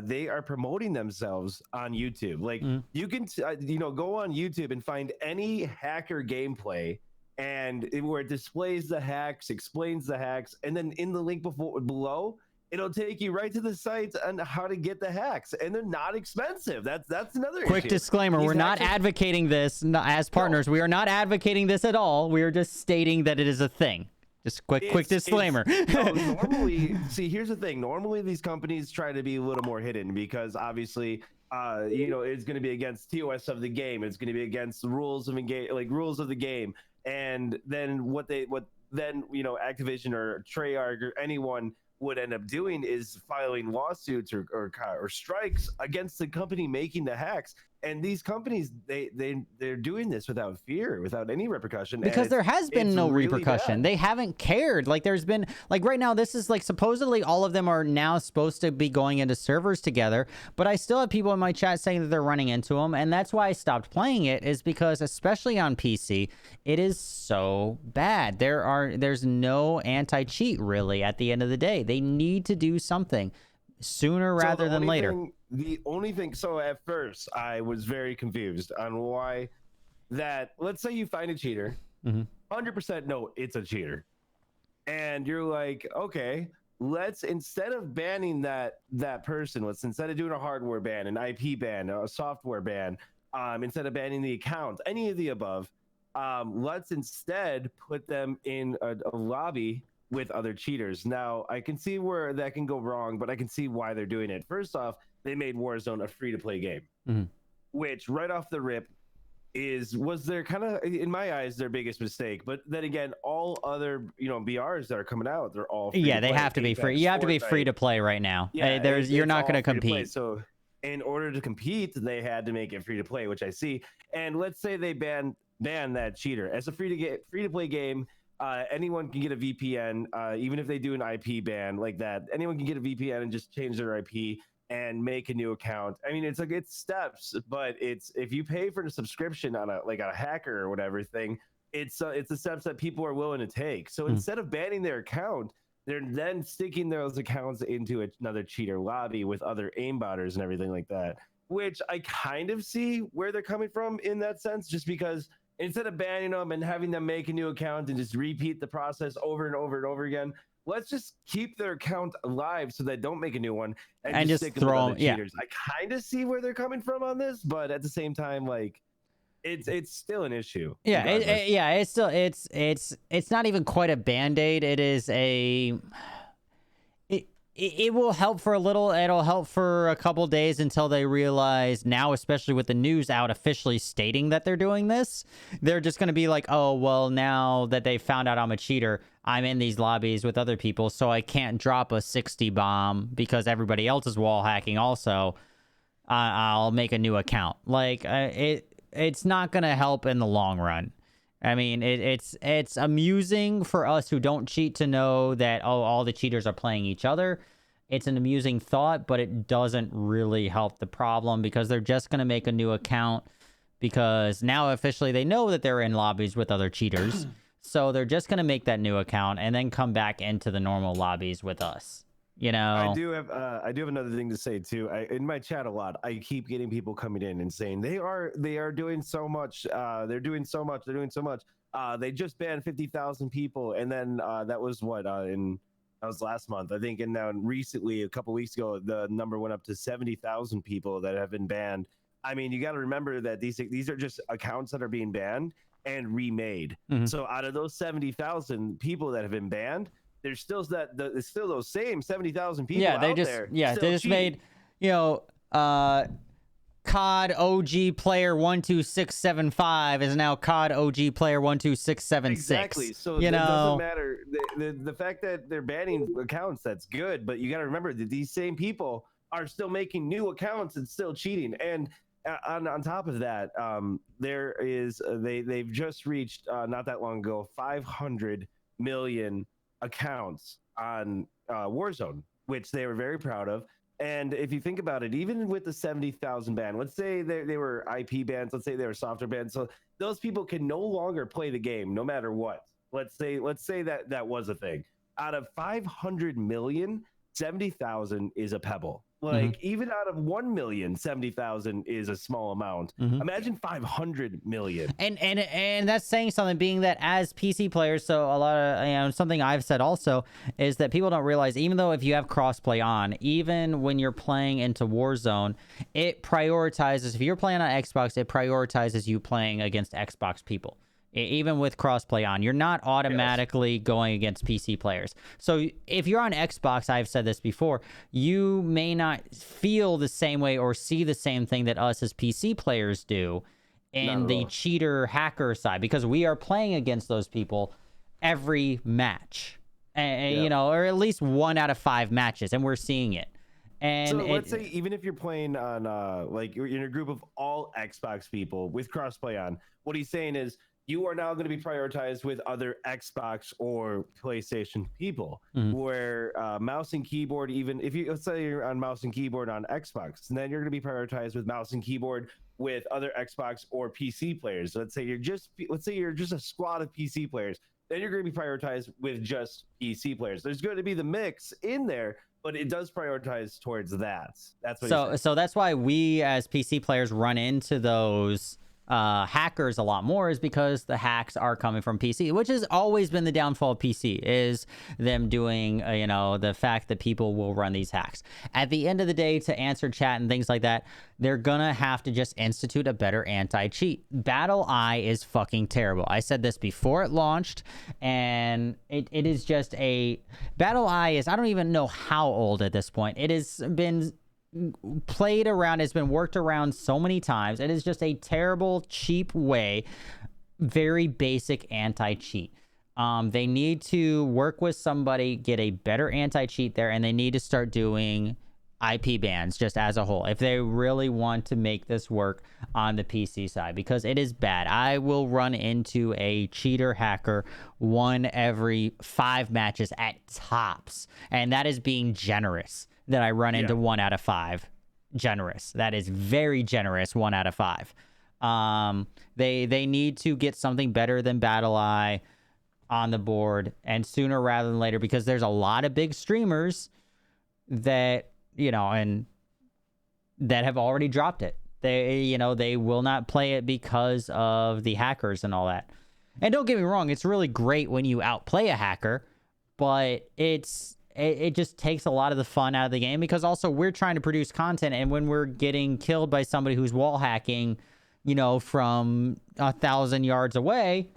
they are promoting themselves on YouTube. Like, you can go on YouTube and find any hacker gameplay, and where it displays the hacks, explains the hacks, and then in the link below, it'll take you right to the site on how to get the hacks, and they're not expensive. That's another
quick
issue.
disclaimer: we're not advocating this as partners. We are not advocating this at all. We are just stating that it is a thing. Just quick disclaimer.
Normally, see, here's the thing. Normally, these companies try to be a little more hidden, because obviously, it's going to be against TOS of the game. It's going to be against the rules of the game. And then Activision or Treyarch or anyone would end up doing is filing lawsuits or strikes against the company making the hacks. And these companies, they're doing this without fear, without any repercussion.
Because there has been no
really
repercussion.
bad.
They haven't cared. Like, there's been, like, right now, this is like supposedly all of them are now supposed to be going into servers together. But I still have people in my chat saying that they're running into them. And that's why I stopped playing it, is because, especially on PC, it is so bad. There's no anti-cheat, really, at the end of the day. They need to do something sooner rather than later.
The only thing, so at first I was very confused on why that, let's say you find a cheater, 100% no, it's a cheater. And you're like, okay, instead of banning that person, instead of doing a hardware ban, an IP ban, a software ban, instead of banning the account, any of the above, let's instead put them in a lobby with other cheaters. Now, I can see where that can go wrong, but I can see why they're doing it. First off, they made Warzone a free-to-play game, which right off the rip was their kind of, in my eyes, their biggest mistake. But then again, all other BRs that are coming out, they're all free to
they
play.
have to be free. You have to be free to play right now.
Yeah,
you're not going to compete.
So in order to compete, they had to make it free to play, which I see. And let's say they ban that cheater as a free to play game. Anyone can get a VPN, even if they do an IP ban like that. Anyone can get a VPN and just change their IP and make a new account. I mean, it's steps, but if you pay for the subscription on a hacker or whatever thing, it's the steps that people are willing to take. So instead of banning their account, they're then sticking those accounts into another cheater lobby with other aimbotters and everything like that, which I kind of see where they're coming from in that sense, just because instead of banning them and having them make a new account and just repeat the process over and over and over again, let's just keep their account alive so they don't make a new one and just stick throw them. Cheaters. I kind of see where they're coming from on this, but at the same time, like, it's still an issue.
It's still it's not even quite a band-aid. It is a. It will help for a little. It'll help for a couple days until they realize now, especially with the news out officially stating that they're doing this, they're just going to be like, oh, well, now that they found out I'm a cheater, I'm in these lobbies with other people, so I can't drop a 60 bomb because everybody else is wall hacking also. I'll make a new account. Like, it's not going to help in the long run. I mean, it's amusing for us who don't cheat to know that, oh, all the cheaters are playing each other. it's an amusing thought, but it doesn't really help the problem because they're just going to make a new account because now officially they know that they're in lobbies with other cheaters. So they're just going to make that new account and then come back into the normal lobbies with us. You know,
I do have another thing to say too. In my chat a lot, I keep getting people coming in and saying they are doing so much. They're doing so much. They're doing so much. They just banned 50,000 people, and then that was that was last month, I think. And now recently, a couple weeks ago, the number went up to 70,000 people that have been banned. I mean, you got to remember that these are just accounts that are being banned and remade. So out of those 70,000 people that have been banned, there's still it's still those same 70,000 people
yeah, they
out
just
there.
yeah, they just
cheating.
made, you know, COD OG player 12675 is now COD OG player 12676.
Exactly. So
you
it
know,
doesn't matter. The fact that they're banning accounts, that's good, but you got to remember that these same people are still making new accounts and still cheating. And on top of that, there is they've just reached not that long ago 500 million accounts on Warzone, which they were very proud of. And if you think about it, even with the 70,000 ban, let's say they were IP bans, let's say they were software bans, so those people can no longer play the game no matter what. Let's say that was a thing. Out of 500 million, 70,000 is a pebble. Like even out of 1 million, 70,000 is a small amount. Imagine 500 million.
And that's saying something, being that as PC players, so a lot of, you know, something I've said also is that people don't realize, even though if you have crossplay on, even when you're playing into Warzone, it prioritizes, if you're playing on Xbox, it prioritizes you playing against Xbox people. Even with crossplay on, you're not automatically going against PC players. So if you're on Xbox, I've said this before, you may not feel the same way or see the same thing that us as PC players do in the cheater hacker side, because we are playing against those people every match, and you know, or at least 1 out of 5 matches, and we're seeing it. And
so let's say even if you're playing on like you're in a group of all Xbox people with crossplay on, what he's saying is you are now going to be prioritized with other Xbox or PlayStation people, where mouse and keyboard, even if you, let's say you're on mouse and keyboard on Xbox, and then you're going to be prioritized with mouse and keyboard with other Xbox or PC players. So let's say you're just a squad of PC players, then you're going to be prioritized with just PC players. There's going to be the mix in there, but it does prioritize towards that. That's what
so that's why we as PC players run into those hackers a lot more, is because the hacks are coming from PC, which has always been the downfall of PC, is them doing you know, the fact that people will run these hacks. At the end of the day, to answer chat and things like that, they're gonna have to just institute a better anti-cheat. Battle Eye is fucking terrible. I said this before it launched, and it is just a Battle Eye is, I don't even know how old at this point. It has been played around, it's been worked around so many times. It is just a terrible, cheap way, very basic anti-cheat. They need to work with somebody, get a better anti-cheat there, and they need to start doing IP bans just as a whole if they really want to make this work on the PC side, because it is bad. I will run into a cheater hacker 1 every 5 matches at tops, and that is being generous. That I run into 1 out of 5. Generous. That is very generous. 1 out of 5. They need to get something better than Battle Eye on the board, and sooner rather than later, because there's a lot of big streamers that, you know, and that have already dropped it. They, you know, they will not play it because of the hackers and all that. And don't get me wrong, it's really great when you outplay a hacker, but it just takes a lot of the fun out of the game, because also we're trying to produce content, and when we're getting killed by somebody who's wall hacking, you know, from 1,000 yards away,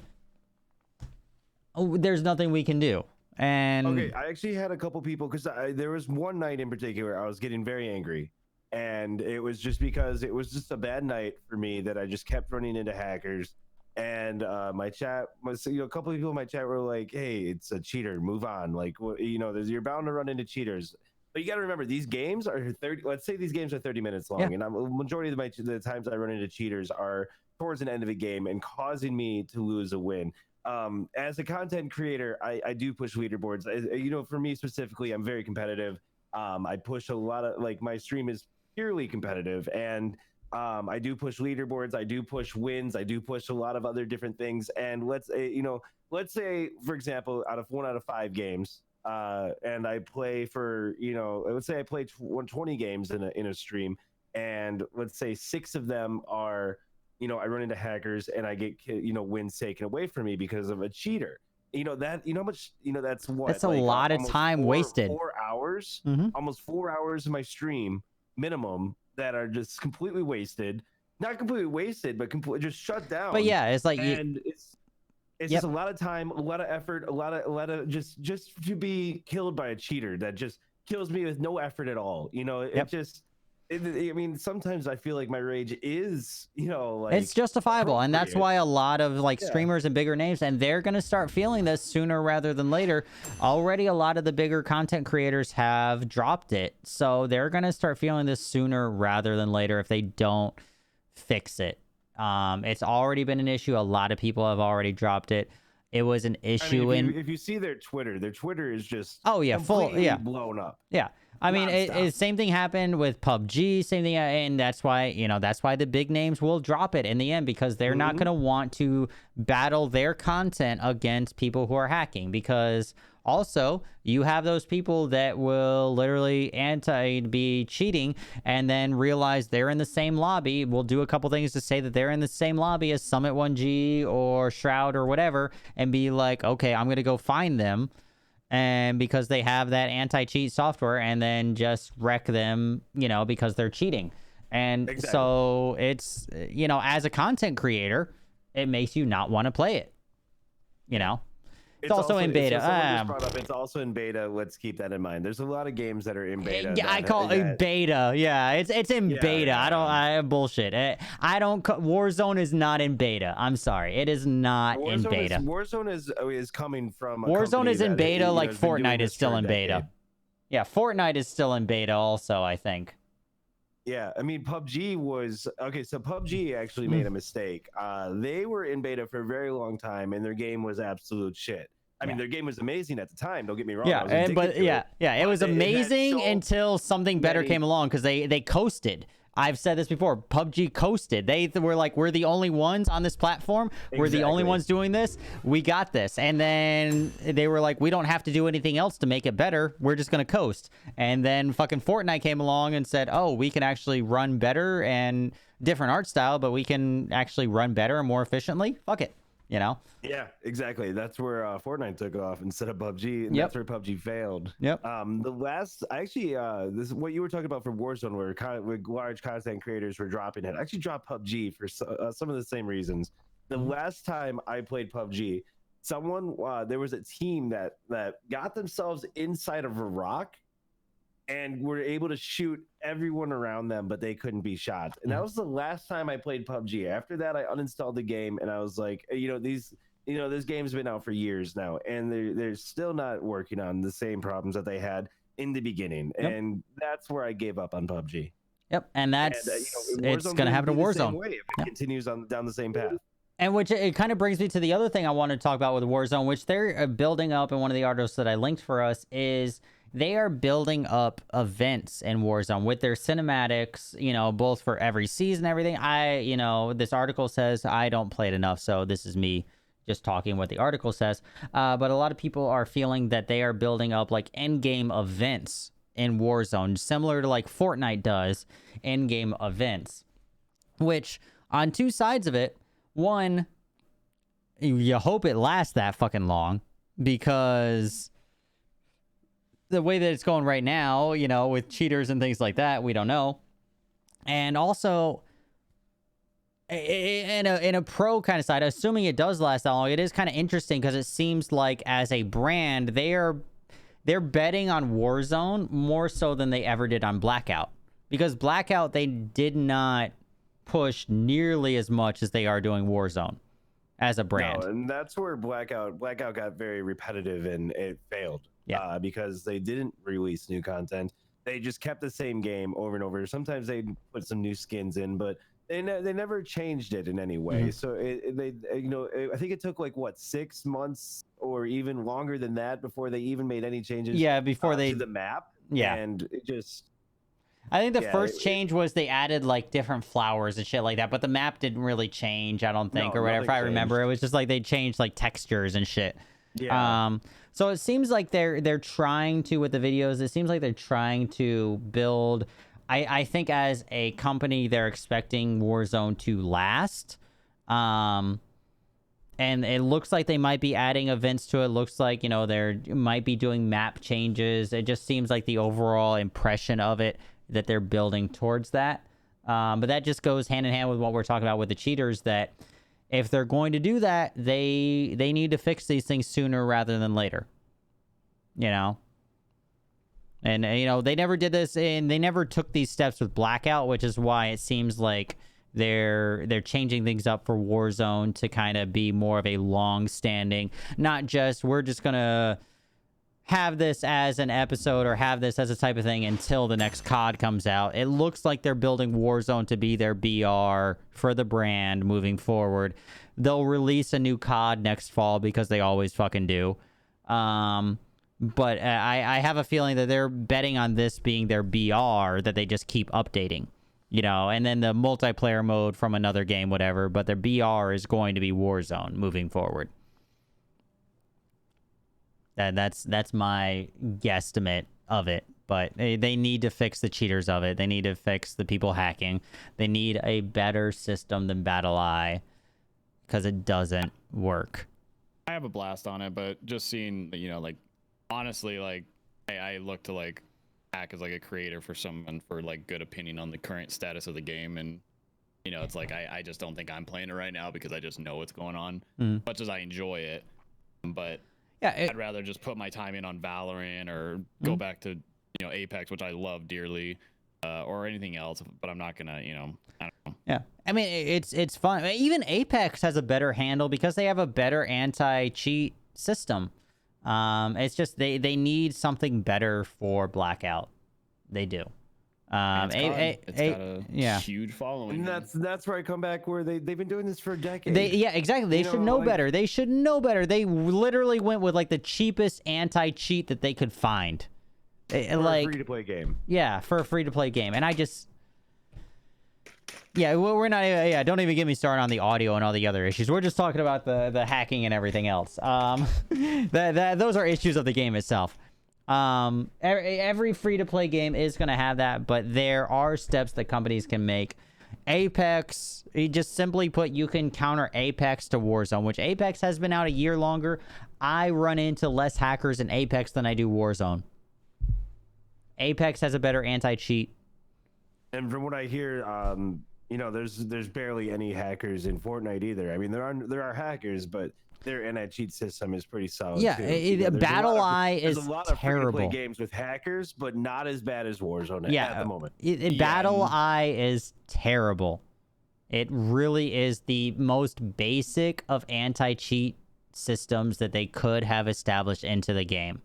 there's nothing we can do. And
okay, I actually had a couple people, because there was one night in particular I was getting very angry, and it was just because it was just a bad night for me that I just kept running into hackers. And my chat was, you know, a couple of people in my chat were like, hey, it's a cheater, move on. Like, you know, you're bound to run into cheaters. But you got to remember, these games are 30, let's say these games are 30 minutes long. And majority of the times I run into cheaters are towards an end of a game and causing me to lose a win. As a content creator, I do push leaderboards. You know, for me specifically, I'm very competitive. I push a lot of like my stream is purely competitive, and I do push leaderboards, I do push wins, I do push a lot of other different things. And let's say for example, out of 1 out of 5 games, and I play for let's say I play 20 games in a stream, and let's say 6 of them are I run into hackers and I get wins taken away from me because of a cheater. How much that's what
That's a lot of
almost
time wasted.
4 hours,
Mhm.
almost 4 hours of my stream minimum that are just completely wasted. Not completely wasted, but completely just shut down.
But yeah, it's like
And it's just a lot of time, a lot of effort, a lot of just to be killed by a cheater that just kills me with no effort at all. It just I mean, sometimes I feel like my rage is, like
it's justifiable, and that's
appropriate.
why a lot of like
Yeah.
streamers and bigger names, and they're gonna start feeling this sooner rather than later. Already, a lot of the bigger content creators have dropped it, so they're gonna start feeling this sooner rather than later if they don't fix it. It's already been an issue. A lot of people have already dropped it. It was an
I mean,
issue
if you see their Twitter is just
Oh, yeah,
completely blown up.
Yeah. I mean,
Nonstop.
same thing happened with PUBG, same thing, and that's why, that's why the big names will drop it in the end, because they're not going to want to battle their content against people who are hacking, because also you have those people that will literally be cheating and then realize they're in the same lobby. We'll do a couple things to say that they're in the same lobby as Summit 1G or Shroud or whatever, and be like, okay, I'm going to go find them. And because they have that anti-cheat software, and then just wreck them, because they're cheating. And so it's, as a content creator, it makes you not want to play it. It's also in beta.
It's also in beta. Let's keep that in mind. There's a lot of games that are in beta.
Yeah, I call it beta. Yeah, it's in beta.
Yeah.
I bullshit. Warzone is not in beta. I'm sorry, it is not in beta.
Warzone is coming from.
Warzone is in beta, like
has been doing
Fortnite is
this
still
for a
in beta.
decade.
Yeah, Fortnite is still in beta also, I think.
Yeah, I mean, PUBG was okay. So PUBG actually made a mistake. They were in beta for a very long time, and their game was absolute shit. I mean, their game was amazing at the time. Don't get me wrong.
Yeah, it was amazing until something better came along, because they coasted. I've said this before. PUBG coasted. They were like, we're the only ones on this platform. We're the only ones doing this. We got this. And then they were like, we don't have to do anything else to make it better. We're just going to coast. And then fucking Fortnite came along and said, oh, we can actually run better and different art style, but we can actually run better and more efficiently. Fuck it.
Yeah, exactly. That's where Fortnite took off instead of PUBG, and that's where PUBG failed.
Yep.
The last, actually, this is what you were talking about for Warzone, where large content creators were dropping it. I actually dropped PUBG for some of the same reasons. The last time I played PUBG, there was a team that got themselves inside of a rock and were able to shoot everyone around them, but they couldn't be shot. And that was the last time I played PUBG. After that, I uninstalled the game, and I was like, this game's been out for years now, and they're still not working on the same problems that they had in the beginning. And that's where I gave up on PUBG.
Yep, and it's going to happen to Warzone.
If it continues down the same path.
And which it kind of brings me to the other thing I want to talk about with Warzone, which they're building up in one of the articles that I linked for us, is they are building up events in Warzone with their cinematics, both for every season, everything. This article says, I don't play it enough, so this is me just talking what the article says. But a lot of people are feeling that they are building up like end-game events in Warzone, similar to like Fortnite does end-game events, which on two sides of it, one, you hope it lasts that fucking long, because the way that it's going right now, with cheaters and things like that, we don't know. And also, in a pro kind of side, assuming it does last that long, it is kind of interesting, because it seems like as a brand, they're betting on Warzone more so than they ever did on Blackout, because Blackout, they did not push nearly as much as they are doing Warzone as a brand.
No, and that's where Blackout got very repetitive, and it failed.
Yeah.
Because they didn't release new content. They just kept the same game over and over. Sometimes they put some new skins in, but they never changed it in any way. So I think it took like 6 months or even longer than that before they even made any changes.
Yeah, before
to the map.
Yeah.
And it just
I think the
Yeah,
first
it-
change was they added like different flowers and shit like that, but the map didn't really change, I don't think,
No,
or whatever. If I
nothing
remember,
changed.
it was just like they changed like textures and shit.
Yeah.
So it seems like they're trying to, with the videos, it seems like they're trying to build. I think as a company, they're expecting Warzone to last. And it looks like they might be adding events to it. Looks like, you know, they might be doing map changes. It just seems like the overall impression of it that they're building towards that. But that just goes hand in hand with what we're talking about with the cheaters, that if they're going to do that, they need to fix these things sooner rather than later. You know? And, you know, they never did this, and they never took these steps with Blackout, which is why it seems like they're changing things up for Warzone to kind of be more of a long-standing, not just we're just gonna have this as an episode or have this as a type of thing until the next COD comes out. It looks like they're building Warzone to be their BR for the brand moving forward. They'll release a new COD next fall because they always fucking do. But I have a feeling that they're betting on this being their BR that they just keep updating. You know, and then the multiplayer mode from another game, whatever. But their BR is going to be Warzone moving forward. That's my guesstimate of it. But they need to fix the cheaters of it. They need to fix the people hacking. They need a better system than BattleEye, because it doesn't work.
I have a blast on it, but just seeing, you know, like, honestly, like, I look to, like, act as, like, a creator for someone for, like, good opinion on the current status of the game. And, you know, it's like, I just don't think I'm playing it right now because I just know what's going on, much as I enjoy it. But
Yeah,
I'd rather just put my time in on Valorant or go back to, you know, Apex, which I love dearly, or anything else. But I'm not gonna, you know, I don't know.
Yeah, I mean, it's fun. Even Apex has a better handle because they have a better anti-cheat system. It's just they need something better for Blackout. They do.
It's got a
yeah.
huge following.
And that's where I come back, where they've been doing this for a decade.
Yeah, exactly. They should know better. They should know better. They literally went with like the cheapest anti-cheat that they could find. Like,
free to play game.
Yeah, for a free to play game. And I just, yeah, we're not. Yeah, don't even get me started on the audio and all the other issues. We're just talking about the hacking and everything else. Those are issues of the game itself. Every free-to-play game is going to have that, but there are steps that companies can make. Apex, you just simply put, you can counter Apex to Warzone, which Apex has been out a year longer. I run into less hackers in Apex than I do Warzone. Apex has a better anti-cheat.
And from what I hear, you know, there's barely any hackers in Fortnite either. I mean, there are hackers, but their anti-cheat system is pretty solid.
Yeah,
too.
BattleEye is
there's a lot of
terrible.
free-to-play games with hackers, but not as bad as Warzone at the moment.
BattleEye is terrible. It really is the most basic of anti-cheat systems that they could have established into the game.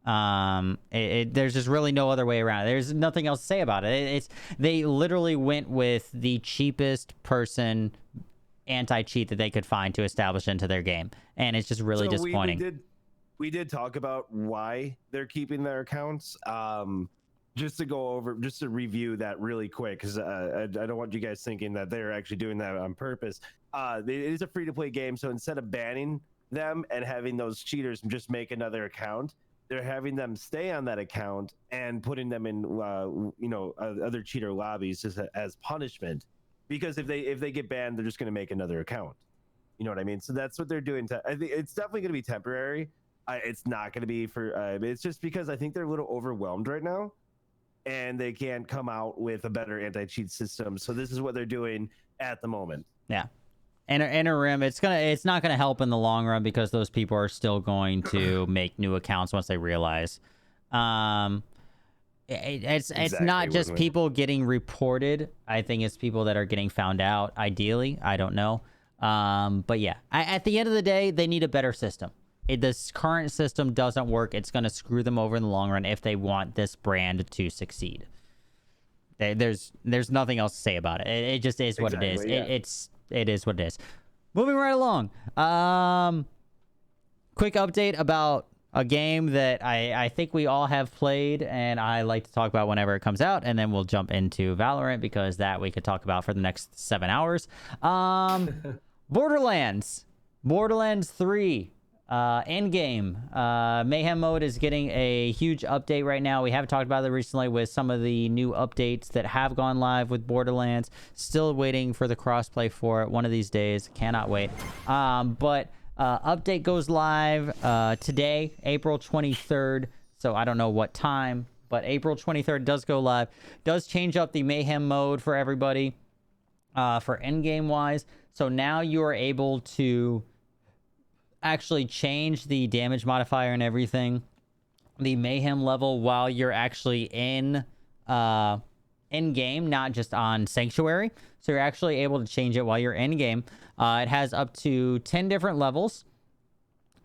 There's just really no other way around it. There's nothing else to say about it. They literally went with the cheapest person anti-cheat that they could find to establish into their game, and it's just really disappointing.
We did talk about why they're keeping their accounts. Just to review that really quick, because I don't want you guys thinking that they're actually doing that on purpose. It is a free-to-play game, so instead of banning them and having those cheaters just make another account, they're having them stay on that account and putting them in, other cheater lobbies as punishment. Because if they get banned, they're just going to make another account. You know what I mean? So that's what they're doing. I think it's definitely going to be temporary. It's not going to be for. It's just because I think they're a little overwhelmed right now, and they can't come out with a better anti-cheat system. So this is what they're doing at the moment.
Yeah. Interim, it's not gonna help in the long run because those people are still going to make new accounts once they realize. It's not just people getting reported. I think it's people that are getting found out. Ideally, I don't know. But yeah, at the end of the day, they need a better system. This current system doesn't work. It's gonna screw them over in the long run if they want this brand to succeed. There's nothing else to say about it. It just is what it is.
Yeah.
It is what it is. Moving right along. Quick update about a game that I think we all have played, and I like to talk about whenever it comes out, and then we'll jump into Valorant because that we could talk about for the next 7 hours. Borderlands 3 end game. Mayhem mode is getting a huge update right now. We have talked about it recently with some of the new updates that have gone live with Borderlands. Still waiting for the crossplay for it one of these days. Cannot wait. But update goes live today, April 23rd. So I don't know what time, but April 23rd does go live. Does change up the Mayhem mode for everybody for endgame wise. So now you are able to actually change the damage modifier and everything, the Mayhem level, while you're actually in game, not just on Sanctuary. So you're actually able to change it while you're in game. It has up to 10 different levels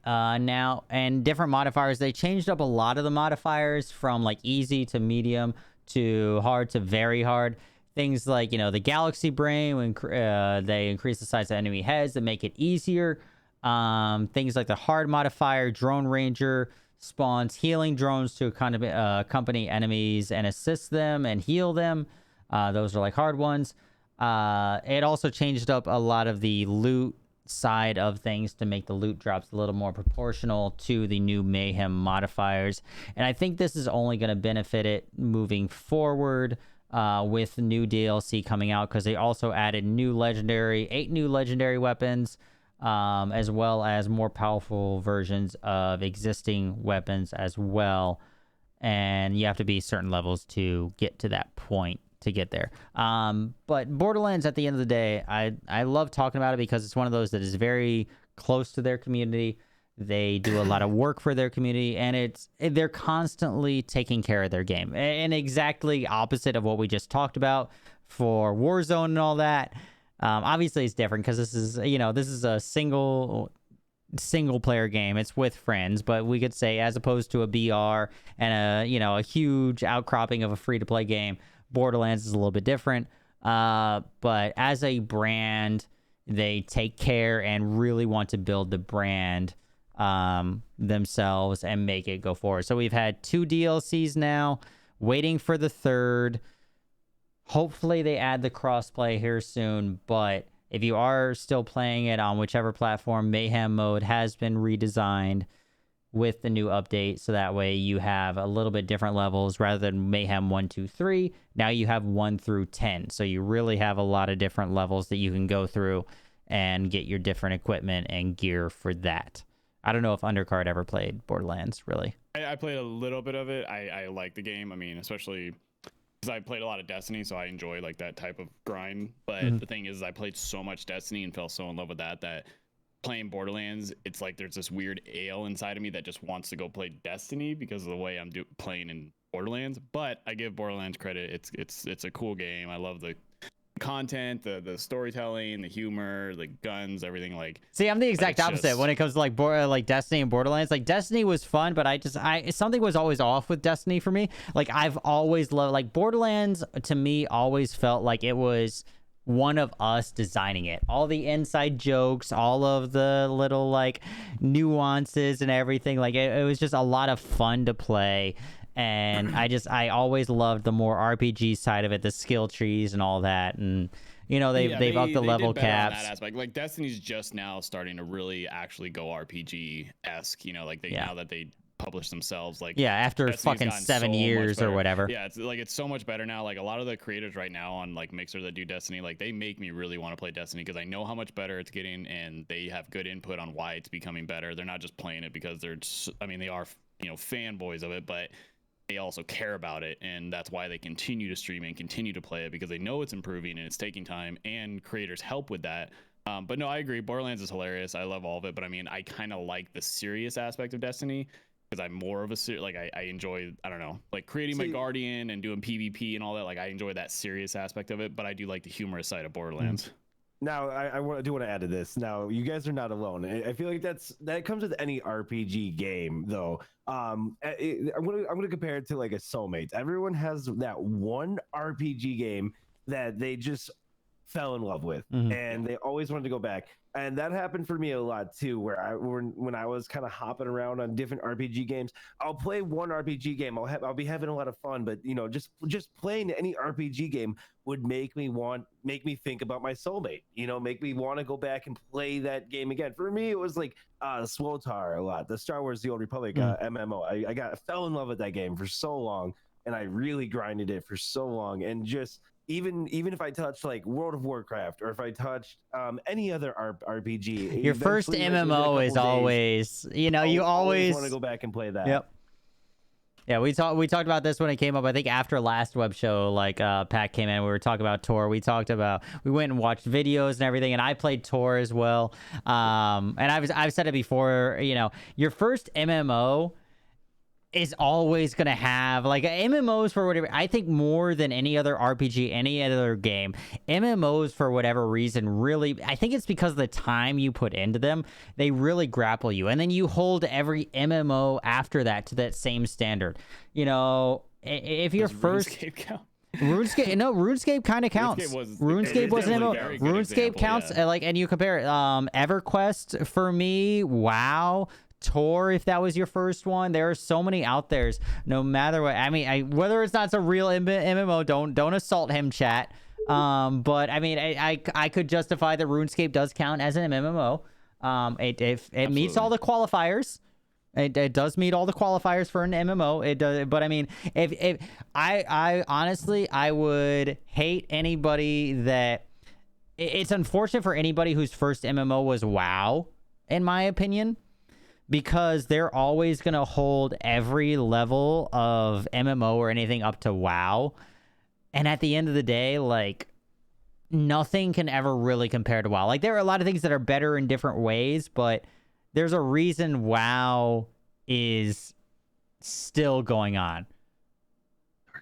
now, and different modifiers. They changed up a lot of the modifiers from like easy to medium to hard to very hard. Things like, the Galaxy Brain, when they increase the size of enemy heads that make it easier. Things like the hard modifier, Drone Ranger spawns healing drones to kind of accompany enemies and assist them and heal them. Those are like hard ones. It also changed up a lot of the loot side of things to make the loot drops a little more proportional to the new Mayhem modifiers. And I think this is only going to benefit it moving forward with new DLC coming out, because they also added 8 new legendary weapons, as well as more powerful versions of existing weapons as well. And you have to be certain levels to get to that point to get there. But Borderlands, at the end of the day, I love talking about it because it's one of those that is very close to their community. They do a lot of work for their community, and they're constantly taking care of their game. And exactly opposite of what we just talked about for Warzone and all that. Obviously it's different because this is a single player game. It's with friends, but we could say, as opposed to a BR and a huge outcropping of a free to play game, Borderlands is a little bit different. But as a brand, they take care and really want to build the brand themselves and make it go forward. So we've had 2 DLCs now, waiting for the 3rd. Hopefully they add the crossplay here soon, but if you are still playing it on whichever platform, Mayhem mode has been redesigned with the new update, so that way you have a little bit different levels rather than Mayhem 1, 2, 3. Now you have 1 through 10, so you really have a lot of different levels that you can go through and get your different equipment and gear for that. I don't know if Undercard ever played Borderlands, really.
I played a little bit of it. I like the game. I mean, especially because I played a lot of Destiny, so I enjoy like that type of grind. But the thing is, I played so much Destiny and fell so in love with that playing Borderlands, it's like there's this weird ale inside of me that just wants to go play Destiny because of the way I'm playing in Borderlands. But I give Borderlands credit. It's a cool game. I love the content, the storytelling, the humor, the guns, everything. Like,
see, I'm the exact opposite when it comes to like Destiny and Borderlands. Like, Destiny was fun, but something was always off with Destiny for me. Like, I've always loved, like, Borderlands to me always felt like it was one of us designing it. All the inside jokes, all of the little like nuances and everything. Like, it was just a lot of fun to play. And I always loved the more RPG side of it, the skill trees and all that. And they've upped the level caps.
That aspect. Like, Destiny's just now starting to really actually go RPG-esque. Like now that they publish themselves, like,
after
Destiny's
fucking 7 years or whatever.
Yeah, it's so much better now. Like, a lot of the creators right now on like Mixer that do Destiny, like, they make me really want to play Destiny because I know how much better it's getting, and they have good input on why it's becoming better. They're not just playing it because they are fanboys of it, but they also care about it, and that's why they continue to stream and continue to play it, because they know it's improving and it's taking time, and creators help with that. But no, I agree. Borderlands is hilarious. I love all of it, but I mean, I kind of like the serious aspect of Destiny because I'm more of a I enjoy, I don't know, like creating my Guardian and doing PvP and all that. Like, I enjoy that serious aspect of it, but I do like the humorous side of Borderlands.
Now, I do want to add to this. Now, you guys are not alone. I feel like that comes with any RPG game, though. I'm gonna compare it to like a Soulmate. Everyone has that one RPG game that they just fell in love with,
Mhm.
and they always wanted to go back. And that happened for me a lot too, where when I was kind of hopping around on different RPG games, I'll play one RPG game, I'll be having a lot of fun, but you know, just playing any RPG game would make me think about my soulmate, you know, make me want to go back and play that game again. For me, it was like Swotar a lot, the Star Wars The Old Republic MMO. I fell in love with that game for so long, and I really grinded it for so long, and just even if I touched like World of Warcraft, or if I touched any other RPG,
Your first
eventually, like, within a
MMO is
couple days,
always, you know, you
I'll
always
want to go back and play that.
Yep. Yeah, we talked about this when it came up. I think after last web show, like Pac came in, we were talking about Tor. We went and watched videos and everything, and I played Tor as well. And I've said it before, you know, your first MMO is always gonna have like MMOs for whatever. I think more than any other RPG, any other game, MMOs for whatever reason really. I think it's because of the time you put into them. They really grapple you, and then you hold every MMO after that to that same standard. You know, if your first
RuneScape count?
RuneScape kind of counts. RuneScape was an MMO. RuneScape counts. Like, and you compare it. EverQuest for me. WoW. Tor, if that was your first one. There are so many out there, no matter what. I mean, whether it's not a real MMO, don't assault him, chat. But I mean, I could justify that RuneScape does count as an MMO. It meets all the qualifiers. It does meet all the qualifiers for an MMO. It does, but I mean, if I honestly, I would hate anybody that. It's unfortunate for anybody whose first MMO was WoW, in my opinion, because they're always going to hold every level of MMO or anything up to WoW. And at the end of the day, like, nothing can ever really compare to WoW. Like, there are a lot of things that are better in different ways, but there's a reason WoW is still going on.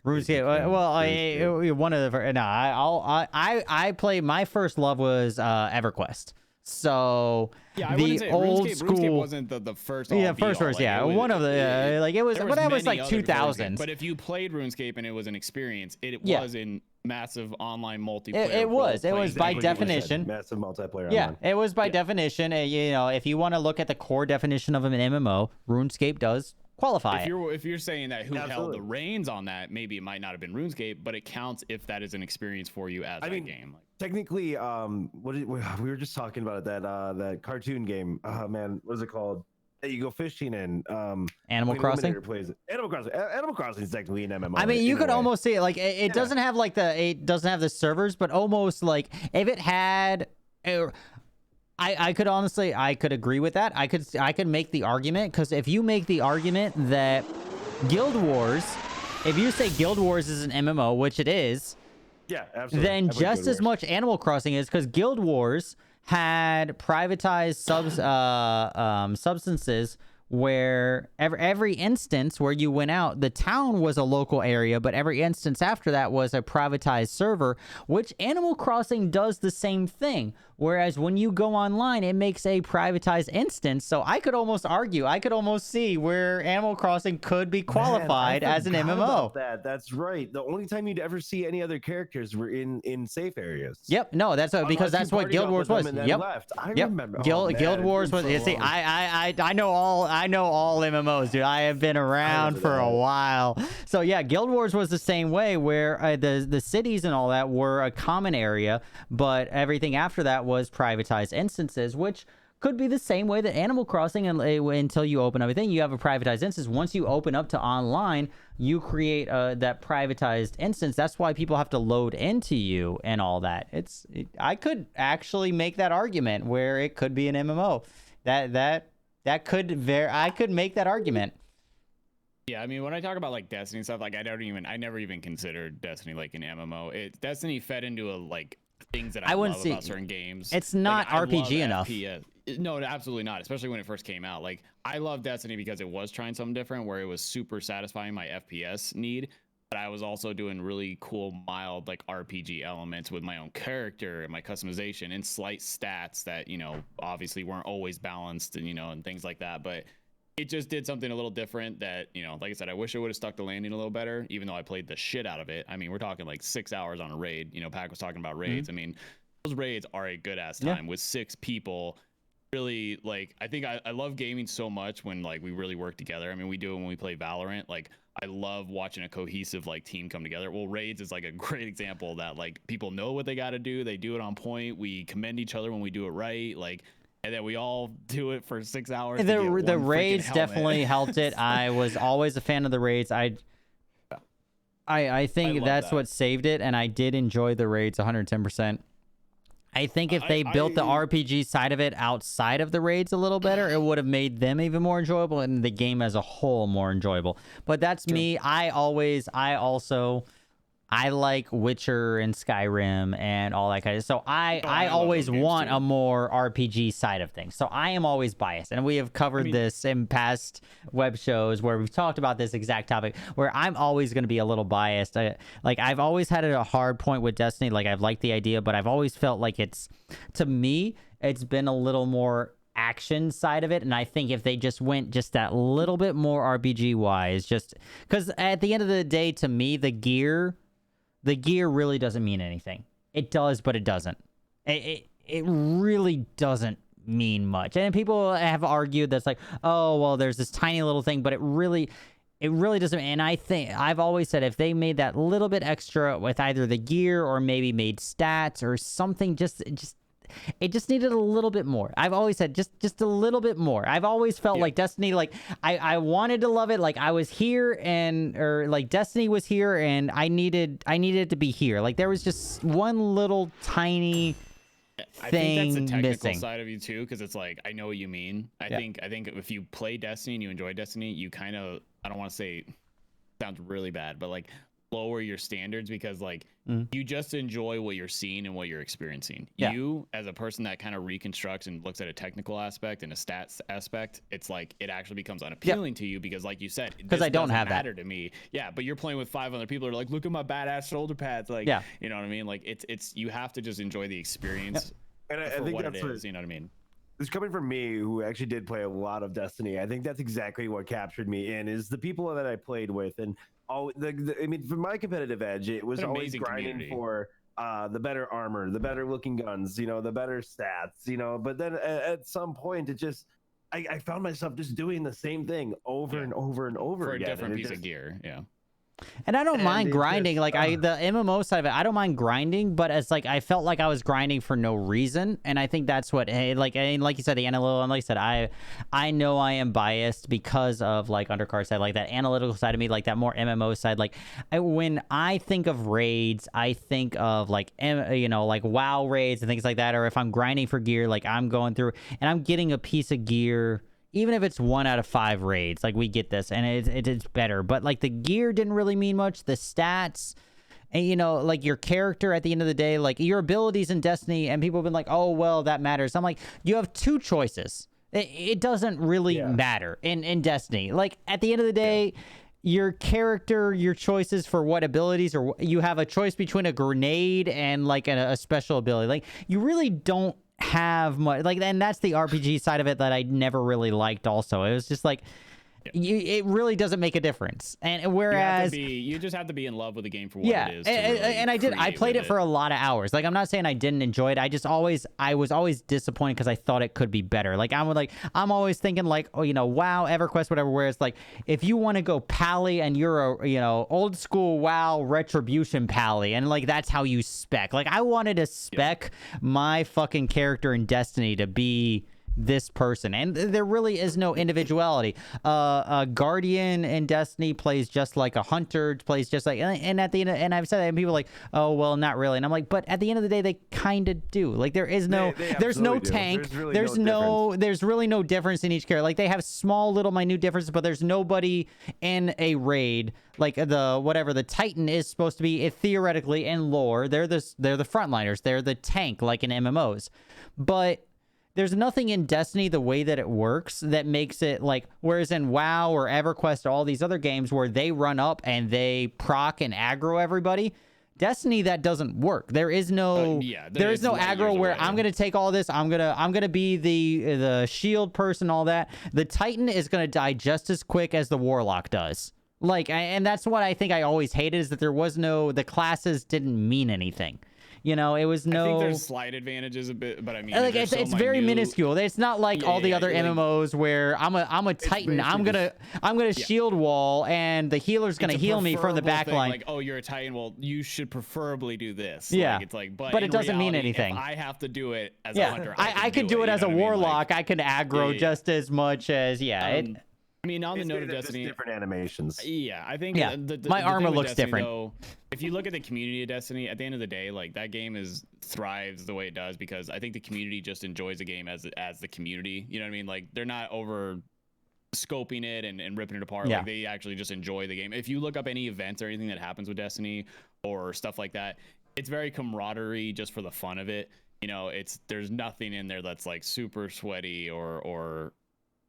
RuneScape. Well, one of the no, I play. My first love was EverQuest. So
yeah, I
the
say
old
RuneScape,
school
RuneScape wasn't the first.
Yeah, first.
Like,
Yeah, one of the like it was. But that was like 2000s.
But if you played RuneScape and it was an experience, it was in massive online multiplayer.
It was by definition
massive multiplayer.
Yeah,
online.
it was by definition. You know, if you want to look at the core definition of an MMO, RuneScape does qualify.
If you're saying that who held the reins on that, maybe it might not have been RuneScape, but it counts if that is an experience for you as a game. Like,
technically, we were just talking about it, that cartoon game. Man, what is it called? That you go fishing in.
Animal Crossing.
Plays it. Animal Crossing. Animal Crossing is technically an MMO.
I mean, you could almost see it like it doesn't have like it doesn't have the servers, but almost like if it had. I could agree with that. I could make the argument, because if you make the argument that Guild Wars, if you say Guild Wars is an MMO, which it is,
yeah, absolutely,
then just as much Animal Crossing is, because Guild Wars had privatized substances where every instance where you went out, the town was a local area, but every instance after that was a privatized server, which Animal Crossing does the same thing. Whereas when you go online, it makes a privatized instance. So I could almost argue, I could almost see where Animal Crossing could be qualified as an MMO.
That's right. The only time you'd ever see any other characters were in safe areas.
Yep. No, that's because that's what Guild Wars was. Yep.
I remember.
Guild Wars was. See, I know all MMOs, dude. I have been around for a while. So yeah, Guild Wars was the same way, where the cities and all that were a common area, but everything after that was privatized instances, which could be the same way that Animal Crossing, until you open everything, you have a privatized instance. Once you open up to online, you create that privatized instance. That's why people have to load into you and all that. I could actually make that argument where it could be an MMO. I could make that argument.
Yeah, I mean, when I talk about like Destiny stuff, like I never even considered Destiny like an MMO. Destiny fed into things that I love about certain games.
It's not like, RPG enough.
FPS. No, absolutely not. Especially when it first came out. Like, I love Destiny because it was trying something different, where it was super satisfying my FPS need, but I was also doing really cool, mild, like RPG elements with my own character and my customization and slight stats that, you know, obviously weren't always balanced and, you know, and things like that. But it just did something a little different that, you know, like I said, I wish it would have stuck the landing a little better, even though I played the shit out of it. I mean, we're talking like 6 hours on a raid. You know, Pac was talking about raids. I mean, those raids are a good ass
Yeah.
time with 6 people. Really, like, I think I love gaming so much when like we really work together. I mean, we do it when we play Valorant. Like, I love watching a cohesive like team come together. Well, raids is like a great example of that. Like, people know what they got to do. They do it on point. We commend each other when we do it right. Like, and then we all do it for 6 hours.
The raids definitely helped it. I was always a fan of the raids. I think
love
that's
that.
what saved it, and I did enjoy the raids 110%. I think if they built the RPG side of it outside of the raids a little better, it would have made them even more enjoyable and the game as a whole more enjoyable. But that's me. I like Witcher and Skyrim and all that kind of stuff. So I
love
always
those games
want
too.
a more RPG side of things. So I am always biased. And we have covered this in past web shows where we've talked about this exact topic, where I'm always going to be a little biased. I've always had a hard point with Destiny. Like, I've liked the idea, but I've always felt like to me, it's been a little more action side of it. And I think if they just went just that little bit more RPG wise, just because at the end of the day, to me, the gear really doesn't mean anything. It does, but it doesn't. It really doesn't mean much. And people have argued that's like, oh, well, there's this tiny little thing, but it really doesn't. And I think I've always said if they made that little bit extra with either the gear or maybe made stats or something, it just needed a little bit more. I've always said just a little bit more. I've always felt like Destiny, like I wanted to love it. Like I was here or like Destiny was here and I needed it to be here. Like there was just one little tiny
I think
thing
that's the technical
missing.
side of you too, because it's like I know what you mean. I think if you play Destiny and you enjoy Destiny, you kind of, I don't want to say, sounds really bad, but like lower your standards because like you just enjoy what you're seeing and what you're experiencing.
Yeah.
You as a person that kind of reconstructs and looks at a technical aspect and a stats aspect, it's like it actually becomes unappealing to you because like you said,
because I don't have that.
matter to me. Yeah, but you're playing with 5 other people who are like, look at my badass shoulder pads. Like, you know what I mean? Like it's you have to just enjoy the experience.
And I
for
think
what
that's
it is, you know what I mean?
This coming from me, who actually did play a lot of Destiny. I think that's exactly what captured me in is the people that I played with, and all I mean, from my competitive edge, it was
An
always
amazing
grinding
community.
for the better armor, the better looking guns, the better stats, But then at some point, it just I found myself just doing the same thing over and over and over
For a
again.
different
and it
piece
just-
of gear. Yeah.
And I don't
And
mind
it
grinding.
just,
Like the MMO side of it, I don't mind grinding, but it's like I felt like I was grinding for no reason, and I think that's what. Like you said, the analytical. And like I said, I know I am biased because of like undercard side, like that analytical side of me, like that more MMO side. Like when I think of raids, I think of like like WoW raids and things like that. Or if I'm grinding for gear, like I'm going through and I'm getting a piece of gear. Even if it's 1 out of 5 raids, like we get this and it's better. But like the gear didn't really mean much. The stats and like your character at the end of the day, like your abilities in Destiny, and people have been like, oh, well, that matters. I'm like, you have 2 choices. It doesn't really matter in Destiny. Like at the end of the day, your character, your choices for what abilities, or you have a choice between a grenade and like a special ability. Like you really don't have much, like, and that's the RPG side of it that I never really liked. Also, it was just like it really doesn't make a difference. And whereas
you just have to be in love with the game for what it is.
and I played it for a lot of hours. Like I'm not saying I didn't enjoy it. I was always disappointed because I thought it could be better. Like I'm always thinking like, oh, WoW, EverQuest, whatever. Where it's like if you want to go pally and you're a old school WoW retribution pally, and like that's how you spec. Like I wanted to spec my fucking character in Destiny to be this person, and there really is no individuality. A guardian in Destiny plays just like a hunter, plays just like, and at the end, and I've said that, and people are like, oh well, not really, and I'm like, but at the end of the day, they kind of do. Like there is no, there's no tank, there's really no difference in each character. Like they have small little minute differences, but there's nobody in a raid like the Titan is supposed to be theoretically in lore. They're the frontliners, they're the tank like in MMOs, but there's nothing in Destiny, the way that it works, that makes it like, whereas in WoW or EverQuest or all these other games where they run up and they proc and aggro everybody, Destiny, that doesn't work. There is no there is no aggro where I'm gonna take all this, I'm gonna be the shield person, all that. The Titan is gonna die just as quick as the Warlock does. Like, and that's what I think I always hated, is that there was no, the classes didn't mean anything. You know, it was
I think
no.
there's slight advantages a bit, but I mean,
Like
they're
it's
so
it's very
minute.
minuscule. It's not like all the
Yeah,
other
like-
MMOs where I'm a Titan. I'm
basically
gonna shield wall and the healer's gonna
It's a
heal me from the
preferable
back
thing,
line.
like, oh, you're a Titan. Well, you should preferably do this.
Yeah.
Like, it's like, but
But it
in
doesn't mean
reality,
anything.
If I have to do it as a
Yeah,
hunter,
I could do it
you
as
know
a
what I mean?
warlock. I can aggro
yeah.
just as much as
I mean, on the note of
They're just
Destiny,
different animations.
yeah, I think
Yeah, my
the
armor
thing with
looks
Destiny,
different.
Though, if you look at the community of Destiny, at the end of the day, like that game thrives the way it does because I think the community just enjoys the game as the community. You know what I mean? Like they're not over scoping it and ripping it apart.
Yeah.
Like they actually just enjoy the game. If you look up any events or anything that happens with Destiny or stuff like that, it's very camaraderie just for the fun of it. You know, there's nothing in there that's like super sweaty or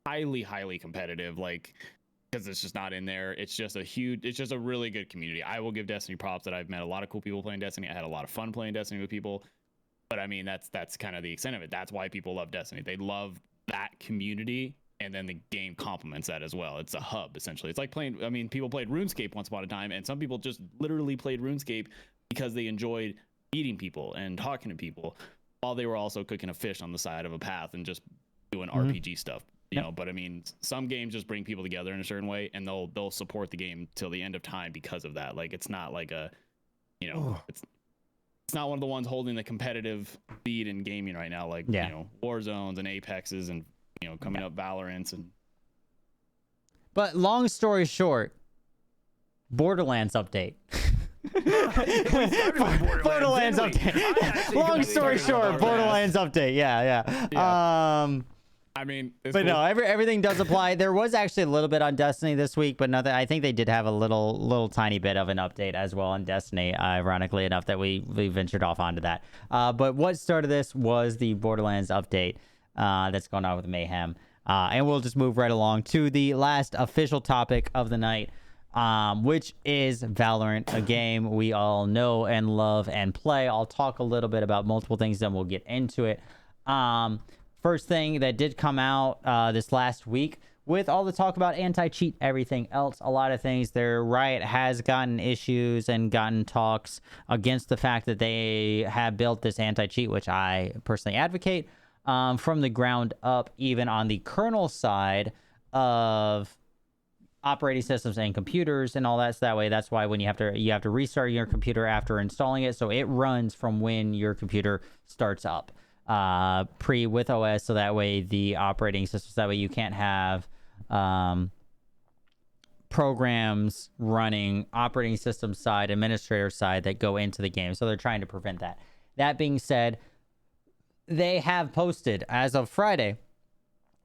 highly competitive, like because it's just not in there. It's just a really good community. I will give Destiny props that I've met a lot of cool people playing Destiny. I had a lot of fun playing Destiny with people. But I mean, that's kind of the extent of it. That's why people love Destiny. They love that community, and then the game complements that as well. It's a hub essentially. It's like playing. I mean, people played RuneScape once upon a time, and some people just literally played RuneScape because they enjoyed eating people and talking to people, while they were also cooking a fish on the side of a path and just doing RPG stuff. You know, but I mean, some games just bring people together in a certain way, and they'll support the game till the end of time because of that. Like, it's not like it's not one of the ones holding the competitive lead in gaming right now, like Warzones and Apexes and coming up Valorants and.
But long story short, Borderlands update. Borderlands update. Long story short, Borderlands update. Yeah.
I mean,
but no, everything does apply. There was actually a little bit on Destiny this week, but nothing. I think they did have a little tiny bit of an update as well on Destiny. Ironically enough, that we ventured off onto that. But what started this was the Borderlands update that's going on with Mayhem, and we'll just move right along to the last official topic of the night, which is Valorant, a game we all know and love and play. I'll talk a little bit about multiple things, then we'll get into it. First thing that did come out this last week, with all the talk about anti-cheat, everything else, a lot of things there. Riot has gotten issues and gotten talks against the fact that they have built this anti-cheat, which I personally advocate, from the ground up, even on the kernel side of operating systems and computers and all that. So that way, that's why when you have to restart your computer after installing it, so it runs from when your computer starts up. With OS, so that way the operating systems, that way you can't have programs running operating system side, administrator side that go into the game. So they're trying to prevent that. That being said, they have posted as of Friday,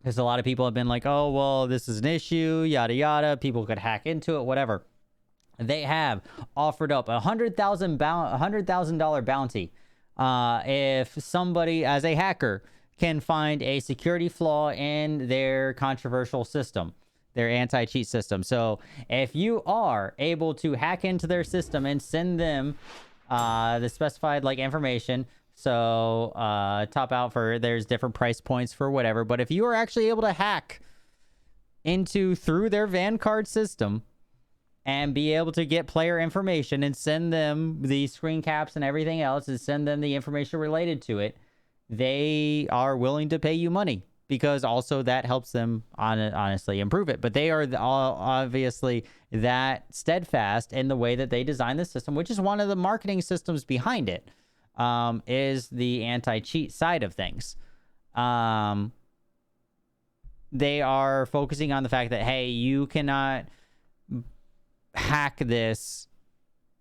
because a lot of people have been like, oh, well, this is an issue, yada yada, people could hack into it, whatever. They have offered up $100,000 bounty if somebody, as a hacker, can find a security flaw in their controversial system, their anti-cheat system. So if you are able to hack into their system and send them the specified information, so top out for, there's different price points for whatever, but if you are actually able to hack through their Vanguard system and be able to get player information and send them the screen caps and everything else and send them the information related to it, they are willing to pay you money, because also that helps them honestly improve it. But they are obviously that steadfast in the way that they design the system, which is one of the marketing systems behind it, is the anti-cheat side of things. They are focusing on the fact that, hey, you cannot hack this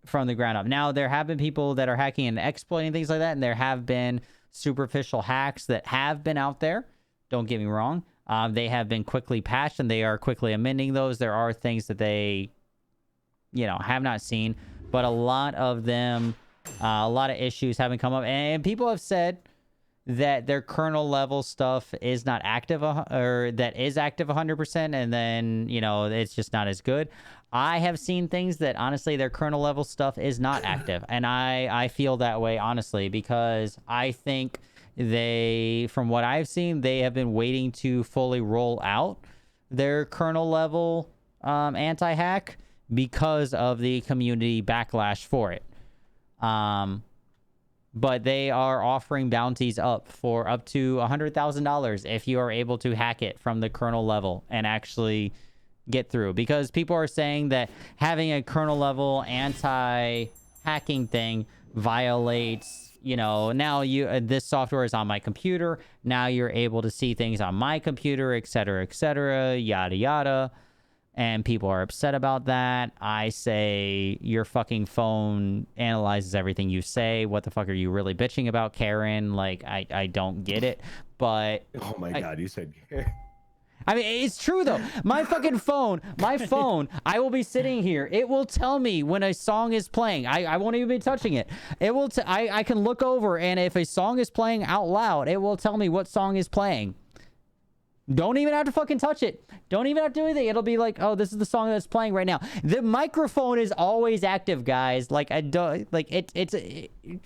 from the ground up. Now, there have been people that are hacking and exploiting things like that, and there have been superficial hacks that have been out there. Don't get me wrong. They have been quickly patched, and they are quickly amending those. There are things that they, have not seen, but a lot of them, a lot of issues haven't come up, and people have said that their kernel level stuff is not active, or that is active 100%, and then it's just not as good. I have seen things that honestly their kernel level stuff is not active, and I feel that way honestly, because I think from what I've seen, they have been waiting to fully roll out their kernel level anti-hack, because of the community backlash for it. but they are offering bounties up for up to $100,000 if you are able to hack it from the kernel level and actually get through, because people are saying that having a kernel level anti-hacking thing violates, you know, now this software is on my computer, now you're able to see things on my computer, etc., yada yada, and people are upset about that. I say your fucking phone analyzes everything you say. What the fuck are you really bitching about, Karen? Like, I don't get it. But
Oh my God, you said.
I mean, it's true though. My fucking phone, I will be sitting here. It will tell me when a song is playing. I won't even be touching it. It will. I can look over, and if a song is playing out loud, it will tell me what song is playing. Don't even have to fucking touch it. Don't even have to do anything. It'll be like, oh, this is the song that's playing right now. The microphone is always active, guys. Like, I don't, like, it's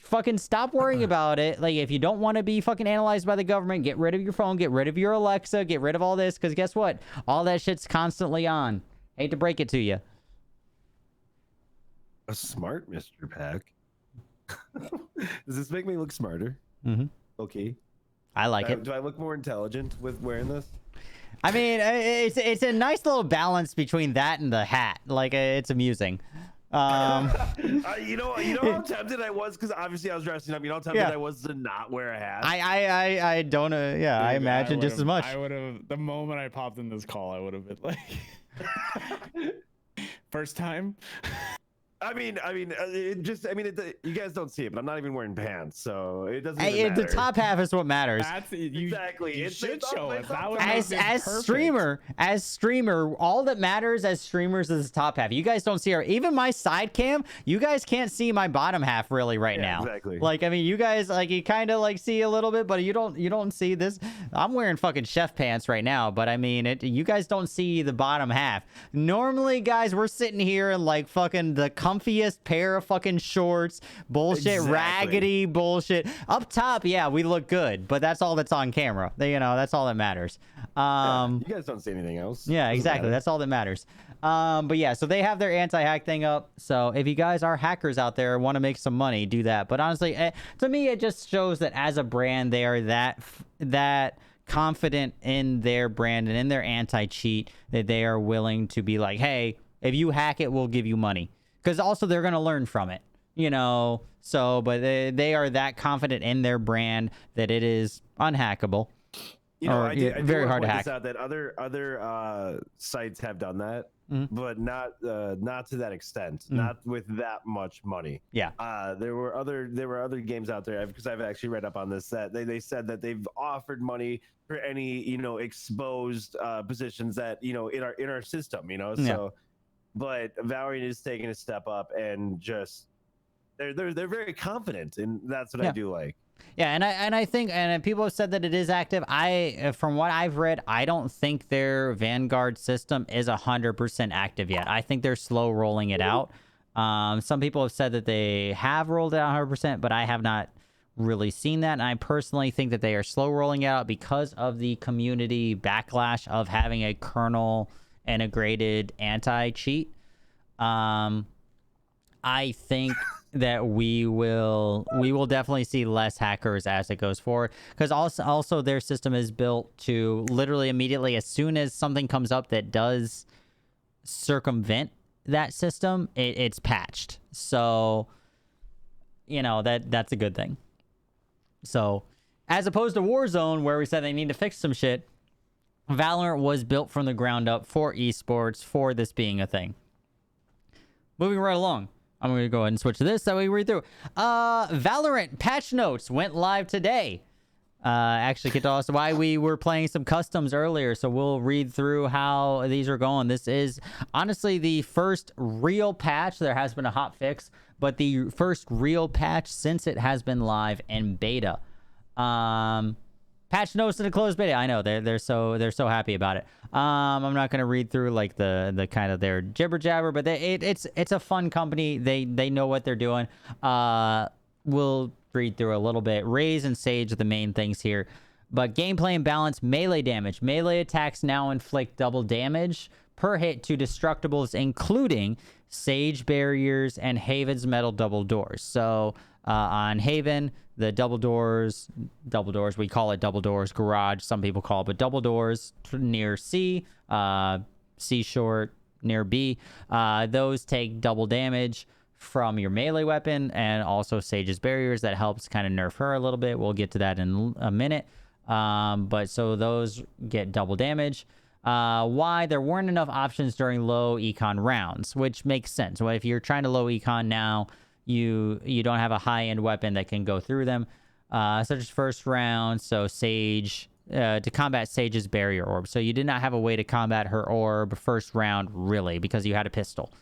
fucking stop worrying about it. Like, if you don't want to be fucking analyzed by the government, get rid of your phone, get rid of your Alexa, get rid of all this, because guess what? All that shit's constantly on. Hate to break it to you.
A smart MrPac. Does this make me look smarter?
Mm-hmm.
Okay.
I like it.
Do I look more intelligent with wearing this?
I mean, it's a nice little balance between that and the hat. Like, it's amusing.
You know how tempted I was, because obviously I was dressing up. You know how tempted I was to not wear a hat.
I don't. Yeah, I imagine just as much.
I would have, the moment I popped in this call, I would have been like, first time.
You guys don't see it, but I'm not even wearing pants, so it doesn't even
The
matter.
top half is what matters.
That's
Exactly.
You should show us. That would
As
make this perfect.
streamer, all that matters as streamers is the top half. You guys don't see even my side cam. You guys can't see my bottom half really right now.
Exactly.
Like, I mean, you guys, like, you kind of like see a little bit, but you don't see this. I'm wearing fucking chef pants right now, but I mean, you guys don't see the bottom half. Normally, guys, we're sitting here in like fucking the comfiest pair of fucking shorts, bullshit,
Exactly.
raggedy bullshit. Up top, yeah, we look good, but that's all that's on camera. You know, that's all that matters.
You guys don't see anything else.
Yeah,
Doesn't
exactly.
matter.
That's all that matters. But yeah, so they have their anti-hack thing up. So if you guys are hackers out there and want to make some money, do that. But honestly, to me, it just shows that as a brand, they are that confident in their brand and in their anti-cheat that they are willing to be like, hey, if you hack it, we'll give you money. Because also they're going to learn from it, you know. So, but they are that confident in their brand that it is unhackable.
You know,
or,
I do
very
wanna
hard to
point
hack.
this out that other sites have done that, but not to that extent, not with that much money.
Yeah.
There were other games out there, because I've actually read up on this, that they said that they've offered money for any exposed positions that in our system, so.
Yeah.
But Valorant is taking a step up, and just they're very confident, and that's what I do like.
Yeah, and I think, and people have said that it is active. From what I've read, I don't think their Vanguard system is 100% active yet. I think they're slow rolling it out. Some people have said that they have rolled it out 100%, but I have not really seen that. And I personally think that they are slow rolling it out because of the community backlash of having a kernel integrated anti-cheat. I think that we will definitely see less hackers as it goes forward, because also their system is built to literally immediately, as soon as something comes up that does circumvent that system, it's patched. So that's a good thing. So as opposed to Warzone, where we said they need to fix some shit, Valorant was built from the ground up for esports, for this being a thing. Moving right along. I'm going to go ahead and switch to this. That way we read through. Valorant patch notes went live today. Actually, get to us why we were playing some customs earlier. So we'll read through how these are going. This is honestly the first real patch. There has been a hot fix, but the first real patch since it has been live in beta. Patch notes in a closed beta. I know they're so happy about it. I'm not gonna read through like the kind of their jibber jabber, but it's a fun company. They know what they're doing. We'll read through a little bit. Raze and Sage are the main things here, but gameplay and balance. Melee damage. Melee attacks now inflict double damage per hit to destructibles, including Sage barriers and Haven's metal double doors. So On Haven, the double doors, we call it double doors garage, some people call it, but double doors near C, C short near B, those take double damage from your melee weapon, and also Sage's barriers that helps kind of nerf her a little bit. We'll get to that in a minute. But so those get double damage. Why? There weren't enough options during low econ rounds, which makes sense. Well, if you're trying to low econ now, you don't have a high-end weapon that can go through them, such as first round. So Sage, to combat Sage's barrier orb. So you did not have a way to combat her orb first round, really, because you had a pistol.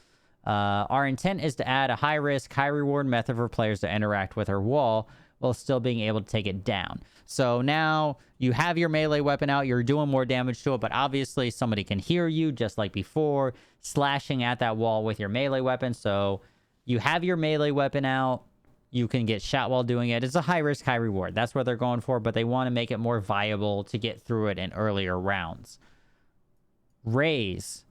Our intent is to add a high-risk, high-reward method for players to interact with her wall while still being able to take it down. So now you have your melee weapon out, you're doing more damage to it, but obviously somebody can hear you just like before, slashing at that wall with your melee weapon. So you have your melee weapon out, you can get shot while doing it. It's a high risk, high reward. That's what they're going for, but they want to make it more viable to get through it in earlier rounds. Raze.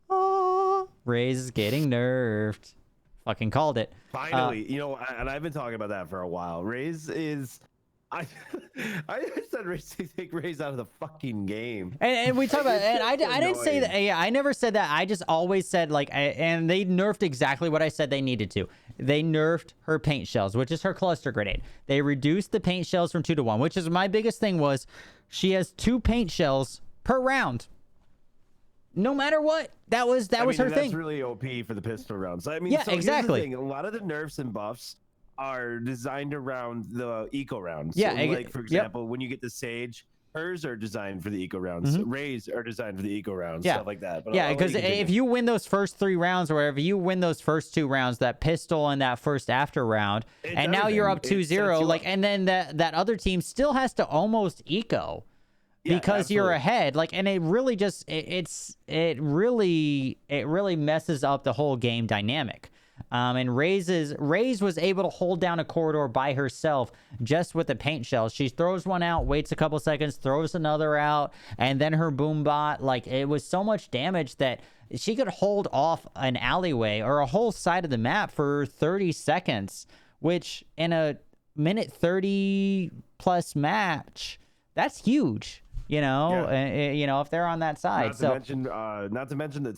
Oh, Raze is getting nerfed. Fucking called it.
Finally, you know, and I've been talking about that for a while. Raze is, I said Raze to take Raze out of the fucking game.
And we talk about, and I didn't say that. Yeah, I never said that. I just always said like, and they nerfed exactly what I said they needed to. They nerfed her paint shells, which is her cluster grenade. They reduced the paint shells from 2 to 1, which is my biggest thing was she has 2 paint shells per round. No matter what, that was her thing.
That's really OP for the pistol rounds. I mean,
yeah,
so
exactly.
Here's the thing. A lot of the nerfs and buffs are designed around the eco rounds.
Yeah,
so, like for example, when you get the Sage, hers are designed for the eco rounds. Rays are designed for the eco rounds. Stuff like that. But
yeah, because if you win those first 3 rounds, or whatever, you win those first 2 rounds, that pistol and that first after round, and now you're up 2-0, like, and then that other team still has to almost eco. Because you're ahead, like, and it really just it really messes up the whole game dynamic. And Raze was able to hold down a corridor by herself just with the paint shells. She throws one out, waits a couple seconds, throws another out, and then her boom bot, like, it was so much damage that she could hold off an alleyway or a whole side of the map for 30 seconds, which in a minute 30 plus match, that's huge. You know, you know, if they're on that side. Not
to mention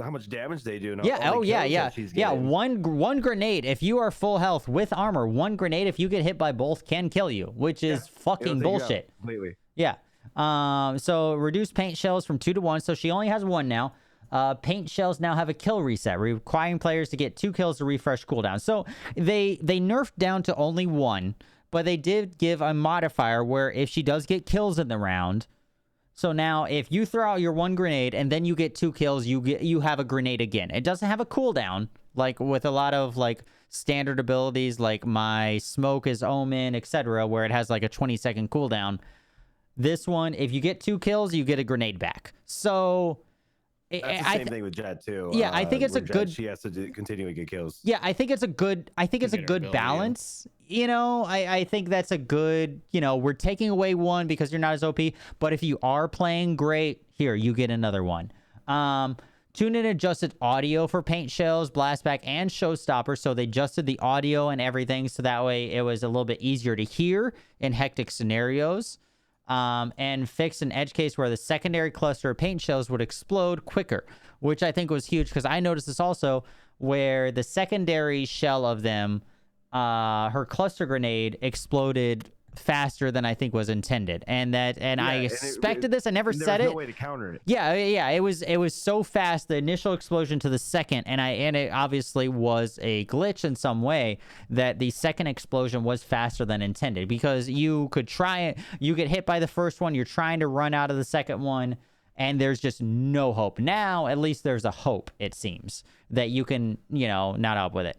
how much damage they do.
Yeah. One grenade. If you are full health with armor, one grenade, if you get hit by both, can kill you, which is fucking bullshit.
Completely.
Yeah. So reduce paint shells from 2 to 1. So she only has 1 now. Paint shells now have a kill reset, requiring players to get 2 kills to refresh cooldown. So they nerfed down to only 1. But they did give a modifier where if she does get kills in the round, so now if you throw out your 1 grenade and then you get 2 kills, you have a grenade again. It doesn't have a cooldown like with a lot of like standard abilities like my smoke is omen, etc., where it has like a 20-second cooldown. This one, if you get 2 kills, you get a grenade back. So
that's the same thing with Jet too.
Yeah, I think it's a good.
She has to continue to get kills.
Yeah, I think it's a good. I think it's a good balance. You know, I think that's a good. You know, we're taking away 1 because you're not as OP, but if you are playing great, here you get another one. Tune in adjusted audio for paint shells, blastback, and showstopper. So they adjusted the audio and everything, so that way it was a little bit easier to hear in hectic scenarios. And fixed an edge case where the secondary cluster of paint shells would explode quicker, which I think was huge because I noticed this also where the secondary shell of them, her cluster grenade exploded faster than I think was intended, and I expected this. I never said it.
There was no way to counter it.
Yeah, it was so fast, the initial explosion to the second, and it obviously was a glitch in some way that the second explosion was faster than intended, because you could try it, you get hit by the first one, you're trying to run out of the second one, and there's just no hope. Now at least there's a hope, it seems, that you can, you know, not up with it.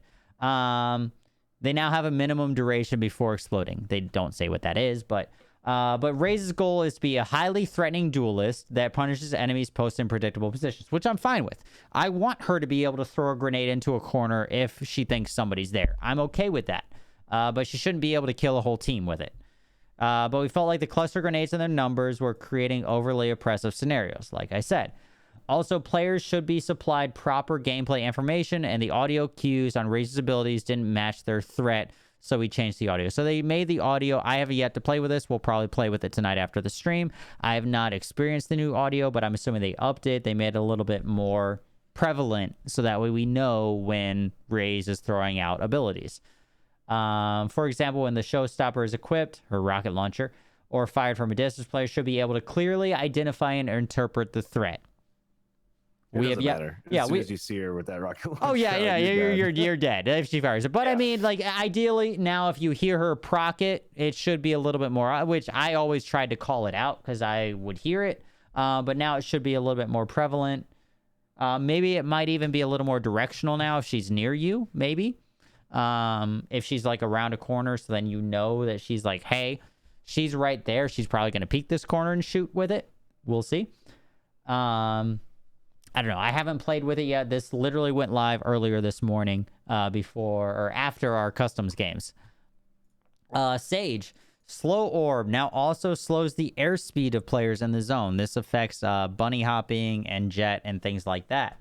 They now have a minimum duration before exploding. They don't say what that is, but Raze's goal is to be a highly threatening duelist that punishes enemies posted in predictable positions, which I'm fine with. I want her to be able to throw a grenade into a corner if she thinks somebody's there. I'm okay with that, but she shouldn't be able to kill a whole team with it. But we felt like the cluster grenades and their numbers were creating overly oppressive scenarios, like I said. Also, players should be supplied proper gameplay information, and the audio cues on Raze's abilities didn't match their threat, so we changed the audio. So they made the audio. I haven't yet to play with this. We'll probably play with it tonight after the stream. I have not experienced the new audio, but I'm assuming they upped it. They made it a little bit more prevalent, so that way we know when Raze is throwing out abilities. For example, when the showstopper is equipped, her rocket launcher, or fired from a distance, players should be able to clearly identify and interpret the threat.
We have matter.
Yeah,
as soon as you see her with that rocket launcher.
Oh yeah, you're dead if she fires it. But I mean, like, ideally now, if you hear her proc it, it should be a little bit more. Which I always tried to call it out because I would hear it. But now it should be a little bit more prevalent. Maybe it might even be a little more directional now if she's near you. Maybe if she's like around a corner, so then you know that she's like, hey, she's right there. She's probably going to peek this corner and shoot with it. We'll see. I don't know. I haven't played with it yet. This literally went live earlier this morning before or after our customs games. Sage. Slow orb now also slows the airspeed of players in the zone. This affects bunny hopping and jet and things like that.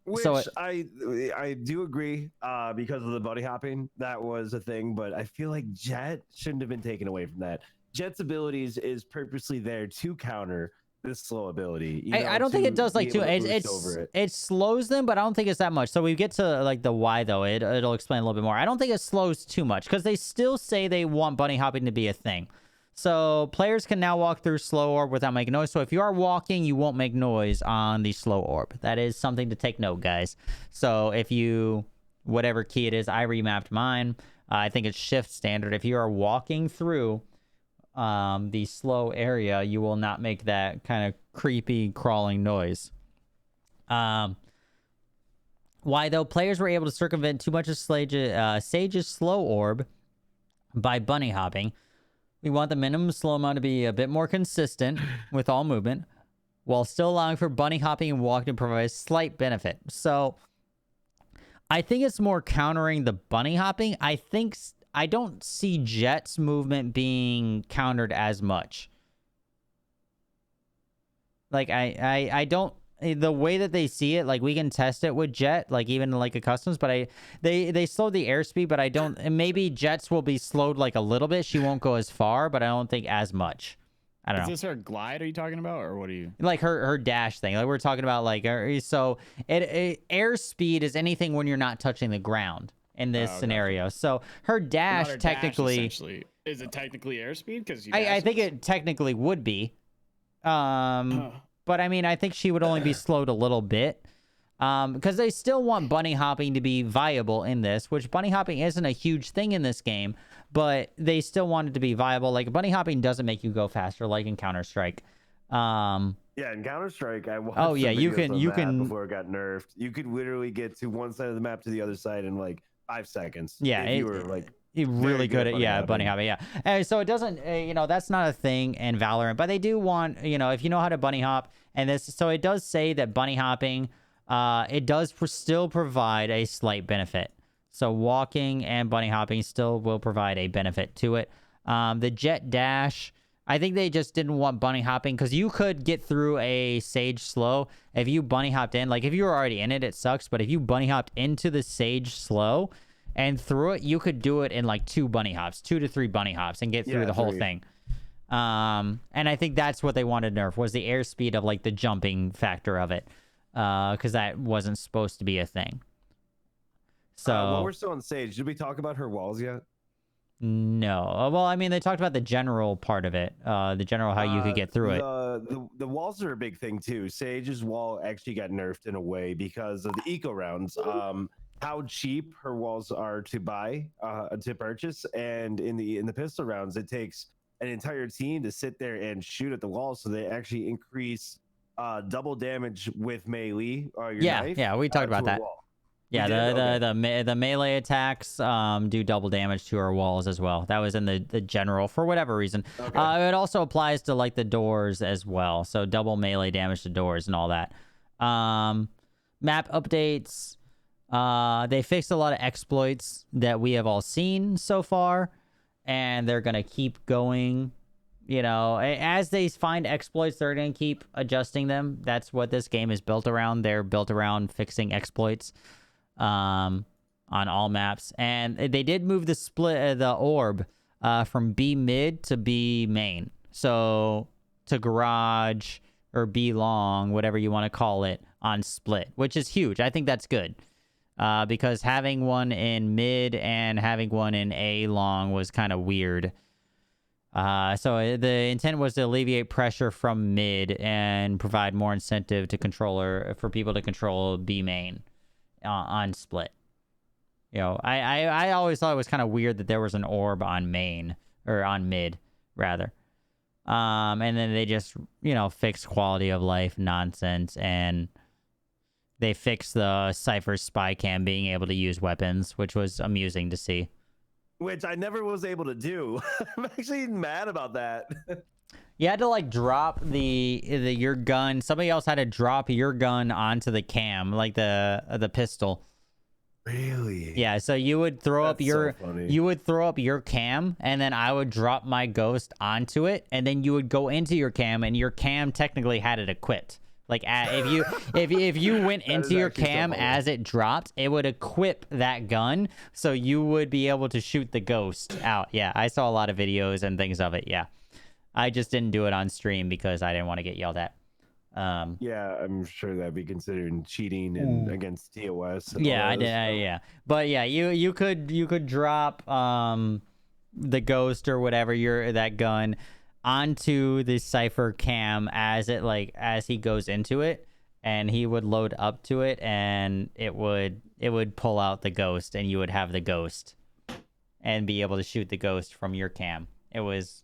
Which
so
I do agree because of the bunny hopping. That was a thing, but I feel like Jet shouldn't have been taken away from that. Jet's abilities is purposely there to counter this slow ability.
I don't think it does like too. It slows them, but I don't think it's that much. So we get to like the why though. It'll explain a little bit more. I don't think it slows too much because they still say they want bunny hopping to be a thing. So players can now walk through slow orb without making noise. So if you are walking, you won't make noise on the slow orb. That is something to take note, guys. So if you, whatever key it is, I remapped mine. I think it's shift standard. If you are walking through the slow area, you will not make that kind of creepy crawling noise. Why though? Players were able to circumvent too much of Sage's slow orb by bunny hopping. We want the minimum slow-mo to be a bit more consistent with all movement, while still allowing for bunny hopping and walking to provide a slight benefit. So I think it's more countering the bunny hopping. I don't see Jet's movement being countered as much. Like I don't, the way that they see it, like we can test it with Jet, like even like a customs, but they slowed the airspeed, but I don't, and maybe Jet's will be slowed like a little bit. She won't go as far, but I don't think as much. I don't know.
Is this her glide are you talking about, or what are you?
Like her dash thing. Like we're talking about like, so airspeed is anything when you're not touching the ground in this scenario. So her dash technically
is it technically airspeed? Because
I think it technically would be. But I mean, I think she would only be slowed a little bit. Because they still want bunny hopping to be viable in this, which bunny hopping isn't a huge thing in this game, but they still want it to be viable. Like bunny hopping doesn't make you go faster, like in Counter-Strike.
Yeah, in Counter-Strike, I watched
you can
before it got nerfed. You could literally get to one side of the map to the other side in like 5 seconds.
Yeah,
you were like
really good at bunny hopping. Yeah, and so it doesn't, that's not a thing in Valorant, but they do want, if you know how to bunny hop, and this, so it does say that bunny hopping, it does still provide a slight benefit. So walking and bunny hopping still will provide a benefit to it. The jet dash, I think they just didn't want bunny hopping because you could get through a Sage slow if you bunny hopped in. Like if you were already in it, it sucks. But if you bunny hopped into the Sage slow and through it, you could do it in like 2 to 3 bunny hops and get through the whole thing. And I think that's what they wanted to nerf, was the airspeed of like the jumping factor of it. Because that wasn't supposed to be a thing. So
while we're still on Sage, did we talk about her walls yet?
No. Well, I mean, they talked about the general part of it. The general how you could get through it.
The walls are a big thing too. Sage's wall actually got nerfed in a way because of the eco rounds. How cheap her walls are to buy, to purchase, and in the pistol rounds, it takes an entire team to sit there and shoot at the walls, so they actually increase double damage with melee. Your knife,
we talked about that. Yeah, the melee attacks do double damage to our walls as well. That was in the general for whatever reason. It also applies to like the doors as well. So double melee damage to doors and all that. Map updates. They fixed a lot of exploits that we have all seen so far, and they're gonna keep going you know, as they find exploits, they're going to keep adjusting them. That's what this game is built around. They're built around fixing exploits on all maps. And they did move the orb from B mid to B main. So to garage or B long, whatever you want to call it, on split, which is huge. I think that's good. Because having one in mid and having one in A long was kind of weird. So the intent was to alleviate pressure from mid and provide more incentive to for people to control B main on split. You know, I always thought it was kind of weird that there was an orb on main, or on mid rather. And then they just, you know, fixed quality of life nonsense, and they fixed the Cypher spy cam being able to use weapons, which was amusing to see.
Which I never was able to do. I'm actually mad about that.
You had to like drop your gun. Somebody else had to drop your gun onto the cam, like the pistol.
Really?
Yeah. So you would throw up your cam, and then I would drop my ghost onto it, and then you would go into your cam, and your cam technically had it equipped. Like if you went into your cam as it dropped, it would equip that gun, so you would be able to shoot the ghost out. Yeah, I saw a lot of videos and things of it. Yeah, I just didn't do it on stream because I didn't want to get yelled at.
Yeah, I'm sure that'd be considered cheating and against TOS.
Yeah, I did. Yeah, but yeah, you could drop the ghost or whatever that gun onto the Cypher cam as he goes into it, and he would load up to it, and it would pull out the ghost, and you would have the ghost and be able to shoot the ghost from your cam. It was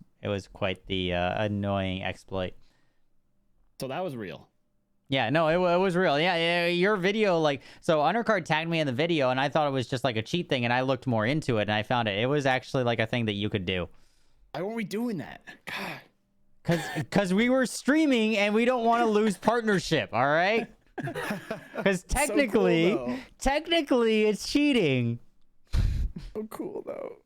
quite the annoying exploit.
So that was real.
Yeah, no, it was real. Yeah, your video, so Undercard tagged me in the video, and I thought it was just like a cheat thing, and I looked more into it, and I found it was actually like a thing that you could do.
Why weren't we doing that? God.
Because we were streaming and we don't want to lose partnership, all right? Because technically,
so cool,
technically it's cheating.
So cool though.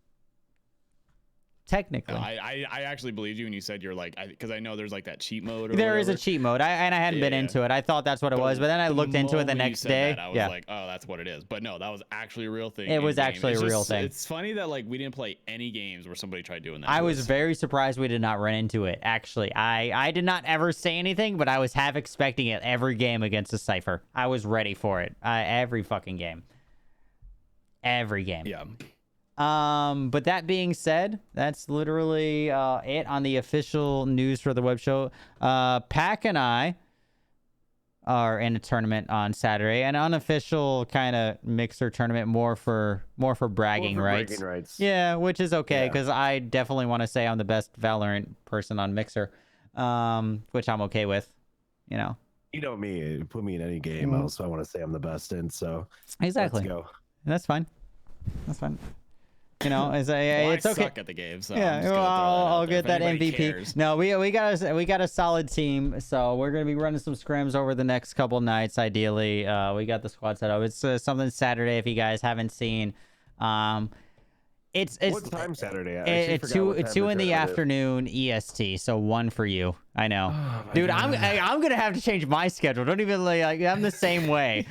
Technically.
No, I actually believed you when you said you're like, because I know there's like that cheat mode. Or
there is
whatever.
a cheat mode. I hadn't been into it. I thought that's what it was, but then I looked into it the next day.
I was like, oh, that's what it is. But no, that was actually a real thing.
It was actually a real thing.
It's funny that like we didn't play any games where somebody tried doing that.
I was very surprised we did not run into it. Actually, I did not ever say anything, but I was half expecting it every game against a Cypher. I was ready for it. Every fucking game. Every game.
Yeah.
But that being said, that's literally it on the official news for the web show. Pac and I are in a tournament on Saturday, an unofficial kind of mixer tournament, more for bragging rights. Yeah, which is okay, because I definitely want to say I'm the best Valorant person on Mixer, which I'm okay with, you know.
You know me, put me in any game else, I want to say I'm the best in, so
exactly.
Let's go.
That's fine. That's fine. You know, it's
I
okay.
suck at the game, so
yeah, I'll get that MVP.
Cares.
No, we got a solid team, so we're gonna be running some scrims over the next couple nights. Ideally, we got the squad set up. It's something Saturday if you guys haven't seen. It's
what time Saturday?
It's 2 in the afternoon EST, so 1 for you. I know, dude. I'm gonna have to change my schedule. Don't even I'm the same way.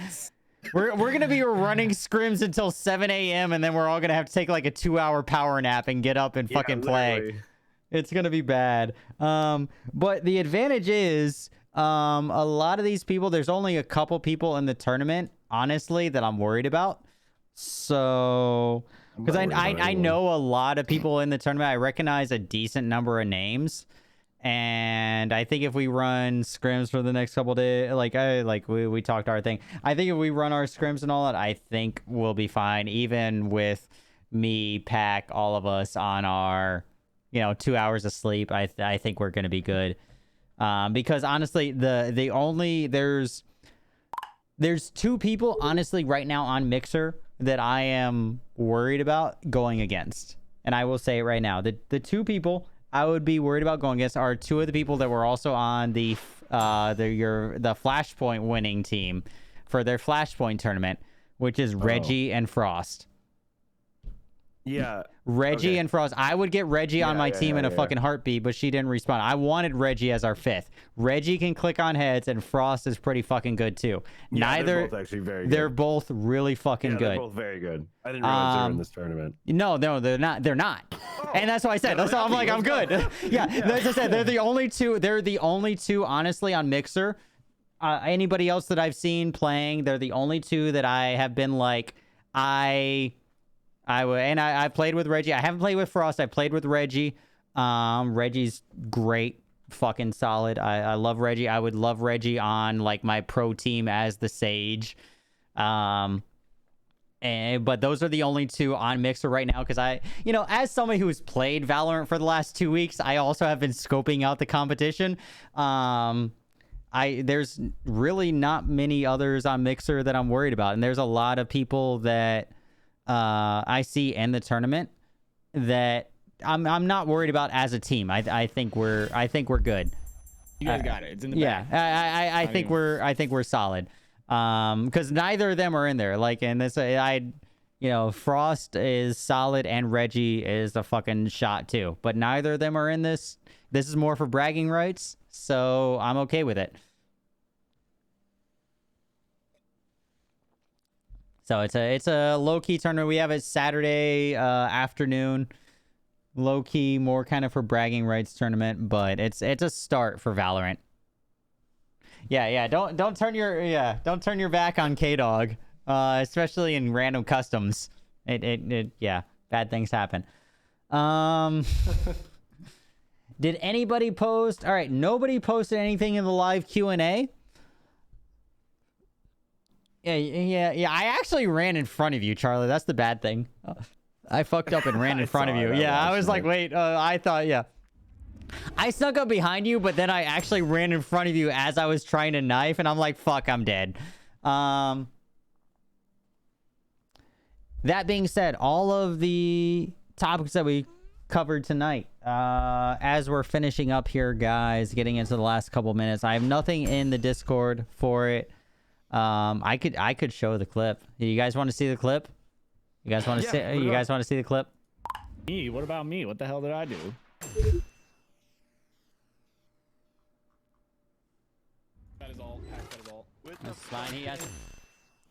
We're gonna be running scrims until 7 a.m. and then we're all gonna have to take like a 2-hour power nap and get up and fucking play.
Literally.
It's gonna be bad. But the advantage is a lot of these people. There's only a couple people in the tournament, honestly, that I'm worried about. So, because I know a lot of people in the tournament. I recognize a decent number of names. And I think if we run scrims for the next couple of days, we talked our thing. I think if we run our scrims and all that, I think we'll be fine. Even with me, Pac, all of us on our, 2 hours of sleep, I think we're gonna be good. Because honestly, there's 2 people honestly right now on Mixer that I am worried about going against, and I will say it right now. The 2 people I would be worried about going against are 2 of the people that were also on the Flashpoint winning team for their Flashpoint tournament, which is Reggie and Frost.
Yeah.
Reggie
Okay.
and Frost. I would get Reggie on my team in a fucking heartbeat, but she didn't respond. I wanted Reggie as our 5th. Reggie can click on heads, and Frost is pretty fucking good too.
Yeah, they're both actually very good.
They're both really fucking
Yeah,
good.
they're both very good. I didn't realize they were in this tournament.
No, they're not. They're not. And that's why I said. That's why I'm like, I'm good. Yeah, as I said, they're the only two. They're the only two, honestly, on Mixer. Anybody else that I've seen playing, they're the only two that I have been like, I played with Reggie. I haven't played with Frost. I played with Reggie. Reggie's great, fucking solid. I love Reggie. I would love Reggie on like my pro team as the Sage. But those are the only two on Mixer right now because as somebody who's played Valorant for the last 2 weeks, I also have been scoping out the competition. There's really not many others on Mixer that I'm worried about, and there's a lot of people that I see in the tournament that I'm not worried about as a team. I think we're good.
You guys got it. It's in the
bag. I think we're solid. Because neither of them are in there. Like, and this, Frost is solid and Reggie is a fucking shot too. But neither of them are in this. This is more for bragging rights, so I'm okay with it. So it's a low-key tournament. We have it Saturday afternoon. Low-key, more kind of for bragging rights tournament, but it's a start for Valorant. Yeah. Don't turn your back on Kdog, especially in random customs. Bad things happen. Did anybody post? All right, nobody posted anything in the live Q&A. Yeah. I actually ran in front of you, Charlie. That's the bad thing. I fucked up and ran in front of you. Yeah, I was like, wait. I thought, yeah. I snuck up behind you, but then I actually ran in front of you as I was trying to knife, and I'm like, fuck, I'm dead. That being said, all of the topics that we covered tonight, as we're finishing up here, guys, getting into the last couple minutes, I have nothing in the Discord for it. I could show the clip. You guys want to see the clip? You guys want to see? You guys want to see the clip?
Me? What about me? What the hell did I do? That is all. That is all.
That's fine. He has.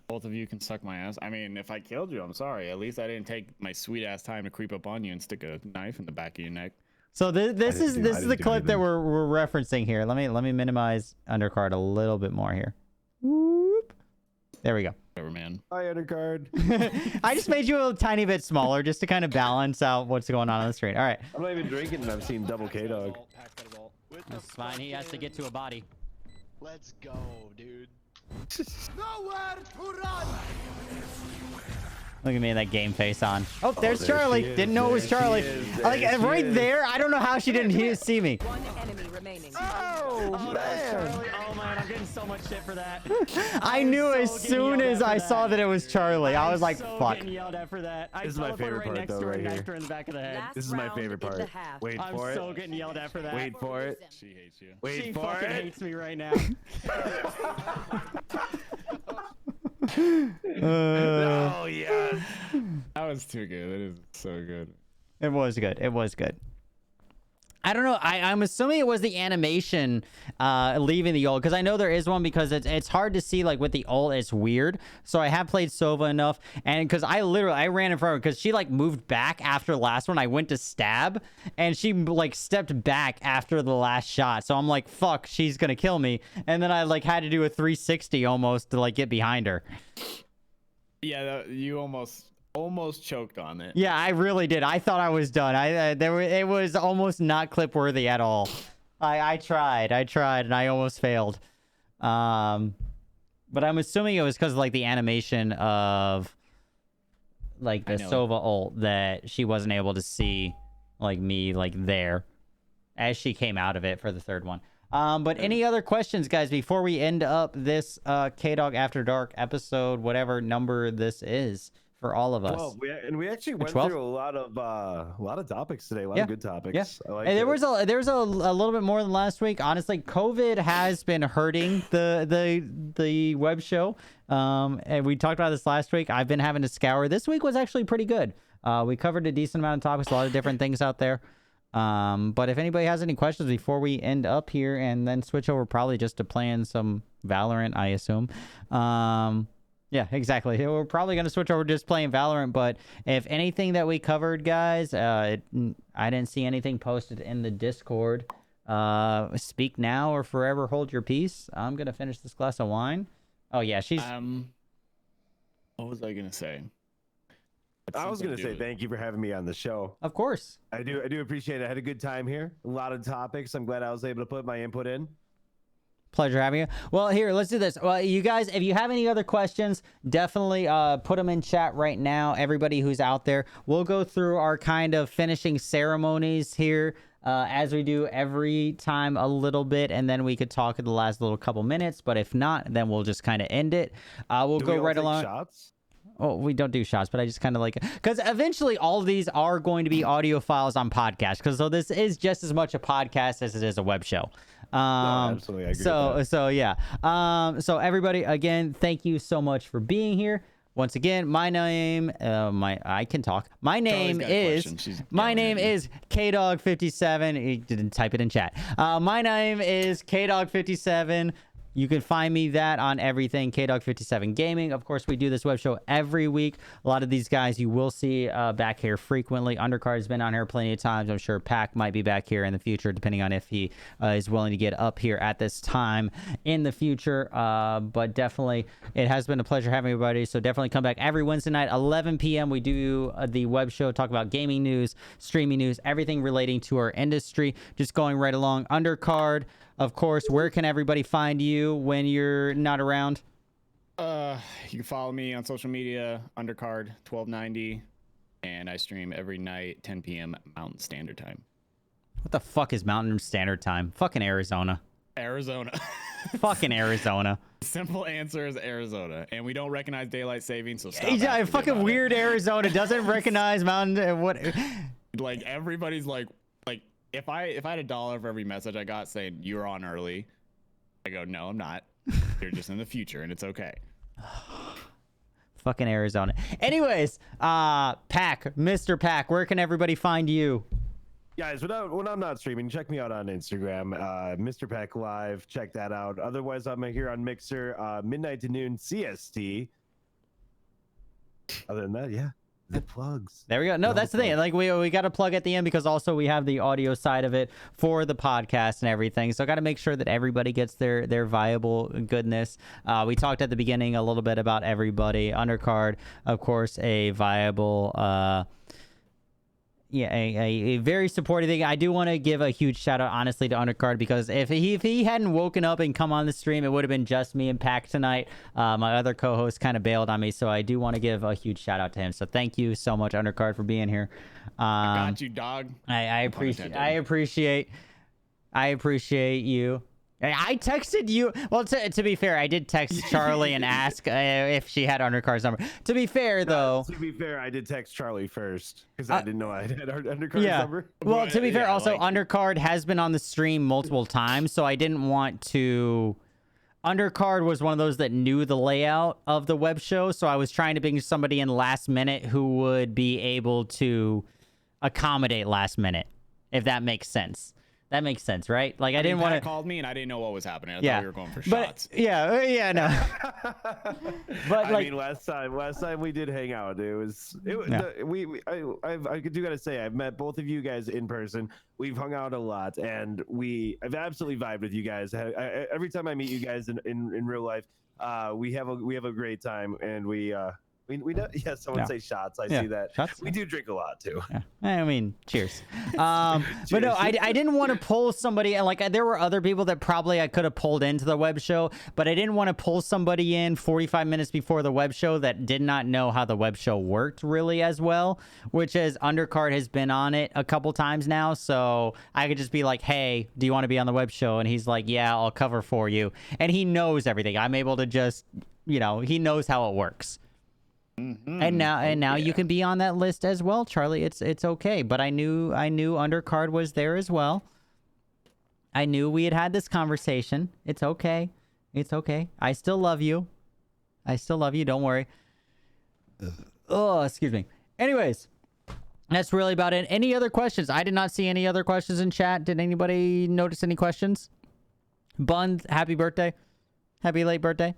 Both of you can suck my ass. I mean, if I killed you, I'm sorry. At least I didn't take my sweet ass time to creep up on you and stick a knife in the back of your neck.
So this is the clip that we're referencing here. Let me minimize undercard a little bit more here. Whoop. There we go.
Whatever, man.
Hi, undercard.
I just made you a tiny bit smaller just to kind of balance out what's going on the screen. All right.
I'm not even drinking and I've seen double Kdog.
That's fine. He has to get to a body.
Let's go, dude.
Nowhere to run!
Look at me, that game face on. Oh, there's
there
Charlie.
she is.
Didn't know it was
There
Charlie.
she is.
Like
There she
right
is.
there. I don't know how she didn't see me.
One enemy remaining.
Oh, man.
Oh man, I'm getting so much shit for that. I knew as soon as I saw that it was Charlie. I was like, fuck.
Getting yelled at for that. I
This is my
teleported
favorite
right
part,
next
though,
to her
right
and
here.
knifed her in the back of the head.
Last
This is my
round
favorite
in the
part.
half.
Wait
I'm
for
so
it.
getting yelled at for that.
Wait for it.
She hates you.
Wait
She
for
fucking
it.
hates me right now.
Oh, yes.
That was too good. It is so good.
It was good. It was good. I don't know. I'm assuming it was the animation leaving the ult, because I know there is one, because it's hard to see, like with the ult, it's weird. So I have played Sova enough, and because I ran in front of her because she like moved back after the last one. I went to stab and she like stepped back after the last shot. So I'm like, fuck, she's gonna kill me. And then I like had to do a 360 almost to like get behind her.
Yeah, you almost choked on it.
Yeah, I really did. I thought I was done. It was almost not clip worthy at all. I tried, and I almost failed. But I'm assuming it was because of like the animation of like the Sova ult that she wasn't able to see like me like there as she came out of it for the third one. But any other questions, guys, before we end up this Kdog After Dark episode, whatever number this is? For all of us.
12. We actually went
12?
through a lot of topics today. A lot of good topics.
Yeah.
I like
And there
it.
was a little bit more than last week. Honestly, COVID has been hurting the web show. And we talked about this last week. I've been having to scour. This week was actually pretty good. We covered a decent amount of topics, a lot of different things out there. But if anybody has any questions before we end up here and then switch over probably just to playing some Valorant, I assume. Yeah, exactly. We're probably going to switch over to just playing Valorant, but if anything that we covered, guys, I didn't see anything posted in the Discord. Speak now or forever hold your peace. I'm going to finish this glass of wine. Oh, yeah, she's...
What was I going to say?
I was gonna say thank you for having me on the show.
Of course.
I do appreciate it. I had a good time here. A lot of topics. I'm glad I was able to put my input in.
Pleasure having you. Well, here, let's do this. Well, you guys, if you have any other questions, definitely put them in chat right now. Everybody who's out there, we'll go through our kind of finishing ceremonies here as we do every time a little bit, and then we could talk in the last little couple minutes. But if not, then we'll just kind of end it. We'll go right along.
Shots?
Oh, we don't do shots, but I just kind of like it. Because eventually all of these are going to be audio files on podcast. Because so this is just as much a podcast as it is a web show.
Absolutely. I agree with that.
So yeah. So everybody, again, thank you so much for being here. Once again, my name, I can talk. My name is Kdog57. He didn't type it in chat. My name is Kdog57. You can find me that on everything, Kdog57 Gaming. Of course, we do this web show every week. A lot of these guys you will see back here frequently. Undercard has been on here plenty of times. I'm sure Pac might be back here in the future, depending on if he is willing to get up here at this time in the future. But definitely, it has been a pleasure having everybody. So definitely come back every Wednesday night, 11 p.m. We do the web show, talk about gaming news, streaming news, everything relating to our industry. Just going right along. Undercard. Of course, where can everybody find you when you're not around?
You can follow me on social media, Undercard 1290, and I stream every night, 10 p.m. Mountain Standard Time.
What the fuck is Mountain Standard Time? Fucking Arizona.
Arizona.
Fucking Arizona.
Simple answer is Arizona, and we don't recognize daylight savings, so stop.
Yeah,
asking me
fucking
about
weird
it.
Arizona doesn't recognize Mountain. What?
Like everybody's like. If I had $1 for every message I got saying you're on early, I go, no, I'm not. You're just in the future, and it's okay.
Fucking Arizona. Anyways, Pac, MrPac, where can everybody find you?
Guys, when I'm not streaming, check me out on Instagram, MrPac Live. Check that out. Otherwise, I'm here on Mixer, midnight to noon CST. Other than that, yeah. The plugs.
There we go. No, that's the thing. Like we got to plug at the end because also we have the audio side of it for the podcast and everything. So I got to make sure that everybody gets their viable goodness. We talked at the beginning a little bit about everybody. Undercard, of course, a viable a very supportive thing. I do want to give a huge shout out, honestly, to Undercard because if he hadn't woken up and come on the stream, it would have been just me and Pac tonight. My other co-host kind of bailed on me, so I do want to give a huge shout out to him. So thank you so much, Undercard, for being here.
I got you, dog.
I appreciate you. I texted you. Well, to be fair, I did text Charlie and ask if she had Undercard's number. To be fair, though.
To be fair, I did text Charlie first because I didn't know I had Undercard's number.
Well, to be fair, also,
like...
Undercard has been on the stream multiple times, so I didn't want to... Undercard was one of those that knew the layout of the web show, so I was trying to bring somebody in last minute who would be able to accommodate last minute, if that makes sense. That makes sense, right? Like I didn't want to.
Called me and I didn't know what was happening. I thought we were going for shots.
No. But
I mean, last time we did hang out. I do gotta say, I've met both of you guys in person. We've hung out a lot, and I've absolutely vibed with you guys. Every time I meet you guys in real life, we have a great time, and we don't, someone say shots. I see that.
Shots?
We do drink a lot too.
Yeah. I mean, cheers. But no, I didn't want to pull somebody, and like there were other people that probably I could have pulled into the web show, but I didn't want to pull somebody in 45 minutes before the web show that did not know how the web show worked really as well, which is Undercard has been on it a couple times now, so I could just be like, hey, do you want to be on the web show? And he's like, yeah, I'll cover for you. And he knows everything. I'm able to just, he knows how it works.
Mm-hmm.
And now you can be on that list as well, Charlie. It's okay. But I knew Undercard was there as well. I knew we had this conversation. It's okay. I still love you. Don't worry. Oh, excuse me. Anyways, That's really about it. Any other questions? I did not see any other questions in chat. Did anybody notice any questions? Bun, happy birthday. Happy late birthday.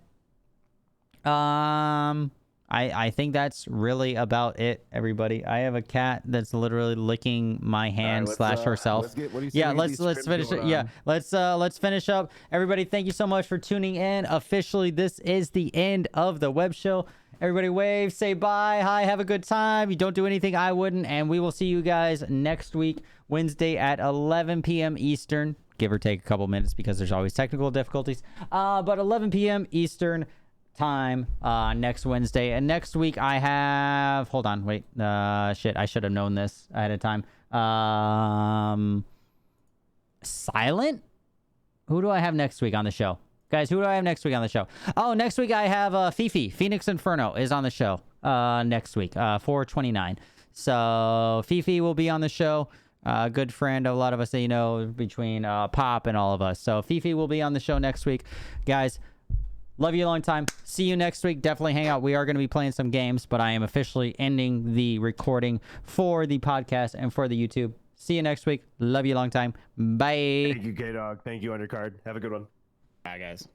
I think that's really about it, everybody. I have a cat that's literally licking my hand slash herself.
What do you say
Yeah,
we get
let's
these
finish
scrims
it.
going
Yeah,
on?
let's finish up. Everybody, thank you so much for tuning in. Officially, this is the end of the web show. Everybody wave, say bye, hi, have a good time. You don't do anything I wouldn't, and we will see you guys next week, Wednesday at 11 p.m. Eastern, give or take a couple minutes because there's always technical difficulties. But 11 p.m. Eastern time next Wednesday. And next week I have, hold on, wait, shit, I should have known this ahead of time. Silent? Who do I have next week on the show? Guys, who do I have next week on the show? Oh, next week I have Fifi. Phoenix Inferno is on the show next week, 4/29. So Fifi will be on the show. Good friend of a lot of us that you know, between Pop and all of us. So Fifi will be on the show next week. Guys, love you a long time. See you next week. Definitely hang out. We are going to be playing some games, but I am officially ending the recording for the podcast and for the YouTube. See you next week. Love you a long time. Bye.
Thank you, Kdog. Thank you, Undercard. Have a good one.
Bye, guys.